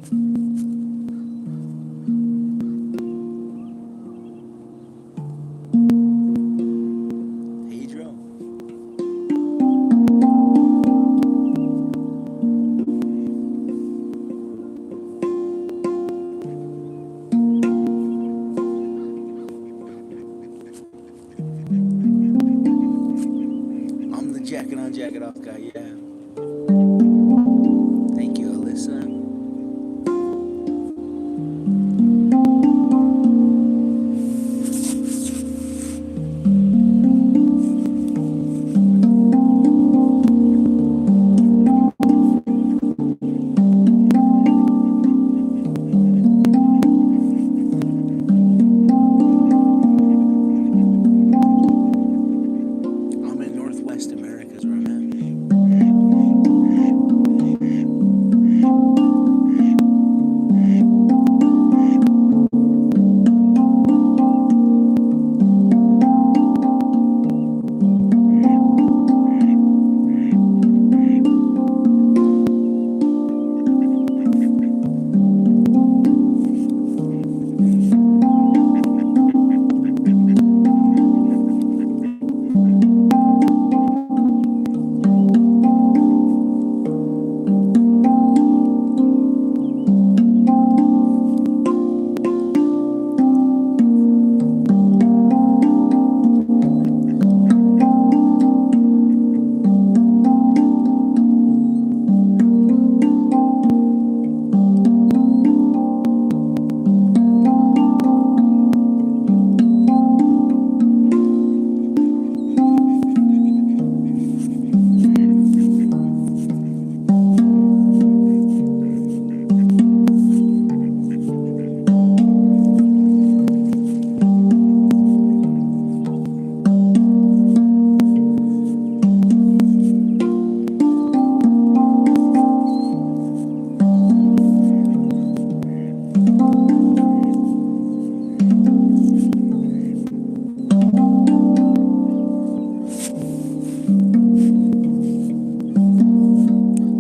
[SPEAKER 2] Pedro. I'm the jacket on, jacket off guy, yeah. Thank you, Alyssa. I'm in Northwest America is where I'm at.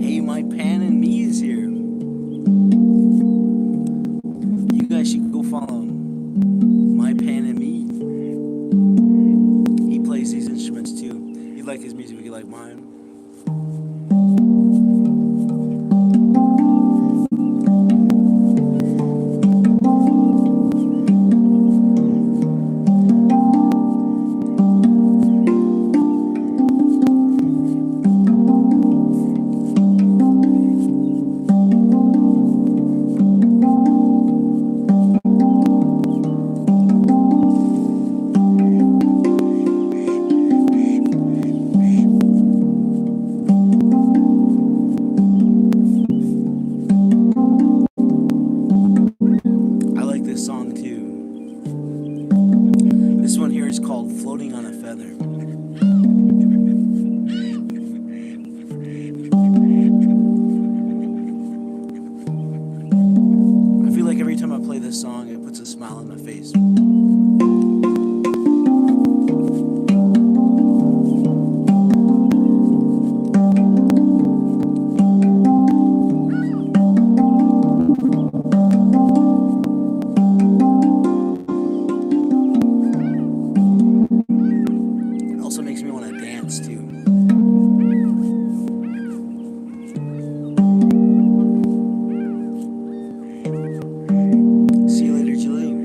[SPEAKER 2] Hey, my pan and me is here. You guys should go follow my pan and me. He plays these instruments too. You like his music, you like mine. I like this song too. This one here is called Floating on a Feather. I feel like every time I play this song, it puts a smile on my face. It also makes me want to dance too. See you later, Julie.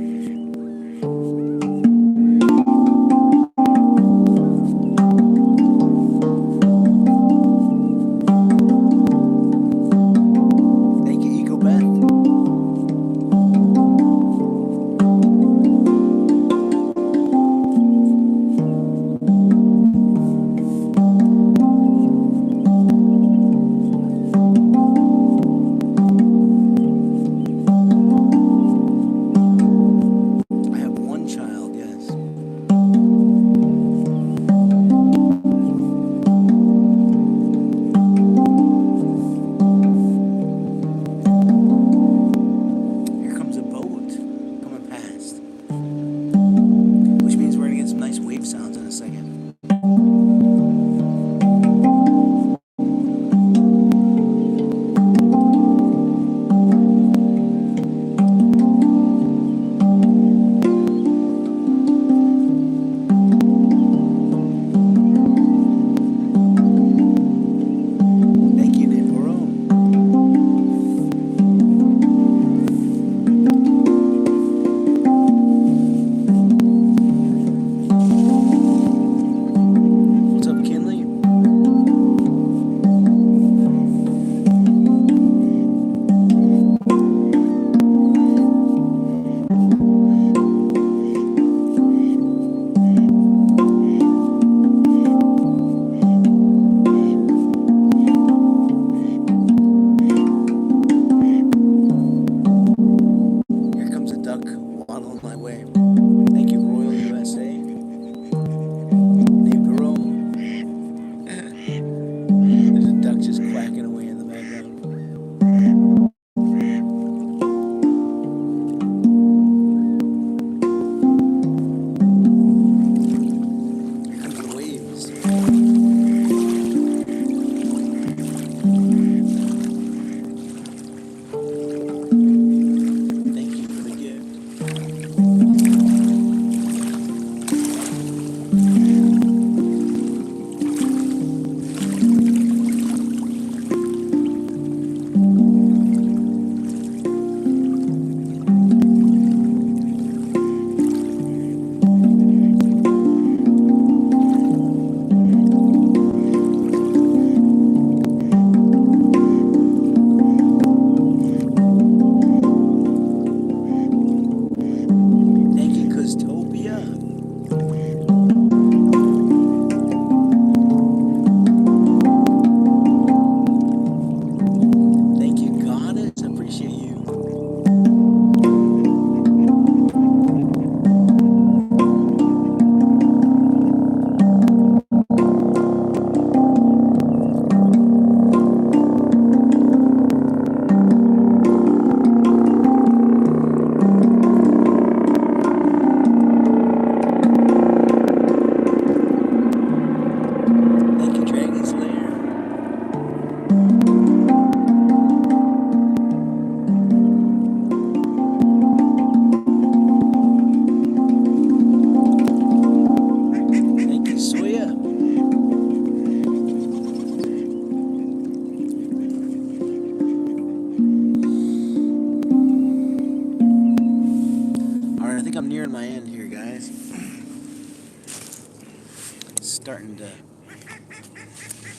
[SPEAKER 2] nearing my end here, guys.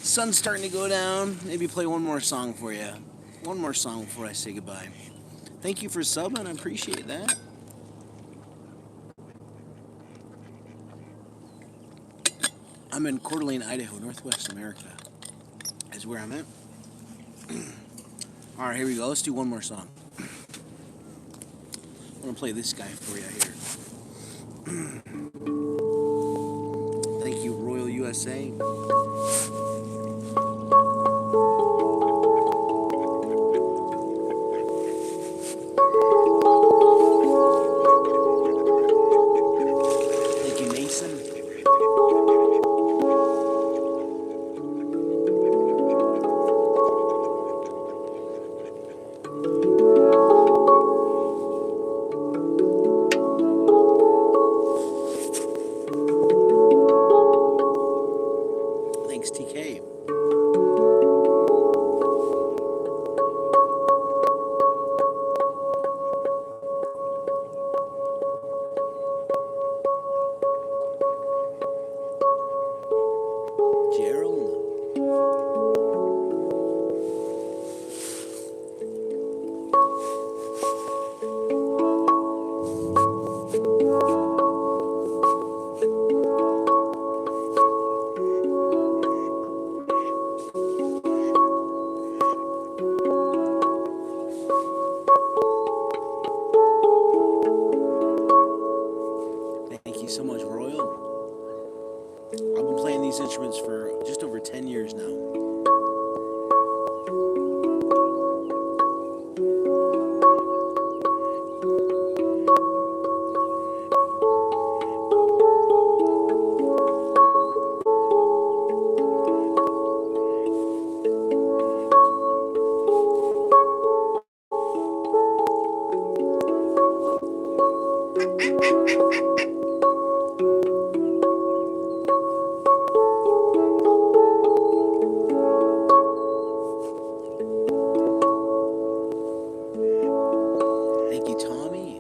[SPEAKER 2] Sun's starting to go down. Maybe play one more song for you. One more song before I say goodbye. Thank you for subbing. I appreciate that. I'm in Coeur d'Alene, Idaho, Northwest America. Is where I'm at. All right, here we go. Let's do one more song. I'm gonna play this guy for you here. Thank you, Royal USA. Thank you, Mason. Thanks, TK. Gerald. Thank you so much, Royal. I've been playing these instruments for just over 10 years now. Thank you, Tommy.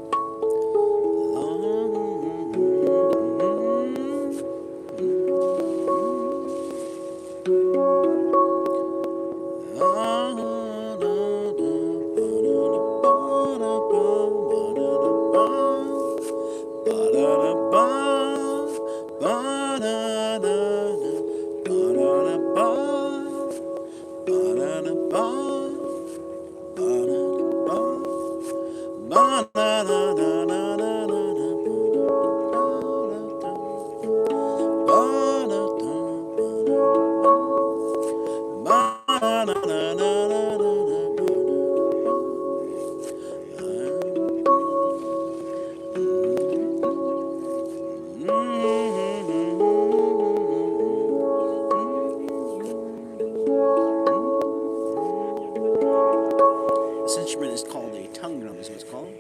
[SPEAKER 2] This instrument is called a tongue drum, is what it's called.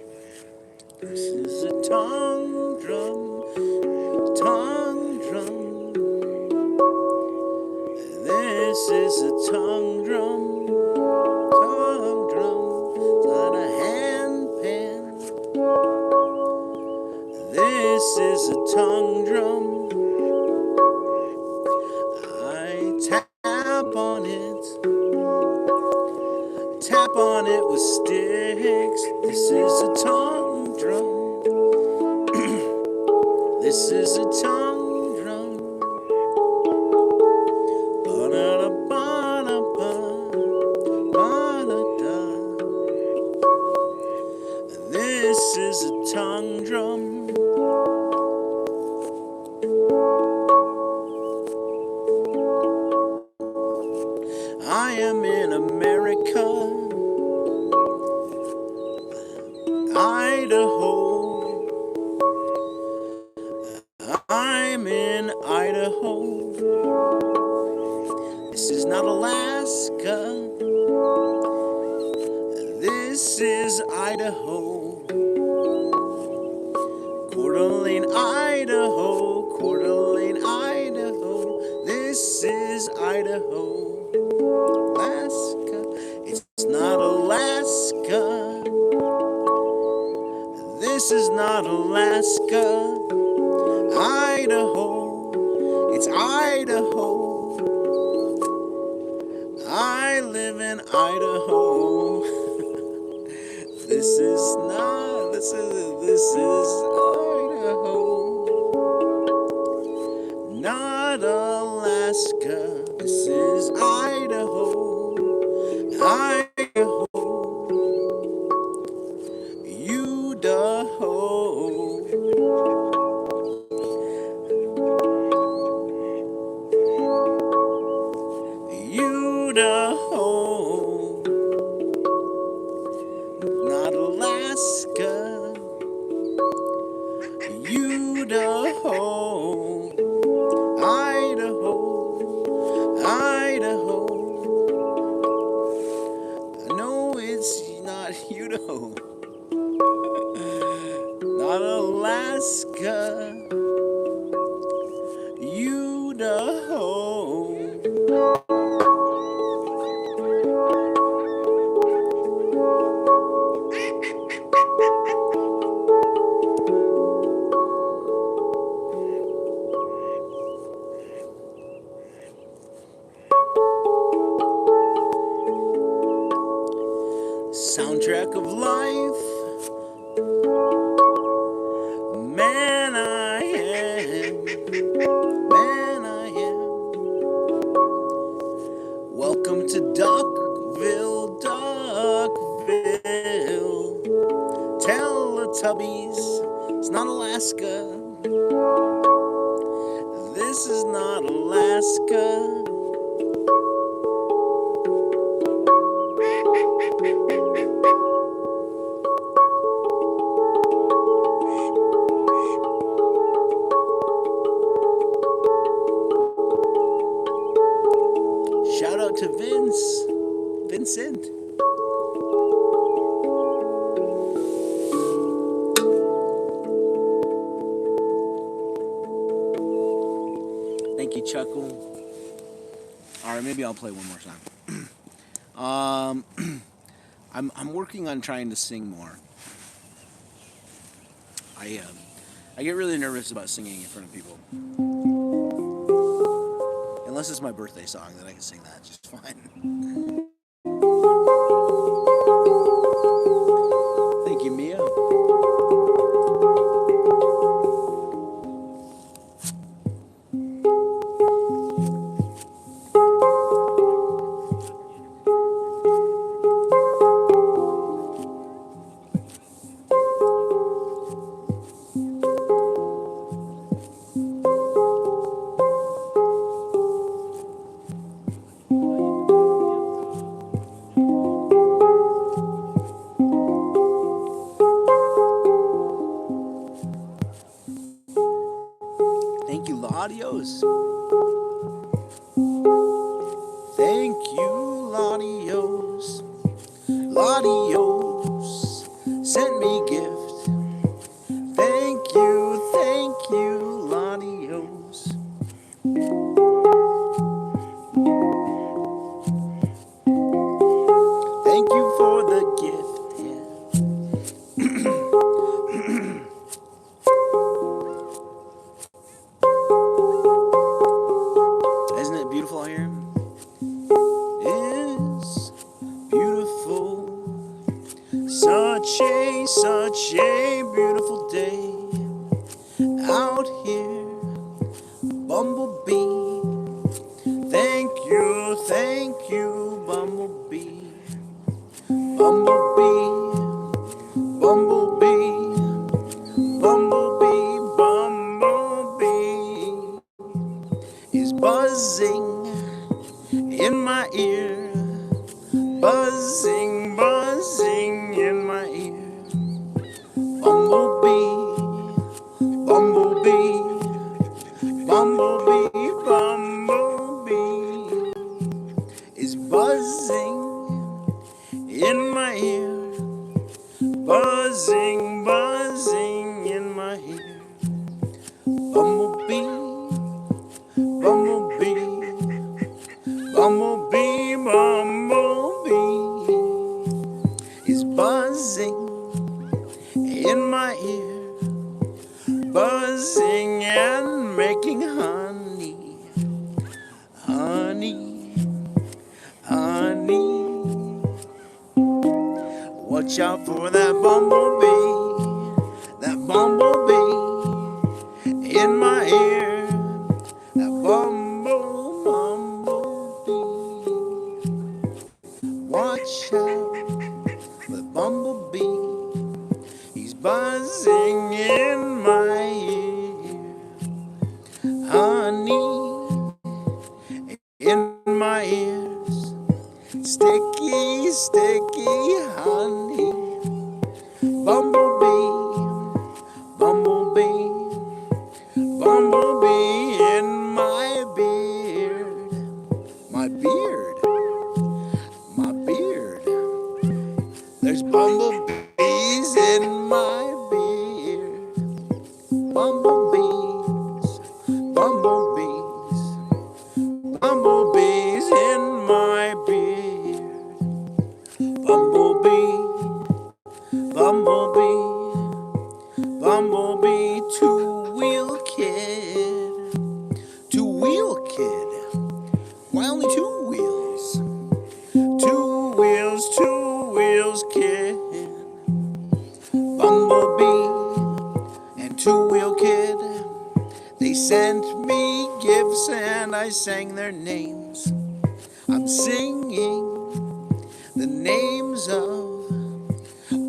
[SPEAKER 2] This is a tongue drum, tongue drum. This is a tongue drum, tongue drum. It's not a handpan. This is a tongue drum. I tap on it. Tap on it with sticks. This is a tongue drum. This is a tongue drum. Ba-da-da-ba-da-ba, ba-da-da. This is a tongue drum. I am in America, Idaho. I'm in Idaho. This is not Alaska. This is Idaho. Coeur d'Alene, Idaho. Coeur d'Alene, Idaho. This is Idaho. Alaska. It's not Alaska. This is not Alaska, Idaho, it's Idaho. I live in Idaho. This is Idaho, not Alaska. This is Idaho, Idaho, Idaho. Idaho, not Alaska. Idaho, Idaho, Idaho. No, it's not Idaho, not Alaska. Idaho. Soundtrack of life, man I am, man I am. Welcome to Duckville, Duckville. Teletubbies, it's not Alaska. This is not Alaska. Shout out to Vincent. Thank you, Chuckle. All right, maybe I'll play one more song. I'm working on trying to sing more. I get really nervous about singing in front of people. Unless it's my birthday song, then I can sing that just fine. Thank you, Mia. Thank you, Ladios. Thank you, Ladios. Ladios sent me gift. Thank you, Ladios. Thank you for the gift. Yeah. Isn't it beautiful out here? It's beautiful. Such a beautiful day out here. Bumblebee. Thank you, Bumblebee. Bumblebee. Bumblebee. Bumblebee. Bumblebee is buzzing in my ear, buzzing, buzzing in my ear. Bumblebee, bumblebee, bumblebee, bumblebee is buzzing in my ear, buzzing, buzzing in my ear. Bumblebee. Bumblebee, bumblebee, bumblebee is buzzing in my ear, buzzing and making honey, honey, honey. Watch out for that bumblebee in my ear, that bumblebee. Watch out for the bumblebee, he's buzzing in my ear, honey, in my ears, sticky, sticky honey. Bumblebee, bumblebee, bumblebee in my beard, my beard, my beard. There's bumblebees in my beard, bumblebees, bumblebees, bumblebees in my beard, bumblebee, bumblebee, bumblebee, two-wheel kid, two-wheel kid. Why only two wheels? Two wheels, kid. Bumblebee and two-wheel kid, they sent me gifts and I sang their names. I'm singing the names of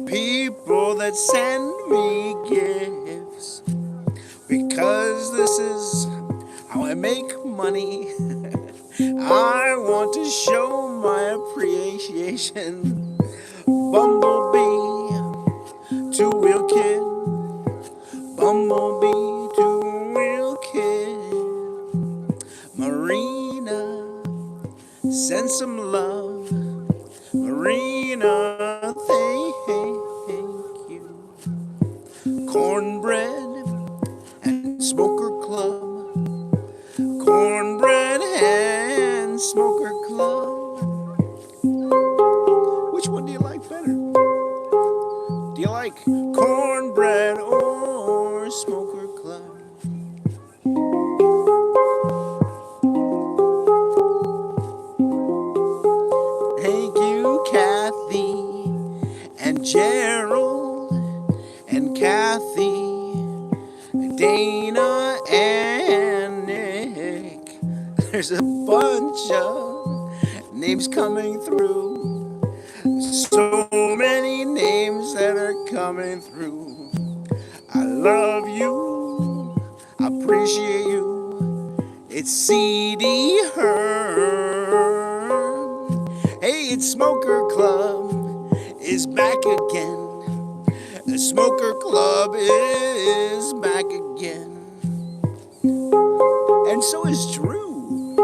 [SPEAKER 2] people that send me gifts, because this is how I make money. I want to show my appreciation. Bumblebee, two-wheel kid, bumblebee, two-wheel kid. Marina, send some love. Marina, thank you. Cornbread and smoker club, cornbread and smoker club. Which one do you like better? Do you like cornbread or smoker club? Thank you, Kathy and Gerald and Kathy, Dana and Nick. There's a bunch of names coming through. So many names that are coming through. I love you, I appreciate you. It's C.D. Hearn. Hey, it's Smoker Club is back again. The Smoker Club is back again. And so is Drew.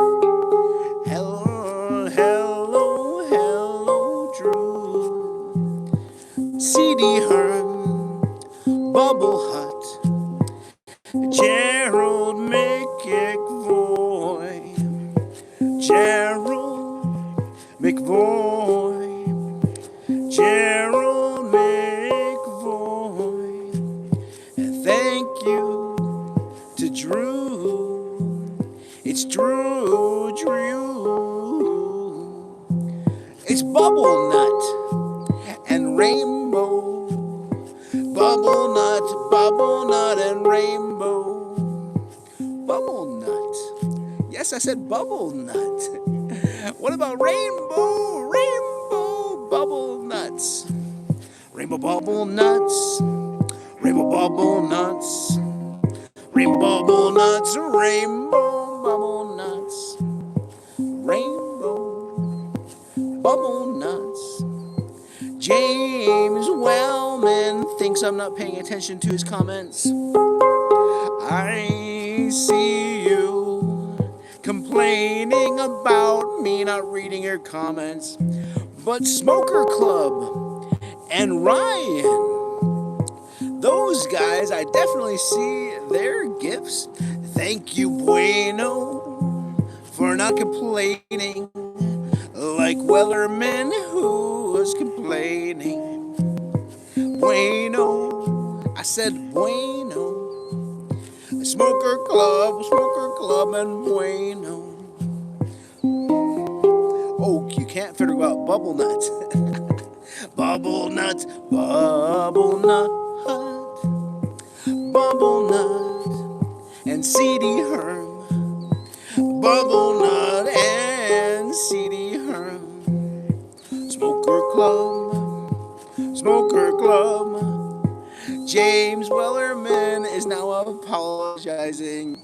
[SPEAKER 2] Hello, hello, hello, Drew. C.D. Hearn, Bubble Hut, Gerald McVoy, Gerald McVoy, Gerald McVoy. And thank you to Drew. It's Drew. It's Bubble Nut and Rainbow. Bubble Nut and Rainbow. Bubble Nut. Yes, I said Bubble Nut. What about Rainbow? Rainbow Bubble Nuts. Rainbow Bubble Nuts. Rainbow Bubble Nuts. Rainbow Bubble Nuts. Rainbow Bubble Nuts. Rainbow Bubble Nuts. James Wellman thinks I'm not paying attention to his comments. I see you complaining about me not reading your comments. But Smoker Club and Ryan, those guys, I definitely see their gifts. Thank you, Bueno, for not complaining like Wellerman who was complaining. Bueno, I said bueno. Smoker club, and bueno. Oh, you can't figure out bubble nuts. Bubble nuts, bubble nut, bubble nut, and CD Herm. Bubble nut and CD Herm. Smoker club. James Wellerman is now apologizing.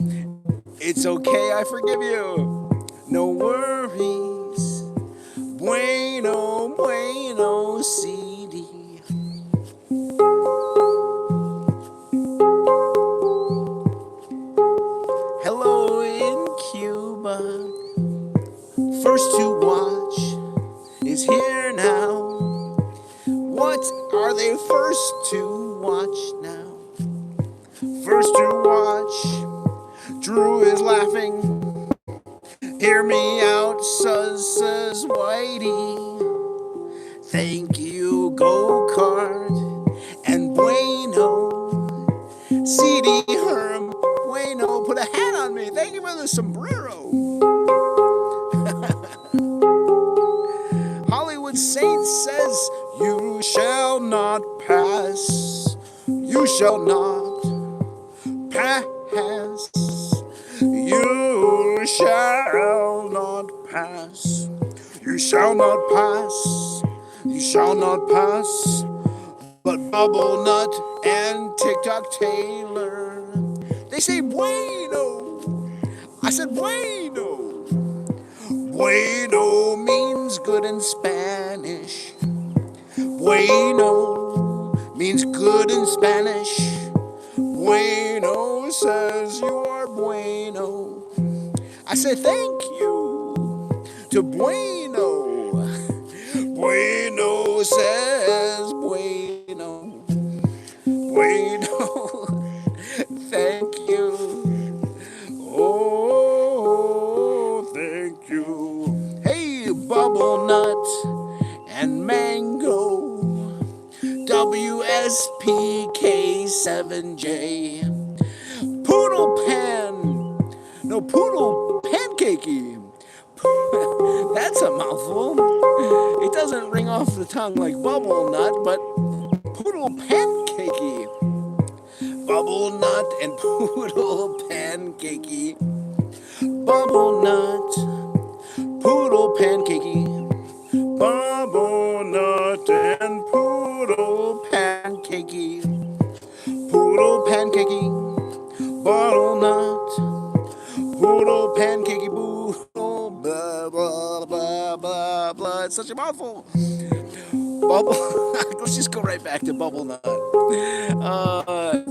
[SPEAKER 2] It's okay, I forgive you. No worries. Bueno, bueno, CD. Hello in Cuba. First to watch is here now. What are they first to watch now? First to watch, Drew is laughing. Hear me out, says Whitey. Thank you, go-kart and bueno. CD Herm, bueno, put a hat on me. Thank you for the sombrero. Hollywood Saint says, you shall not pass. You shall not pass. You shall not pass. You shall not pass. You shall not pass. But Bubble Nut and TikTok Taylor, they say bueno. I said bueno. Bueno means good in Spanish. Bueno means good in Spanish. Bueno says you are bueno. I said thank you to bueno. Bueno says bueno. Bueno, thank you. Oh, thank you. Hey, Bubble Nut and Mango. WSPK7J. Poodle Pan. No, Poodle Pancakey. That's a mouthful. It doesn't ring off the tongue like Bubble Nut, but Poodle Pancakey. Bubble Nut and Poodle Pancakey. Bubble Nut, Poodle Pancakey. Bubble Nut and Poodle Pancakey. Poodle Pancakey. Bottle Nut. Poodle Pancakey. Poodle blah blah blah blah blah. It's such a mouthful. Bubble. Let's just go right back to Bubble Nut.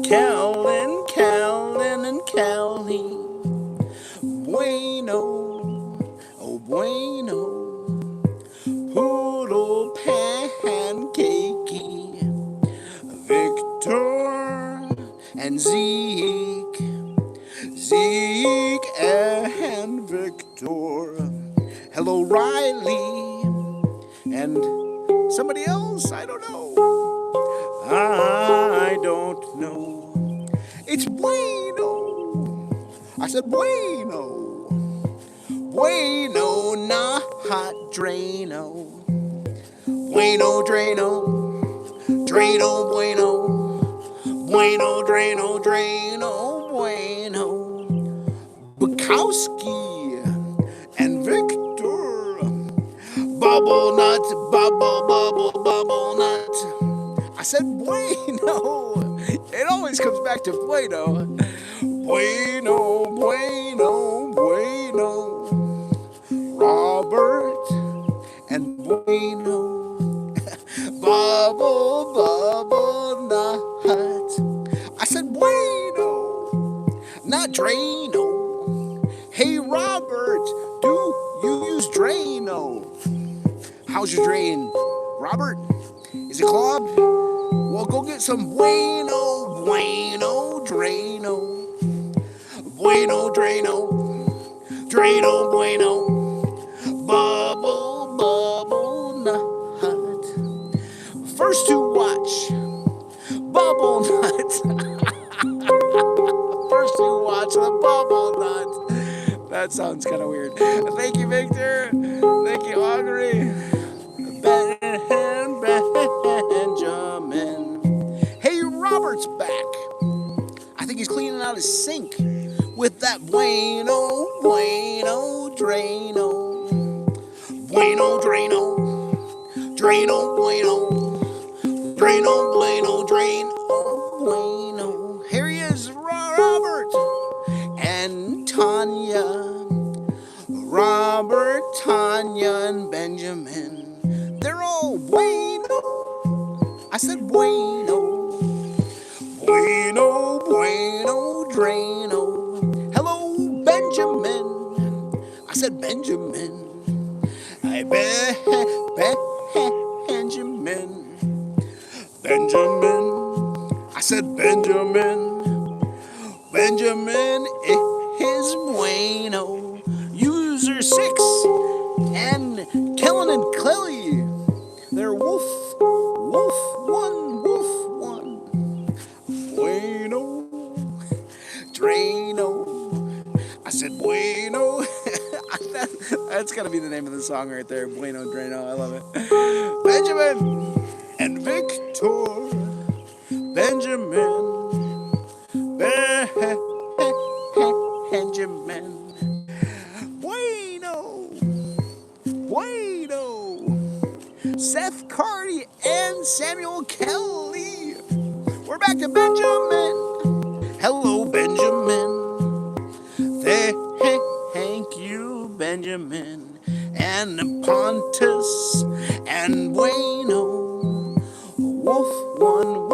[SPEAKER 2] Callan, and Callie. Bueno, oh bueno. Poodle Pancakey. Victor and Zeke. Zeke and Victor. Hello, Riley. And somebody else? I don't know. I don't know. It's bueno. I said bueno. Bueno, not Drano. Bueno, Drano. Drano, bueno. Bueno, Drano, Drano, bueno. Bukowski and Victor. Bubble Nut, bubble nut. I said bueno. It always comes back to bueno. Bueno, bueno, bueno. Robert and bueno. Bubble nut. I said bueno, not Drano. Hey Robert, do you use Drano? How's your drain, Robert? Is it clogged? Well, go get some bueno, Drano. Bueno, Drano. Drano, bueno. Bubble nut. First to watch. Bubble Nut. First you watch the Bubble Nut. That sounds kind of weird. Thank you, Victor. Thank you, Augury. Benjamin. Hey, Robert's back. I think he's cleaning out his sink with that bueno, bueno, Drano. Bueno, Drano. Drano, bueno. Drano, bueno, Drano, bueno. Here he is, Robert and Tanya. Robert, Tanya, and Benjamin. They're all bueno. I said bueno. Bueno, bueno, Drano. Hello, Benjamin. I said Benjamin. Benjamin. Benjamin. I said Benjamin. Benjamin is bueno. User 6 and Kellen and Clelly. They're wolf 1. Bueno. Drano. I said bueno. That's gotta be the name of the song right there. Bueno, Drano. I love it. Benjamin and Victor. Benjamin. Benjamin. Bueno. Bueno. Seth Carty and Samuel Kelly. We're back to Benjamin. Hello, Benjamin. Thank you, Benjamin. And Pontus and Bueno. Wolf 1.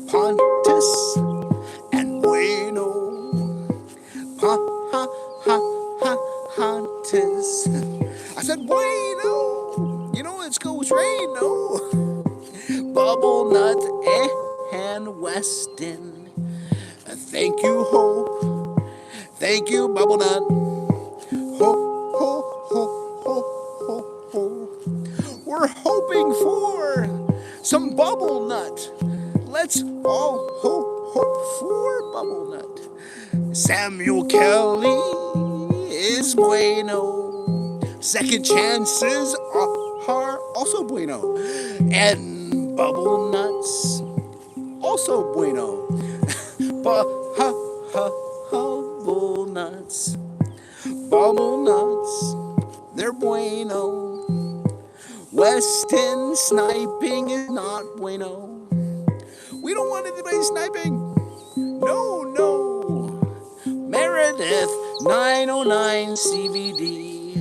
[SPEAKER 2] Pontus and Bueno. Pontus. I said bueno. You know, let's go with Drano. Bubble Nut and Weston. Thank you, Hope. Thank you, Bubble Nut. Ho. We're hoping for some Bubble Nut. Let's all hope for Bubble Nut. Samuel Kelly is bueno. Second chances are also bueno. And Bubble Nuts also bueno. Bubble Nuts. Bubble Nuts. They're bueno. Weston sniping is not bueno. We don't want anybody sniping. No. Meredith 909 CVD.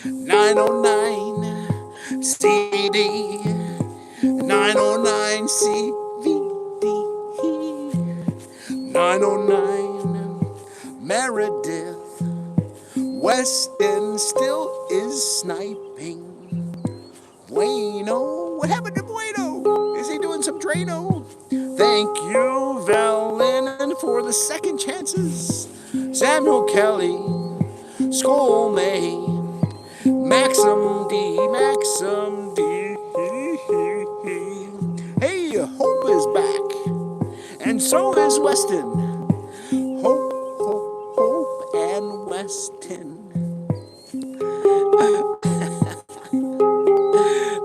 [SPEAKER 2] 909 CD. 909 CVD. 909 Meredith. Weston still is sniping. Bueno. What happened to Bueno? Is he doing some Drano? Thank you, Velen, for the second chances. Samuel Kelly, Skull May, Maxim D. Hey, Hope is back. And so is Weston. Hope and Weston.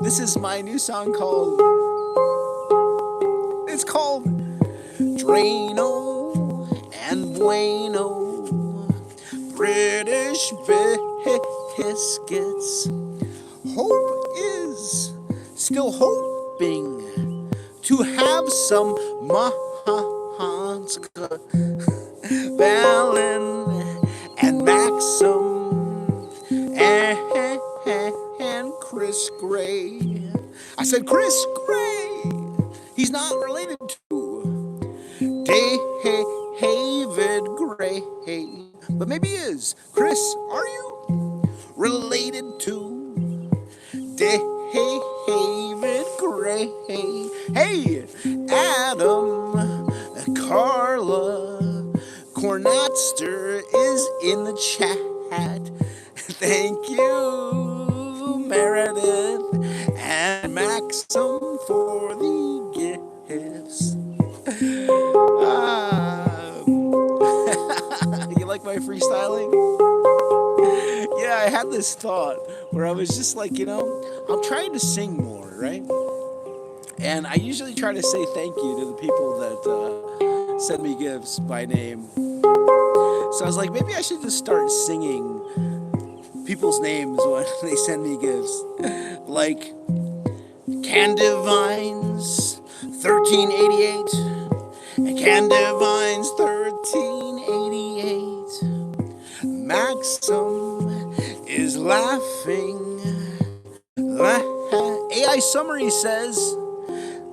[SPEAKER 2] This is my new song called Drano and Bueno. British biscuits. Hope is still hoping to have some Mahanska, Valen, and Maxim, and Chris Gray. I said Chris Gray. He's not related to David Gray, but maybe he is. Chris, are you related to David Gray? Hey, Adam, Carla, Cornatster is in the chat. Thank you, Meredith and Maxim for the gifts. Ah. You like my freestyling? Yeah, I had this thought where I was just like, I'm trying to sing more, right? And I usually try to say thank you to the people that send me gifts by name. So I was like, maybe I should just start singing people's names when they send me gifts. Like Candivines 1388. Candivines 1388. Maxim is laughing. AI Summary says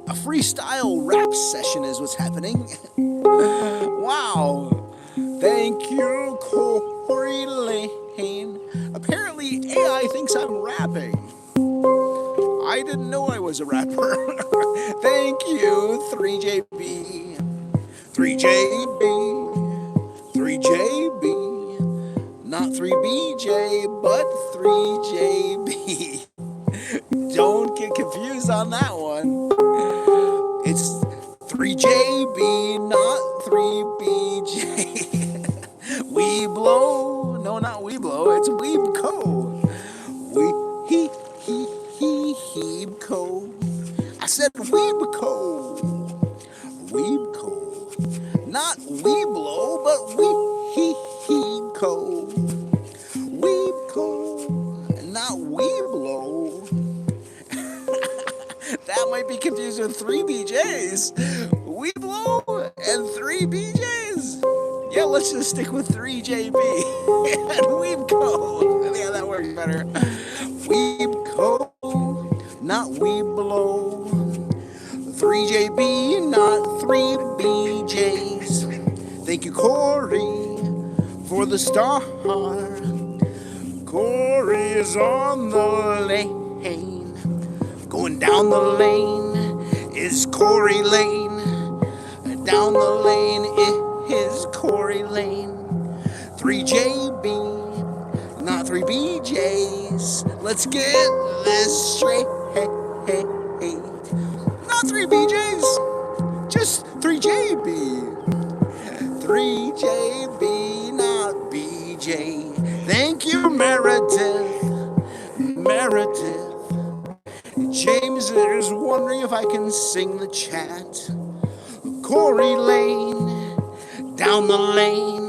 [SPEAKER 2] a freestyle rap session is what's happening. Wow. Thank you, Corey Lane. Apparently, AI thinks I'm rapping. I didn't know I was a rapper. Thank you, 3JB. 3JB. 3JB. Not 3BJ, but 3JB. Don't get confused on that one. It's 3JB, not 3BJ. We blow. No, not we blow. It's Weebco. Heebco. I said Weebco. Weebco. Not we blow, but Weebco. Weebco. Not we blow. That might be confused with 3 BJs. We blow and 3 BJs. Yeah, let's just stick with 3JB and Weebco. Yeah, that works better. Weebco, not we blow. 3JB, not 3 BJs. Thank you, Corey, for the star. Corey is on the lane. Going down the lane is Corey Lane. Down the lane is Corey Lane. 3JB, not 3 BJs. Let's get this straight. Not 3 BJs, just 3JB. 3JB, not BJ. Thank you, Meredith. James is wondering if I can sing the chat. Corey Lane, down the lane.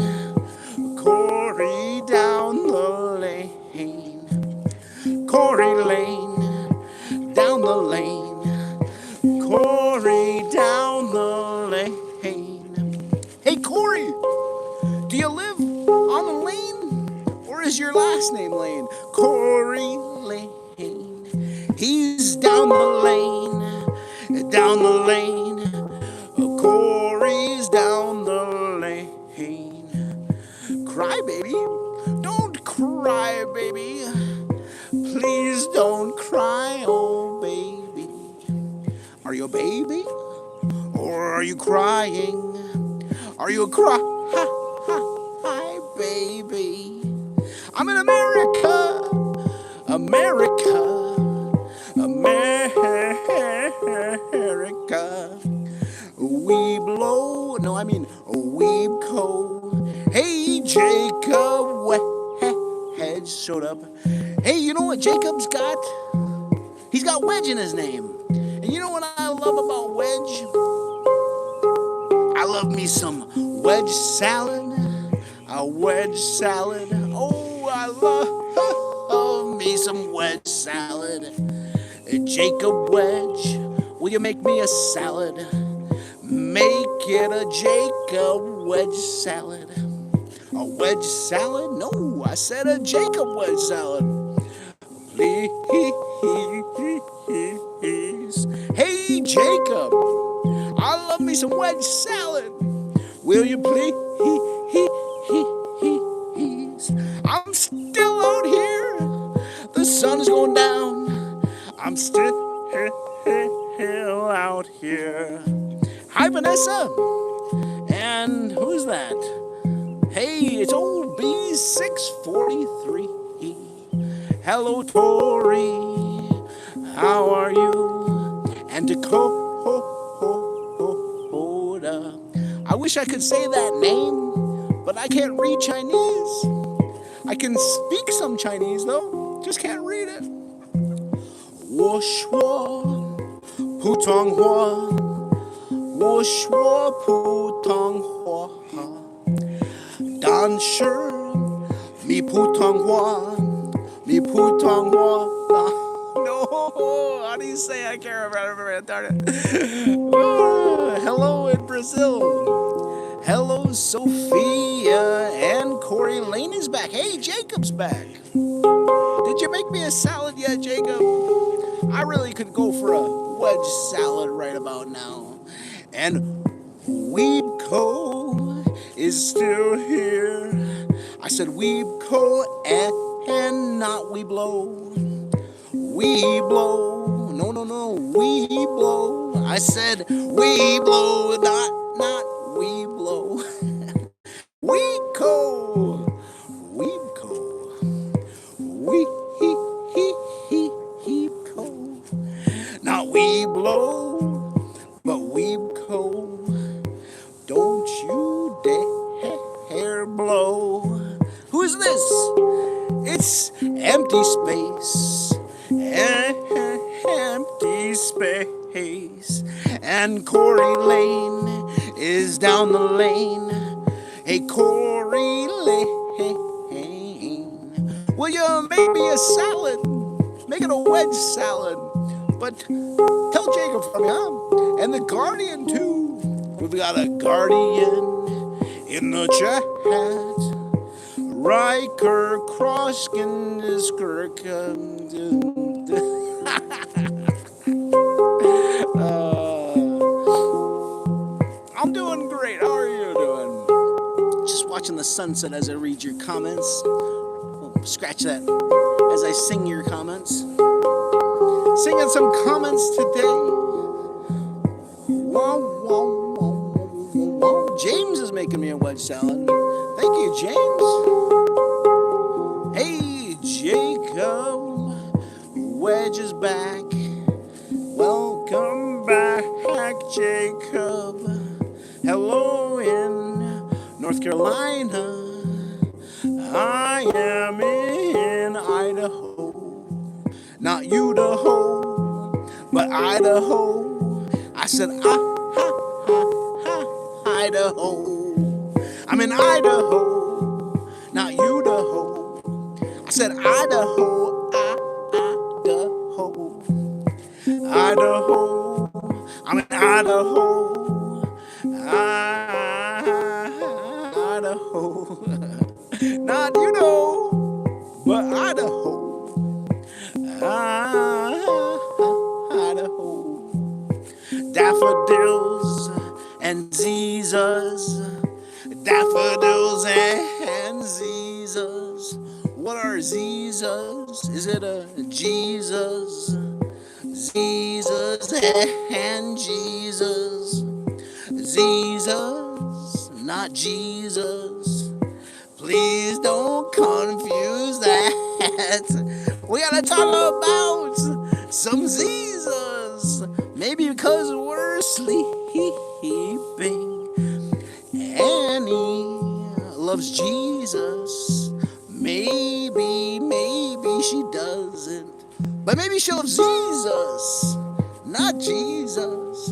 [SPEAKER 2] Corey down the lane. Corey Lane, down the lane. Corey down the lane. Hey Corey, do you live on the lane? Or is your last name Lane? Corey Lane. He's down the lane. Down the lane. Corey's down the lane. Cry, baby. Don't cry, baby. Please don't cry, oh baby. Are you a baby? Or are you crying? Are you a cry, baby? I'm in America. America. We blow. No, I mean Weebco. Hey, Jacob Wedge showed up. Hey, you know what Jacob's got? He's got Wedge in his name. And you know what I love about Wedge? I love me some wedge salad. A wedge salad. Oh, I love me some wedge salad. Jacob Wedge, will you make me a salad? Make it a Jacob Wedge salad. A wedge salad? No, I said a Jacob Wedge salad. Please. Hey, Jacob, I love me some wedge salad. Will you please? I'm still out here. The sun is going down. I'm still out here. Hi, Vanessa. And who's that? Hey, it's old B643. Hello, Tori. how are you? And Dakota. I wish I could say that name, but I can't read Chinese. I can speak some Chinese though, just can't read it. 我说普通话，我说普通话，但是你普通话，你普通话。No, how do you say I can't remember? Darn it. Hello in Brazil. Hello, Sophia, and Corey Lane is back. Hey, Jacob's back. Did you make me a salad yet, Jacob? I really could go for a wedge salad right about now. And Weebco is still here. I said Weebco and not Weeblo. Weeblo. No, Weeblo. I said Weeblo, not Weeblo. Weebco. Not Weeblo, but Weebco. Don't you dare blow. Who is this? It's Empty Space. Empty Space. And Corey Lane is down the lane. Hey, Corey Lane. Will you make me a salad? Make it a wedge salad. But tell Jacob from me, huh? And the Guardian, too. We've got a Guardian in the chat. Riker Crosskin is I'm doing great. How are you doing? Just watching the sunset as I read your comments. Scratch that as I sing your comments. Singing some comments today. Whoa. James is making me a wedge salad. Thank you, James. Hey, Jacob. Wedge is back. Welcome back, Jacob. Hello in North Carolina. I am in Idaho. Not Idaho, but Idaho. I said, Idaho. I'm in Idaho, not Idaho. I said, Idaho, Idaho. I'm in Idaho, Idaho. Not but Idaho. Idaho. Daffodils and zezas. Daffodils and zezas. What are zezas? Is it a Jesus? Zezas and Jesus. Zezas, not Jesus. Please don't confuse that. We gotta talk about some zezas. Maybe because we're sleeping. Annie loves Jesus. Maybe she doesn't. But maybe she loves Jesus, not Jesus.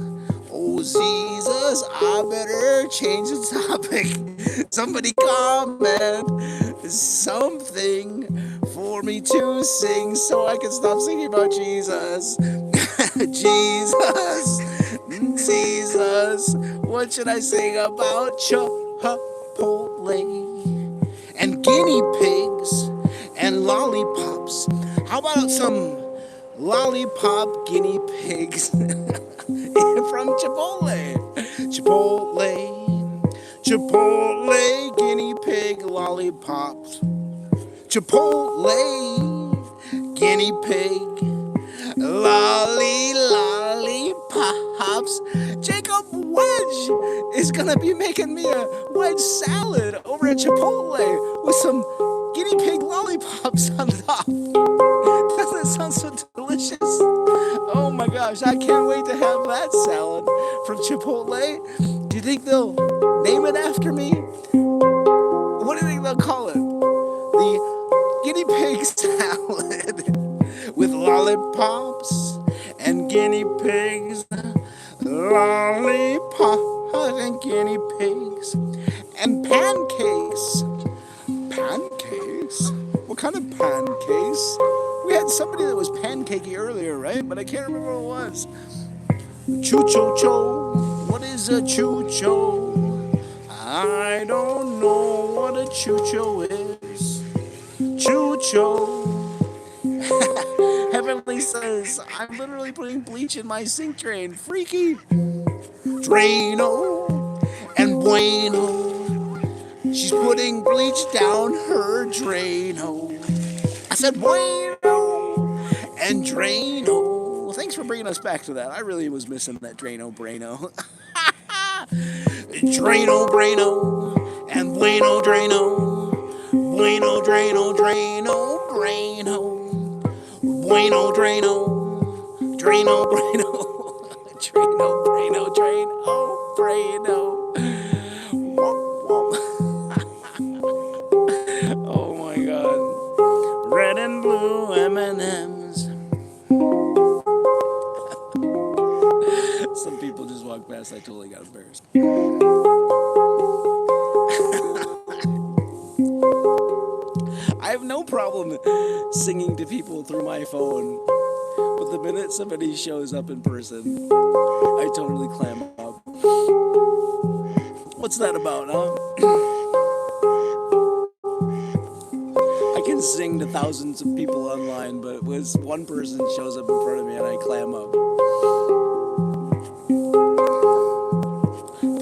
[SPEAKER 2] Oh, Jesus, I better change the topic. Somebody comment something for me to sing so I can stop singing about Jesus. Jesus, what should I sing about? Chipotle and guinea pigs and lollipops. How about some lollipop guinea pigs from Chipotle? Chipotle guinea pig lollipops. Chipotle guinea pig lollipops. Jacob Wedge is gonna be making me a wedge salad over at Chipotle with some guinea pig lollipops on top. Doesn't it sound so delicious? gosh, I can't wait to have that salad from Chipotle. Do you think they'll name it after me? What do you think they'll call it? The guinea pig salad with lollipops and guinea pigs. Lollipops and guinea pigs and pancakes. Pancakes? What kind of pancakes? We had somebody that was pancakey earlier, right? But I can't remember what it was. Chucho-cho. What is a chucho? I don't know what a chucho is. Chucho. Heavenly says, I'm literally putting bleach in my sink drain. Freaky. Drano and bueno. She's putting bleach down her Drano. I said bueno and Drano. Thanks for bringing us back to that. I really was missing that Drano Brano. Drano Brano and bueno Drano. Bueno Drano Drano Brano. Bueno Drano. Drano Brano. Drano Brano Drano Brano. Oh my god. Red and blue M&Ms. Some people just walked past. I totally got embarrassed. I have no problem singing to people through my phone, but the minute somebody shows up in person, I totally clam up. What's that about, huh? I can sing to thousands of people online, but when one person shows up in front of me and I clam up.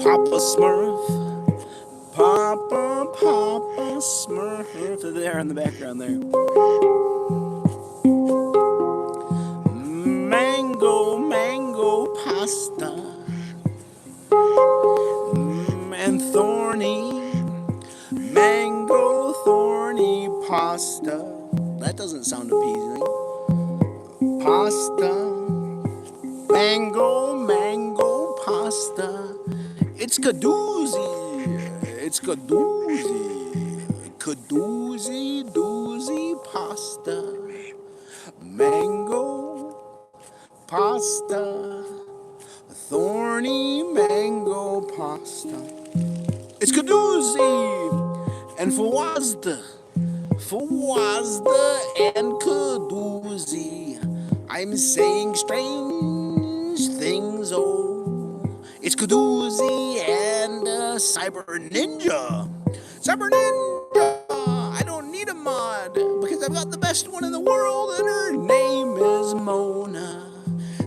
[SPEAKER 2] Papa Smurf, Papa Smurf. There in the background there. Mango pasta. And thorny. Mango thorny pasta. That doesn't sound appeasing. Pasta. Mango pasta. It's Kadoozy. It's Kadoozy. Kadoozy doozy pasta. Mango pasta. Thorny mango pasta. It's Kadoozy and Fawazda and Kadoozy. I'm saying strange things, oh. It's Kadoozy and Cyber Ninja. Cyber Ninja! I don't need a mod because I've got the best one in the world and her name is Mona.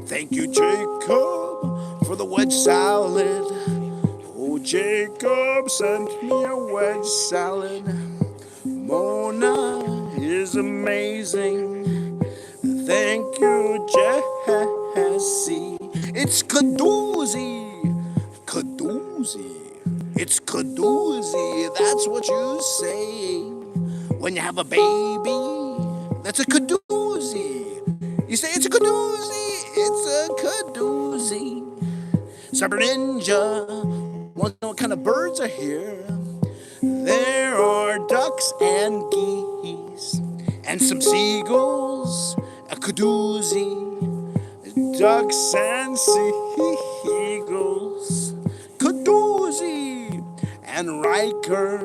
[SPEAKER 2] Thank you, Jacob, for the wedge salad. Oh, Jacob sent me a wedge salad. Mona is amazing. Thank you, Jesse. It's Kadoozy. Kadoozy. It's Kadoozy. That's what you say when you have a baby. That's a Kadoozy. You say it's a Kadoozy. It's a Kadoozy. Cyber Ninja wants to know what kind of birds are here. There are ducks and geese and some seagulls. A Kadoozy. Ducks and seagulls. Kadoozy. And Riker.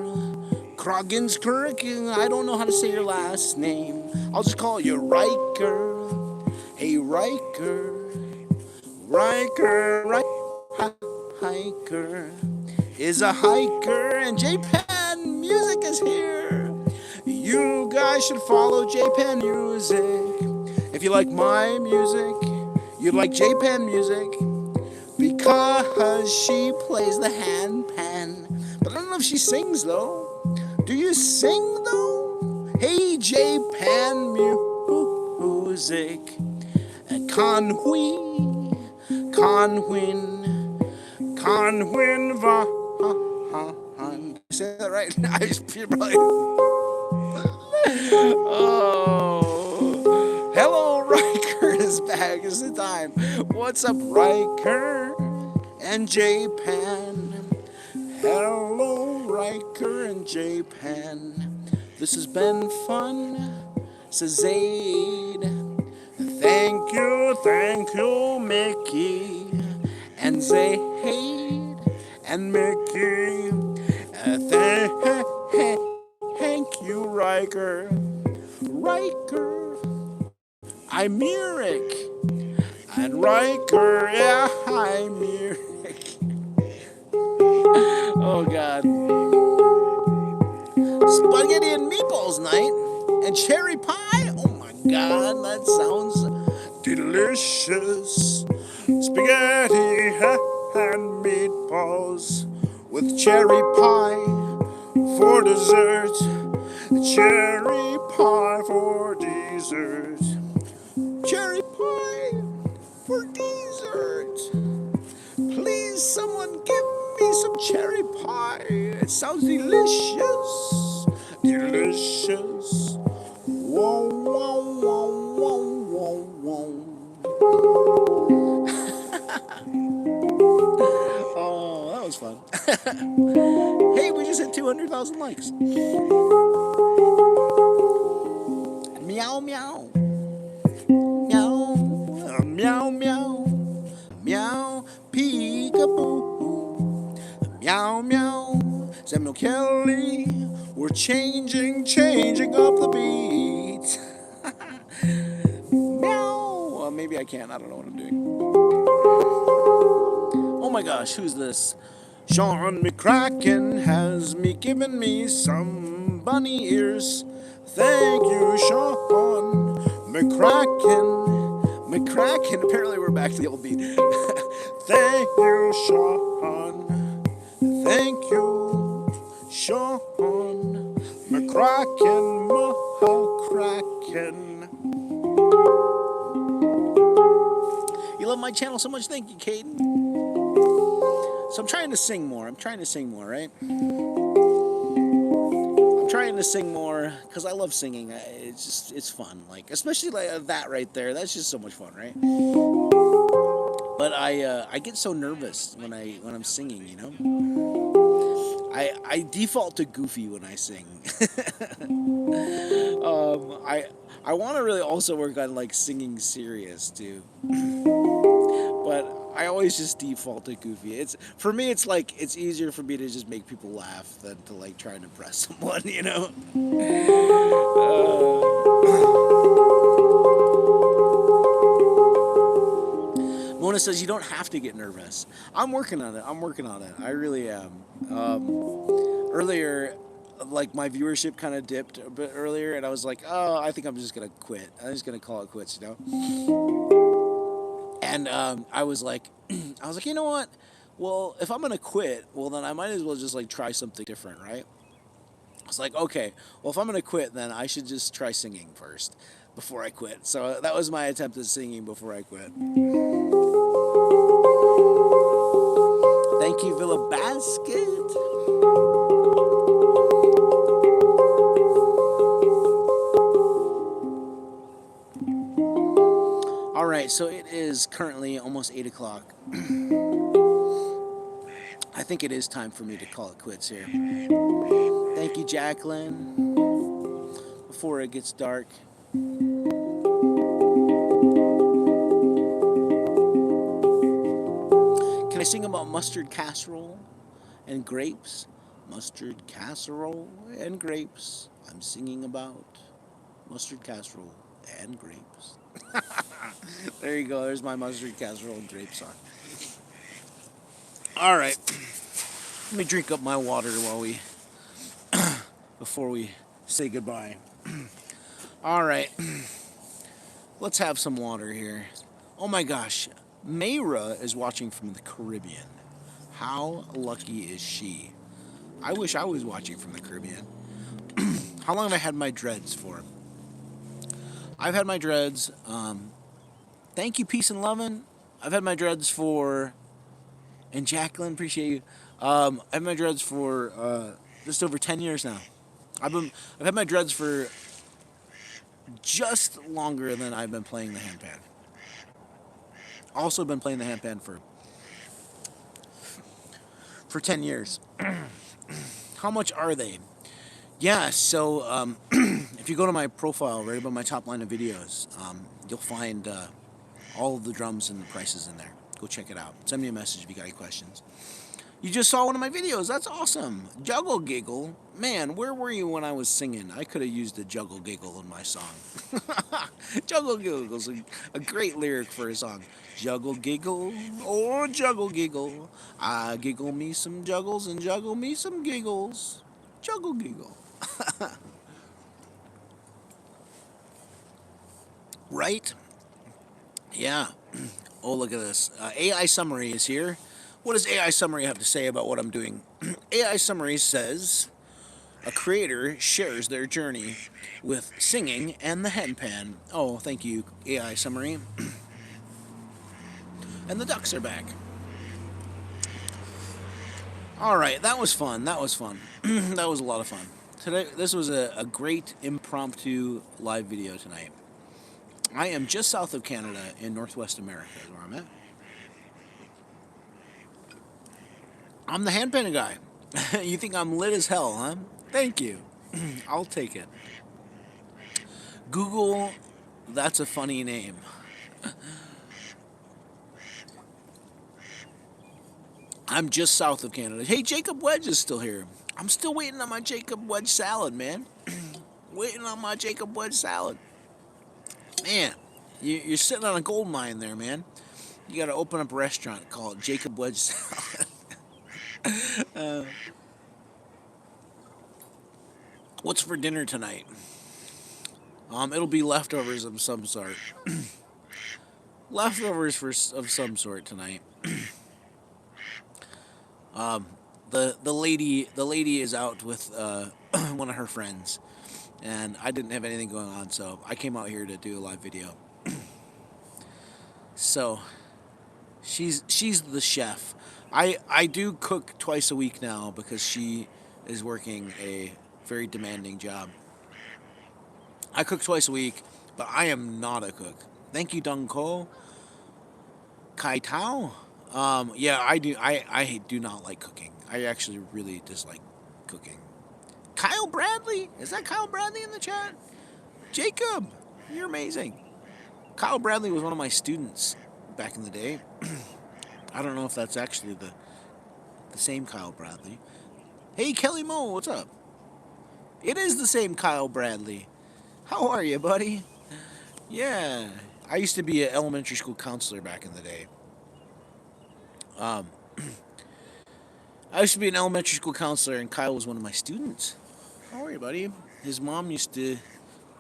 [SPEAKER 2] Kroggenskirk. I don't know how to say your last name. I'll just call you Riker. Hey, Riker. Riker is a hiker, and J-Pan Music is here. You guys should follow J-Pan Music. If you like my music, you'd like J-Pan Music because she plays the handpan. But I don't know if she sings, though. Do you sing, though? Hey, J-Pan Music. Conwin Vaughn. Say that right? I just probably. Oh, hello, Riker is back. heck is the time? What's up, Riker and J-Pan? Hello, Riker and J-Pan. This has been fun, says Zaid. Thank you, Mickey and Zaid and Mickey. Thank you, Riker. Riker, I'm Mirik. And Riker, yeah, I'm Mirik. Oh, God. Spaghetti and meatballs night and cherry pie. Oh, my God, that sounds delicious. Spaghetti and meatballs with cherry pie for dessert. Cherry pie for dessert. Cherry pie for dessert. Please, someone give me some cherry pie. It sounds delicious. Delicious. Whoa, whoa, whoa, whoa, whoa, whoa. Oh, that was fun. Hey, we just hit 200,000 likes. Meow, meow. Meow, meow, meow. Meow, peekaboo. Meow, meow. Samuel Kelly, we're changing up the beat. Meow. Well, maybe I can't. I don't know what I'm doing. Oh my gosh, who's this? Sean McCracken has given me some bunny ears. Thank you, Sean McCracken. Apparently we're back to the old beat. Thank you, Sean. Thank you, Sean McCracken. You love my channel so much. Thank you, Caden. So I'm trying to sing more, right? I'm trying to sing more because I love singing. It's fun. Like, especially like that right there. That's just so much fun, right? But I get so nervous when I'm singing, you know? I default to goofy when I sing. I want to really also work on like singing serious too. But I always just default to goofy. For me, it's like it's easier for me to just make people laugh than to like try and impress someone, you know. Mona says you don't have to get nervous. I'm working on it. I really am. Earlier, like my viewership kind of dipped a bit earlier, and I was like, oh, I think I'm just gonna quit. I'm just gonna call it quits, you know. And I was like, you know what? Well, if I'm gonna quit, well then I might as well just like try something different, right? I was like, okay, well if I'm gonna quit, then I should just try singing first before I quit. So that was my attempt at singing before I quit. Thank you, Villa Basket. All right, so it is currently almost 8 o'clock. I think it is time for me to call it quits here. Thank you, Jacqueline. Before it gets dark. Can I sing about mustard casserole and grapes? Mustard casserole and grapes. I'm singing about mustard casserole and grapes. There you go. There's my mustard casserole and grape song. All right. Let me drink up my water before we say goodbye. All right. Let's have some water here. Oh my gosh. Mayra is watching from the Caribbean. How lucky is she? I wish I was watching from the Caribbean. How long have I had my dreads for? I've had my dreads, thank you, Peace and Lovin'. I've had my dreads for, and Jacqueline, appreciate you. I've had my dreads for just over 10 years now. I've had my dreads for just longer than I've been playing the handpan. Also been playing the handpan for 10 years. How much are they? Yeah, so if you go to my profile, right above my top line of videos, you'll find all of the drums and the prices in there. Go check it out. Send me a message if you got any questions. You just saw one of my videos. That's awesome. Juggle Giggle. Man, where were you when I was singing? I could have used a Juggle Giggle in my song. Juggle Giggle is a great lyric for a song. Juggle Giggle, oh Juggle Giggle. I giggle me some juggles and juggle me some giggles. Juggle Giggle. Right? Yeah. Oh, look at this. AI Summary is here. What does AI Summary have to say about what I'm doing? AI Summary says a creator shares their journey with singing and the handpan. Oh, thank you, AI Summary. And the ducks are back. All right, that was fun. That was fun. That was a lot of fun. Today, this was a great impromptu live video tonight. I am just south of Canada in Northwest America is where I'm at. I'm the handpan guy. You think I'm lit as hell, huh? Thank you. I'll take it. Google, that's a funny name. I'm just south of Canada. Hey, Jacob Wedge is still here. I'm still waiting on my Jacob Wedge salad, man. Waiting on my Jacob Wedge salad. Man, you're sitting on a gold mine there, man. You got to open up a restaurant called Jacob Wedge Salad. What's for dinner tonight? It'll be leftovers of some sort. Leftovers of some sort tonight. The lady is out with one of her friends, and I didn't have anything going on, so I came out here to do a live video. So she's the chef. I do cook twice a week now because she is working a very demanding job. I cook twice a week, but I am not a cook. Thank you, Dong Ko. Kai Tao. Yeah, I do not like cooking. I actually really dislike cooking. Kyle Bradley? Is that Kyle Bradley in the chat? Jacob, you're amazing. Kyle Bradley was one of my students back in the day. I don't know if that's actually the same Kyle Bradley. Hey, Kelly Mo, what's up? It is the same Kyle Bradley. How are you, buddy? Yeah, I used to be an elementary school counselor back in the day. I used to be an elementary school counselor, and Kyle was one of my students. How are you, buddy? His mom used to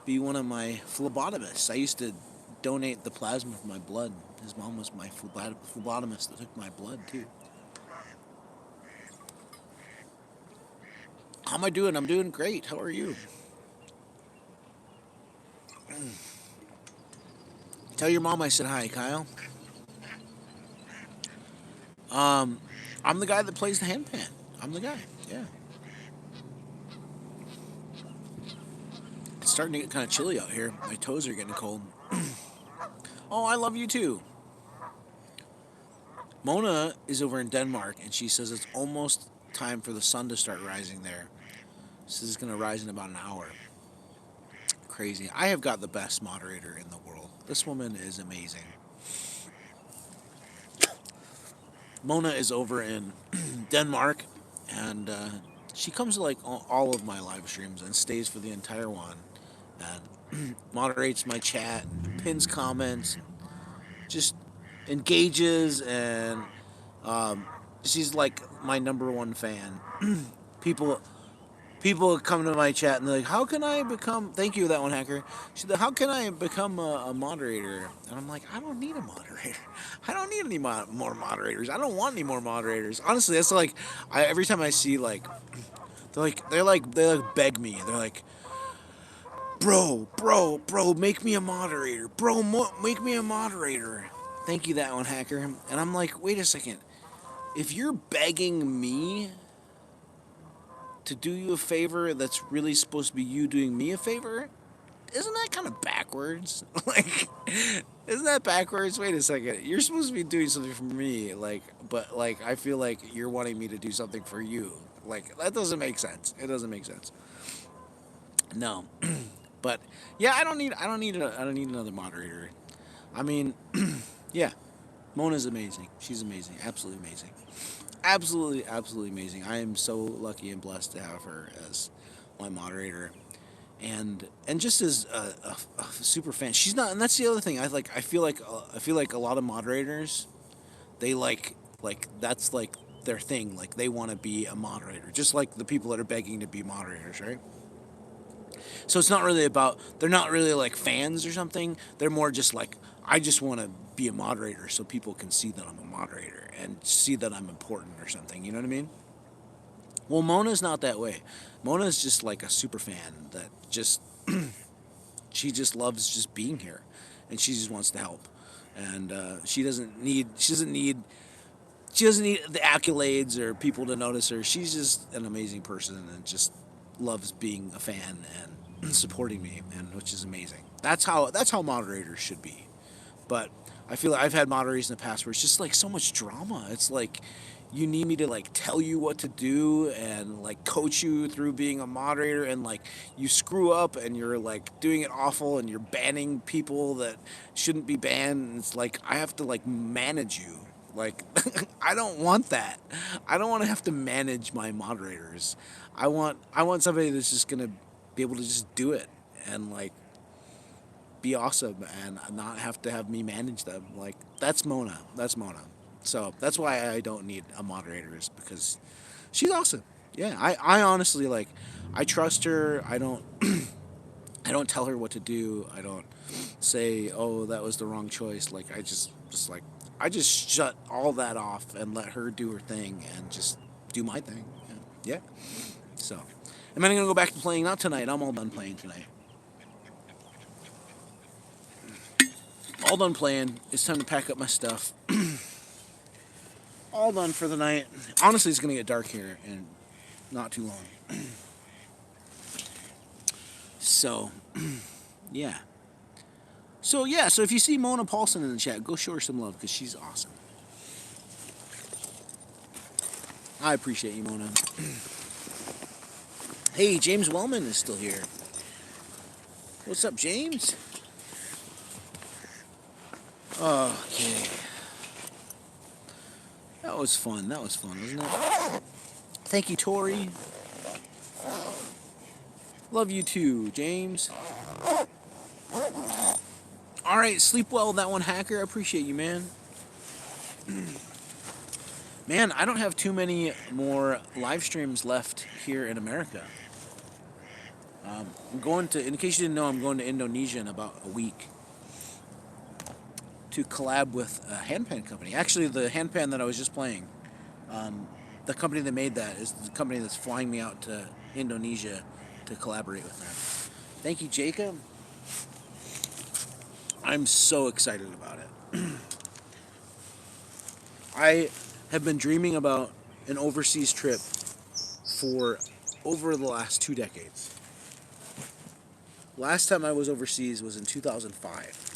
[SPEAKER 2] be one of my phlebotomists. I used to donate the plasma from my blood. His mom was my phlebotomist that took my blood, too. How am I doing? I'm doing great. How are you? Tell your mom I said hi, Kyle. I'm the guy that plays the handpan. I'm the guy, yeah. It's starting to get kind of chilly out here. My toes are getting cold. Oh, I love you too. Mona is over in Denmark, and she says it's almost time for the sun to start rising there. This is going to rise in about an hour. Crazy. I have got the best moderator in the world. This woman is amazing. Mona is over in Denmark, and she comes to like all of my live streams and stays for the entire one, and moderates my chat, pins comments, just engages, and she's like my #1 fan. People come to my chat and they're like, how can I become, thank you, that one hacker. She's like, how can I become a moderator? And I'm like, I don't need a moderator. I don't need any more moderators. I don't want any more moderators. Honestly, that's like, every time I see like, they beg me. They're like, bro, make me a moderator. Bro, make me a moderator. Thank you, that one hacker. And I'm like, wait a second. If you're begging me to do you a favor that's really supposed to be you doing me a favor, isn't that kind of backwards? Like, isn't that backwards? Wait a second. You're supposed to be doing something for me, like, but like I feel like you're wanting me to do something for you. Like that doesn't make sense. It doesn't make sense. No, but yeah, I don't need another moderator. I mean, yeah, Mona's amazing. She's amazing. Absolutely amazing. Absolutely amazing. I am so lucky and blessed to have her as my moderator, and just as a super fan. She's not, and that's the other thing. I feel like a lot of moderators, they like that's like their thing. Like they want to be a moderator, just like the people that are begging to be moderators, right? So it's not really about, they're not really like fans or something. They're more just like, I just want to be a moderator so people can see that I'm a moderator and see that I'm important or something. You know what I mean? Well, Mona's not that way. Mona's just like a super fan that just, she just loves just being here and she just wants to help. And she doesn't need the accolades or people to notice her. She's just an amazing person and just loves being a fan and supporting me, and which is amazing. That's how moderators should be. But I feel like I've had moderators in the past where it's just like so much drama. It's like you need me to like tell you what to do and like coach you through being a moderator, and like you screw up and you're like doing it awful and you're banning people that shouldn't be banned. And it's like I have to like manage you. Like I don't want that. I don't want to have to manage my moderators. I want somebody that's just gonna be able to just do it and like be awesome and not have to have me manage them. Like that's Mona. That's Mona. So that's why I don't need a moderator, is because she's awesome. Yeah, I honestly like, I trust her. I don't I don't tell her what to do. I don't say, oh, that was the wrong choice. Like I just shut all that off and let her do her thing and just do my thing. Yeah. So, am I gonna go back to playing? Not tonight. I'm all done playing tonight. All done playing. It's time to pack up my stuff. All done for the night. Honestly, it's gonna get dark here in not too long. So, yeah. So if you see Mona Paulson in the chat, go show her some love because she's awesome. I appreciate you, Mona. Hey, James Wellman is still here. What's up, James? Okay. That was fun, wasn't it? Thank you, Tori. Love you too, James. Alright, sleep well, that one, hacker. I appreciate you, man. Man, I don't have too many more live streams left here in America. I'm going to, in case you didn't know, I'm going to Indonesia in about a week to collab with a handpan company. Actually, the handpan that I was just playing, the company that made that is the company that's flying me out to Indonesia to collaborate with them. Thank you, Jacob. I'm so excited about it. I have been dreaming about an overseas trip for over the last 2 decades. Last time I was overseas was in 2005.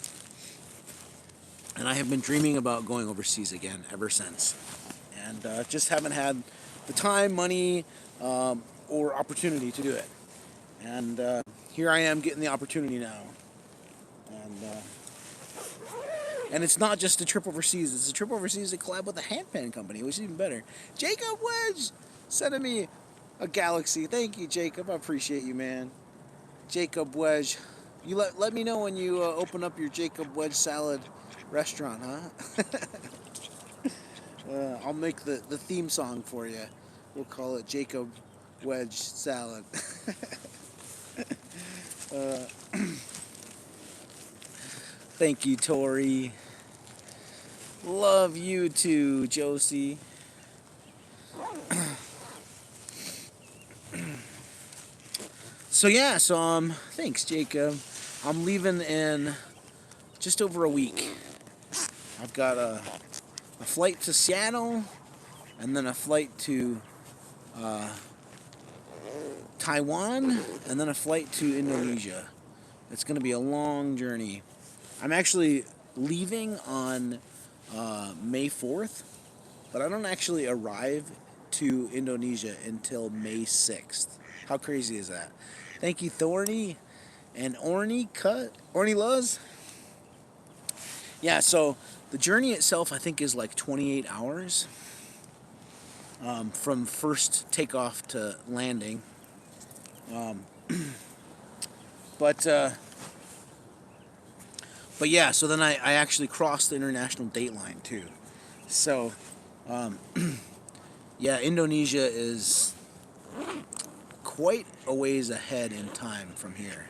[SPEAKER 2] And I have been dreaming about going overseas again ever since. And just haven't had the time, money, or opportunity to do it. And here I am getting the opportunity now. And it's not just a trip overseas. It's a trip overseas to collab with a handpan company, which is even better. Jacob Wedge sending me a galaxy. Thank you, Jacob. I appreciate you, man. Jacob Wedge. You let me know when you open up your Jacob Wedge salad restaurant, huh? I'll make the theme song for you. We'll call it Jacob Wedge Salad. Thank you, Tori. Love you too, Josie. So thanks, Jacob. I'm leaving in just over a week. I've got a flight to Seattle, and then a flight to Taiwan, and then a flight to Indonesia. It's going to be a long journey. I'm actually leaving on May 4th, but I don't actually arrive to Indonesia until May 6th. How crazy is that? Thank you, Thorny and Orny Luz. Yeah, so the journey itself, I think, is like 28 hours from first takeoff to landing. But yeah, so then I actually crossed the international date line too. So, yeah, Indonesia is quite a ways ahead in time from here.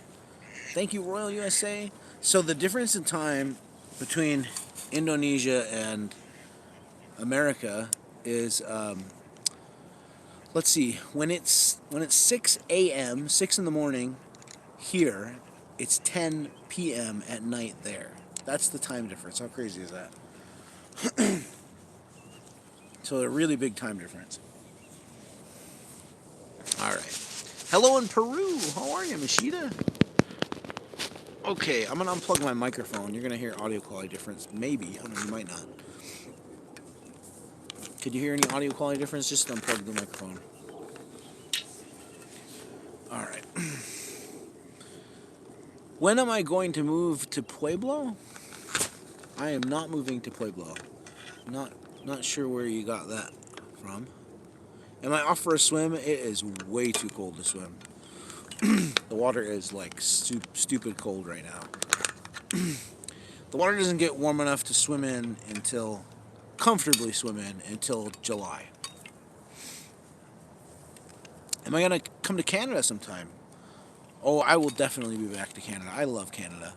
[SPEAKER 2] Thank you, Royal USA. So the difference in time between Indonesia and America is, let's see, when it's 6 a.m., 6 in the morning here, it's 10 p.m. at night there. That's the time difference. How crazy is that? So a really big time difference. All right. Hello in Peru. How are you, Machida? Okay, I'm going to unplug my microphone. You're going to hear audio quality difference. Maybe. I don't know, you might not. Could you hear any audio quality difference? Just unplug the microphone. All right. When am I going to move to Pueblo? I am not moving to Pueblo. Not sure where you got that from. Am I off for a swim? It is way too cold to swim. The water is like stupid cold right now. The water doesn't get warm enough to swim in until, comfortably swim in until July. Am I gonna come to Canada sometime? Oh, I will definitely be back to Canada. I love Canada.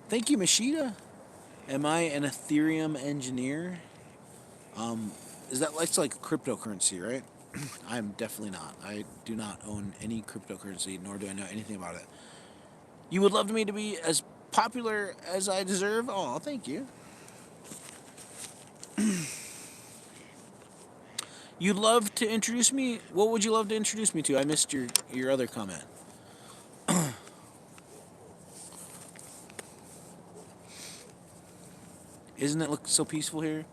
[SPEAKER 2] Thank you, Machida. Am I an Ethereum engineer? Is that like, it's like cryptocurrency, right? I'm definitely not. I do not own any cryptocurrency, nor do I know anything about it. You would love me to be as popular as I deserve? Oh, thank you. You'd love to introduce me? What would you love to introduce me to? I missed your other comment. Isn't it look so peaceful here?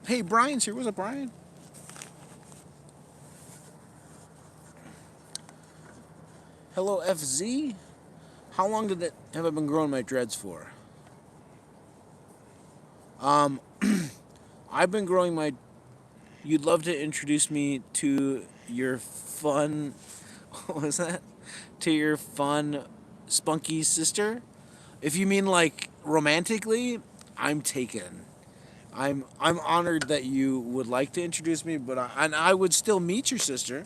[SPEAKER 2] Hey, Brian's here. What's up, Brian? Hello, FZ. How long have I been growing my dreads for? I've been growing my... You'd love to introduce me to your fun... What was that? To your fun, spunky sister? If you mean like romantically, I'm taken. I'm honored that you would like to introduce me, but I would still meet your sister,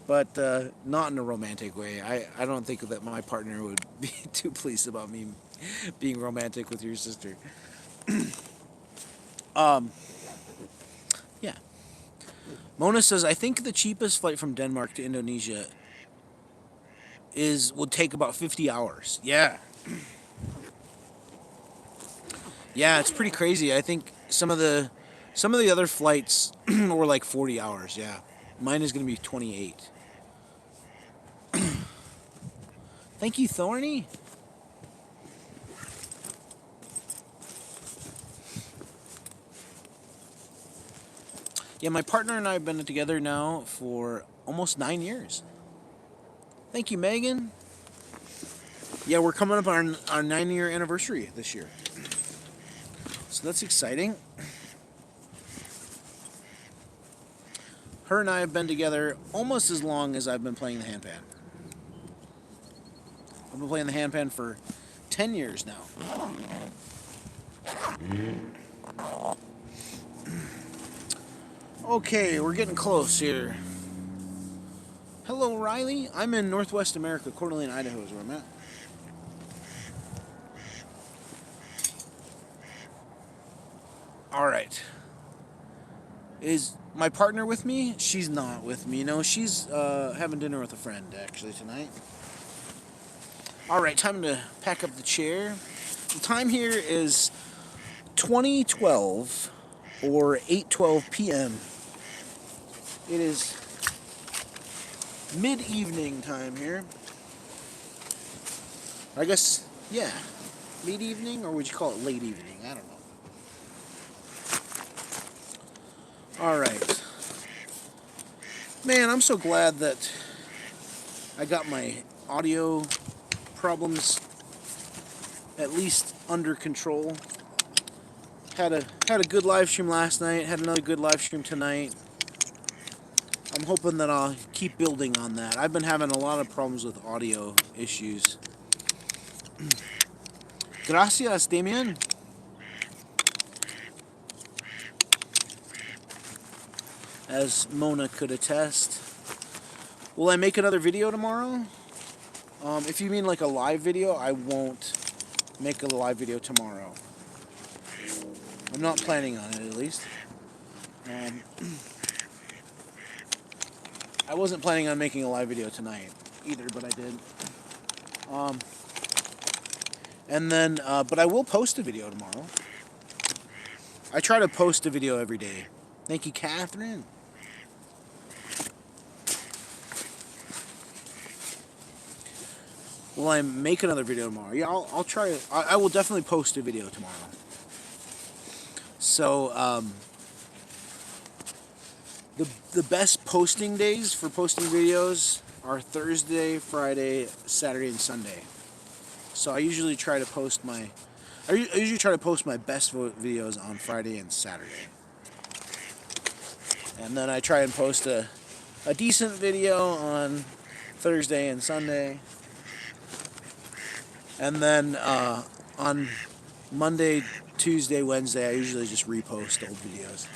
[SPEAKER 2] but not in a romantic way. I don't think that my partner would be too pleased about me being romantic with your sister. Yeah. Mona says, I think the cheapest flight from Denmark to Indonesia would take about 50 hours. Yeah. Yeah, it's pretty crazy. I think some of the other flights were like 40 hours, yeah. Mine is going to be 28. Thank you, Thorny. Yeah, my partner and I have been together now for almost 9 years. Thank you, Megan. Yeah, we're coming up on our 9-year anniversary this year. So that's exciting. Her and I have been together almost as long as I've been playing the handpan. I've been playing the handpan for 10 years now. Okay, we're getting close here. Hello, Riley. I'm in Northwest America. Coeur d'Alene, Idaho is where I'm at. All right. Is my partner with me? She's not with me. No, she's having dinner with a friend, actually, tonight. All right, time to pack up the chair. The time here is 2012 or 8:12 p.m. It is mid-evening time here.
[SPEAKER 1] I guess, yeah, mid-evening, or would you call it late evening? I don't know. Alright. Man, I'm so glad that I got my audio problems at least under control. Had a good live stream last night, had another good live stream tonight. I'm hoping that I'll keep building on that. I've been having a lot of problems with audio issues. Gracias, Damien. As Mona could attest. Will I make another video tomorrow? If you mean like a live video, I won't make a live video tomorrow. I'm not planning on it, at least. I wasn't planning on making a live video tonight either, but I did. And then, but I will post a video tomorrow. I try to post a video every day. Thank you, Catherine. Will I make another video tomorrow? Yeah, I'll try. I will definitely post a video tomorrow. So, the best posting days for posting videos are Thursday, Friday, Saturday, and Sunday. So I usually try to post my best videos on Friday and Saturday. And then I try and post a decent video on Thursday and Sunday. And then on Monday, Tuesday, Wednesday, I usually just repost old videos.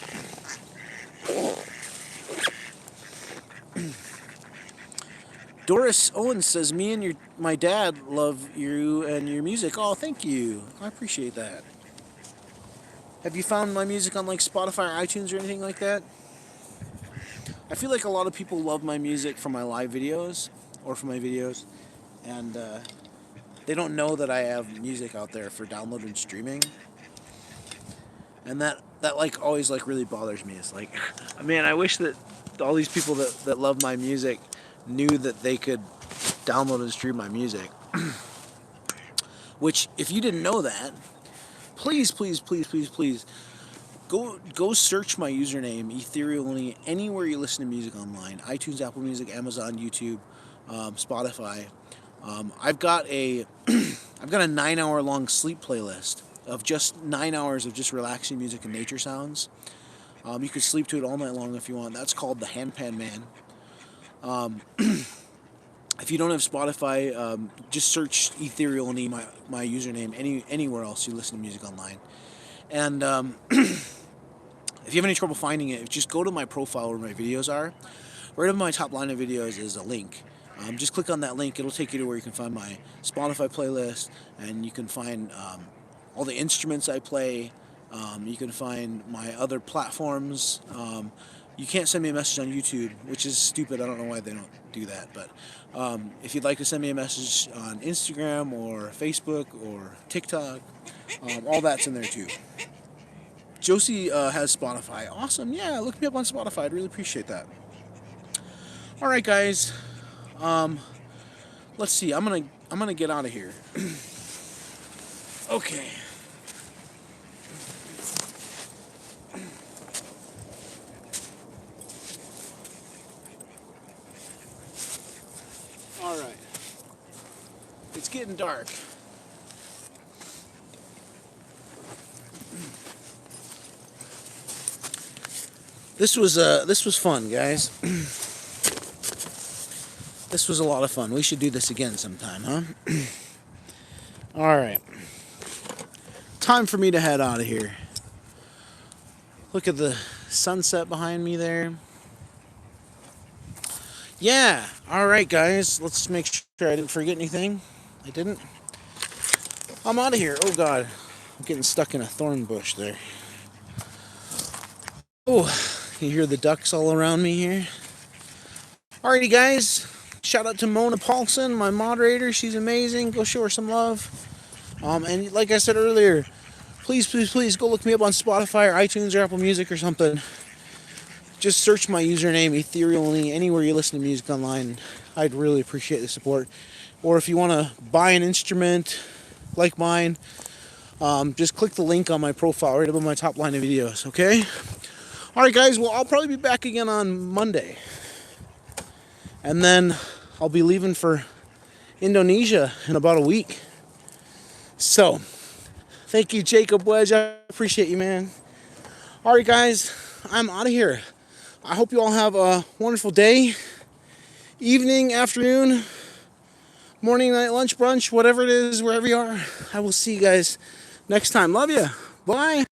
[SPEAKER 1] Doris Owens says, me and my dad love you and your music. Oh, thank you. I appreciate that. Have you found my music on like Spotify or iTunes or anything like that? I feel like a lot of people love my music from my live videos or from my videos, and they don't know that I have music out there for download and streaming. And that like always like really bothers me. It's like, man, I wish that all these people that love my music knew that they could download and stream my music. Which, if you didn't know that, please go search my username Ethereally anywhere you listen to music online. iTunes, Apple Music, Amazon, YouTube, Spotify. I've got a 9-hour long sleep playlist of just 9 hours of just relaxing music and nature sounds. You could sleep to it all night long if you want. That's called the Handpan Man. If you don't have Spotify, just search Ethereally, my username, anywhere else you listen to music online. And if you have any trouble finding it, just go to my profile where my videos are. Right above my top line of videos is a link. Just click on that link. It'll take you to where you can find my Spotify playlist, and you can find all the instruments I play. You can find my other platforms. You can't send me a message on YouTube, which is stupid. I don't know why they don't do that. But if you'd like to send me a message on Instagram or Facebook or TikTok, all that's in there too. Josie has Spotify. Awesome. Yeah, look me up on Spotify. I'd really appreciate that. All right, guys. Let's see. I'm gonna get out of here. Okay. All right. It's getting dark. This was fun, guys. This was a lot of fun. We should do this again sometime, huh? All right. Time for me to head out of here. Look at the sunset behind me there. Yeah. All right, guys. Let's make sure I didn't forget anything. I didn't. I'm out of here. Oh, God. I'm getting stuck in a thorn bush there. Oh, you hear the ducks all around me here? Alrighty, guys. Shout out to Mona Paulson, my moderator. She's amazing. Go show her some love. And like I said earlier, please go look me up on Spotify or iTunes or Apple Music or something. Just search my username Ethereally anywhere you listen to music online. I'd really appreciate the support. or if you want to buy an instrument like mine, just click the link on my profile right above my top line of videos, okay? Alright guys, well I'll probably be back again on Monday. And then I'll be leaving for Indonesia in about a week. So, thank you Jacob Wedge, I appreciate you, man. Alright guys, I'm out of here. I hope you all have a wonderful day, evening, afternoon, morning, night, lunch, brunch, whatever it is, wherever you are. I will see you guys next time. Love you. Bye.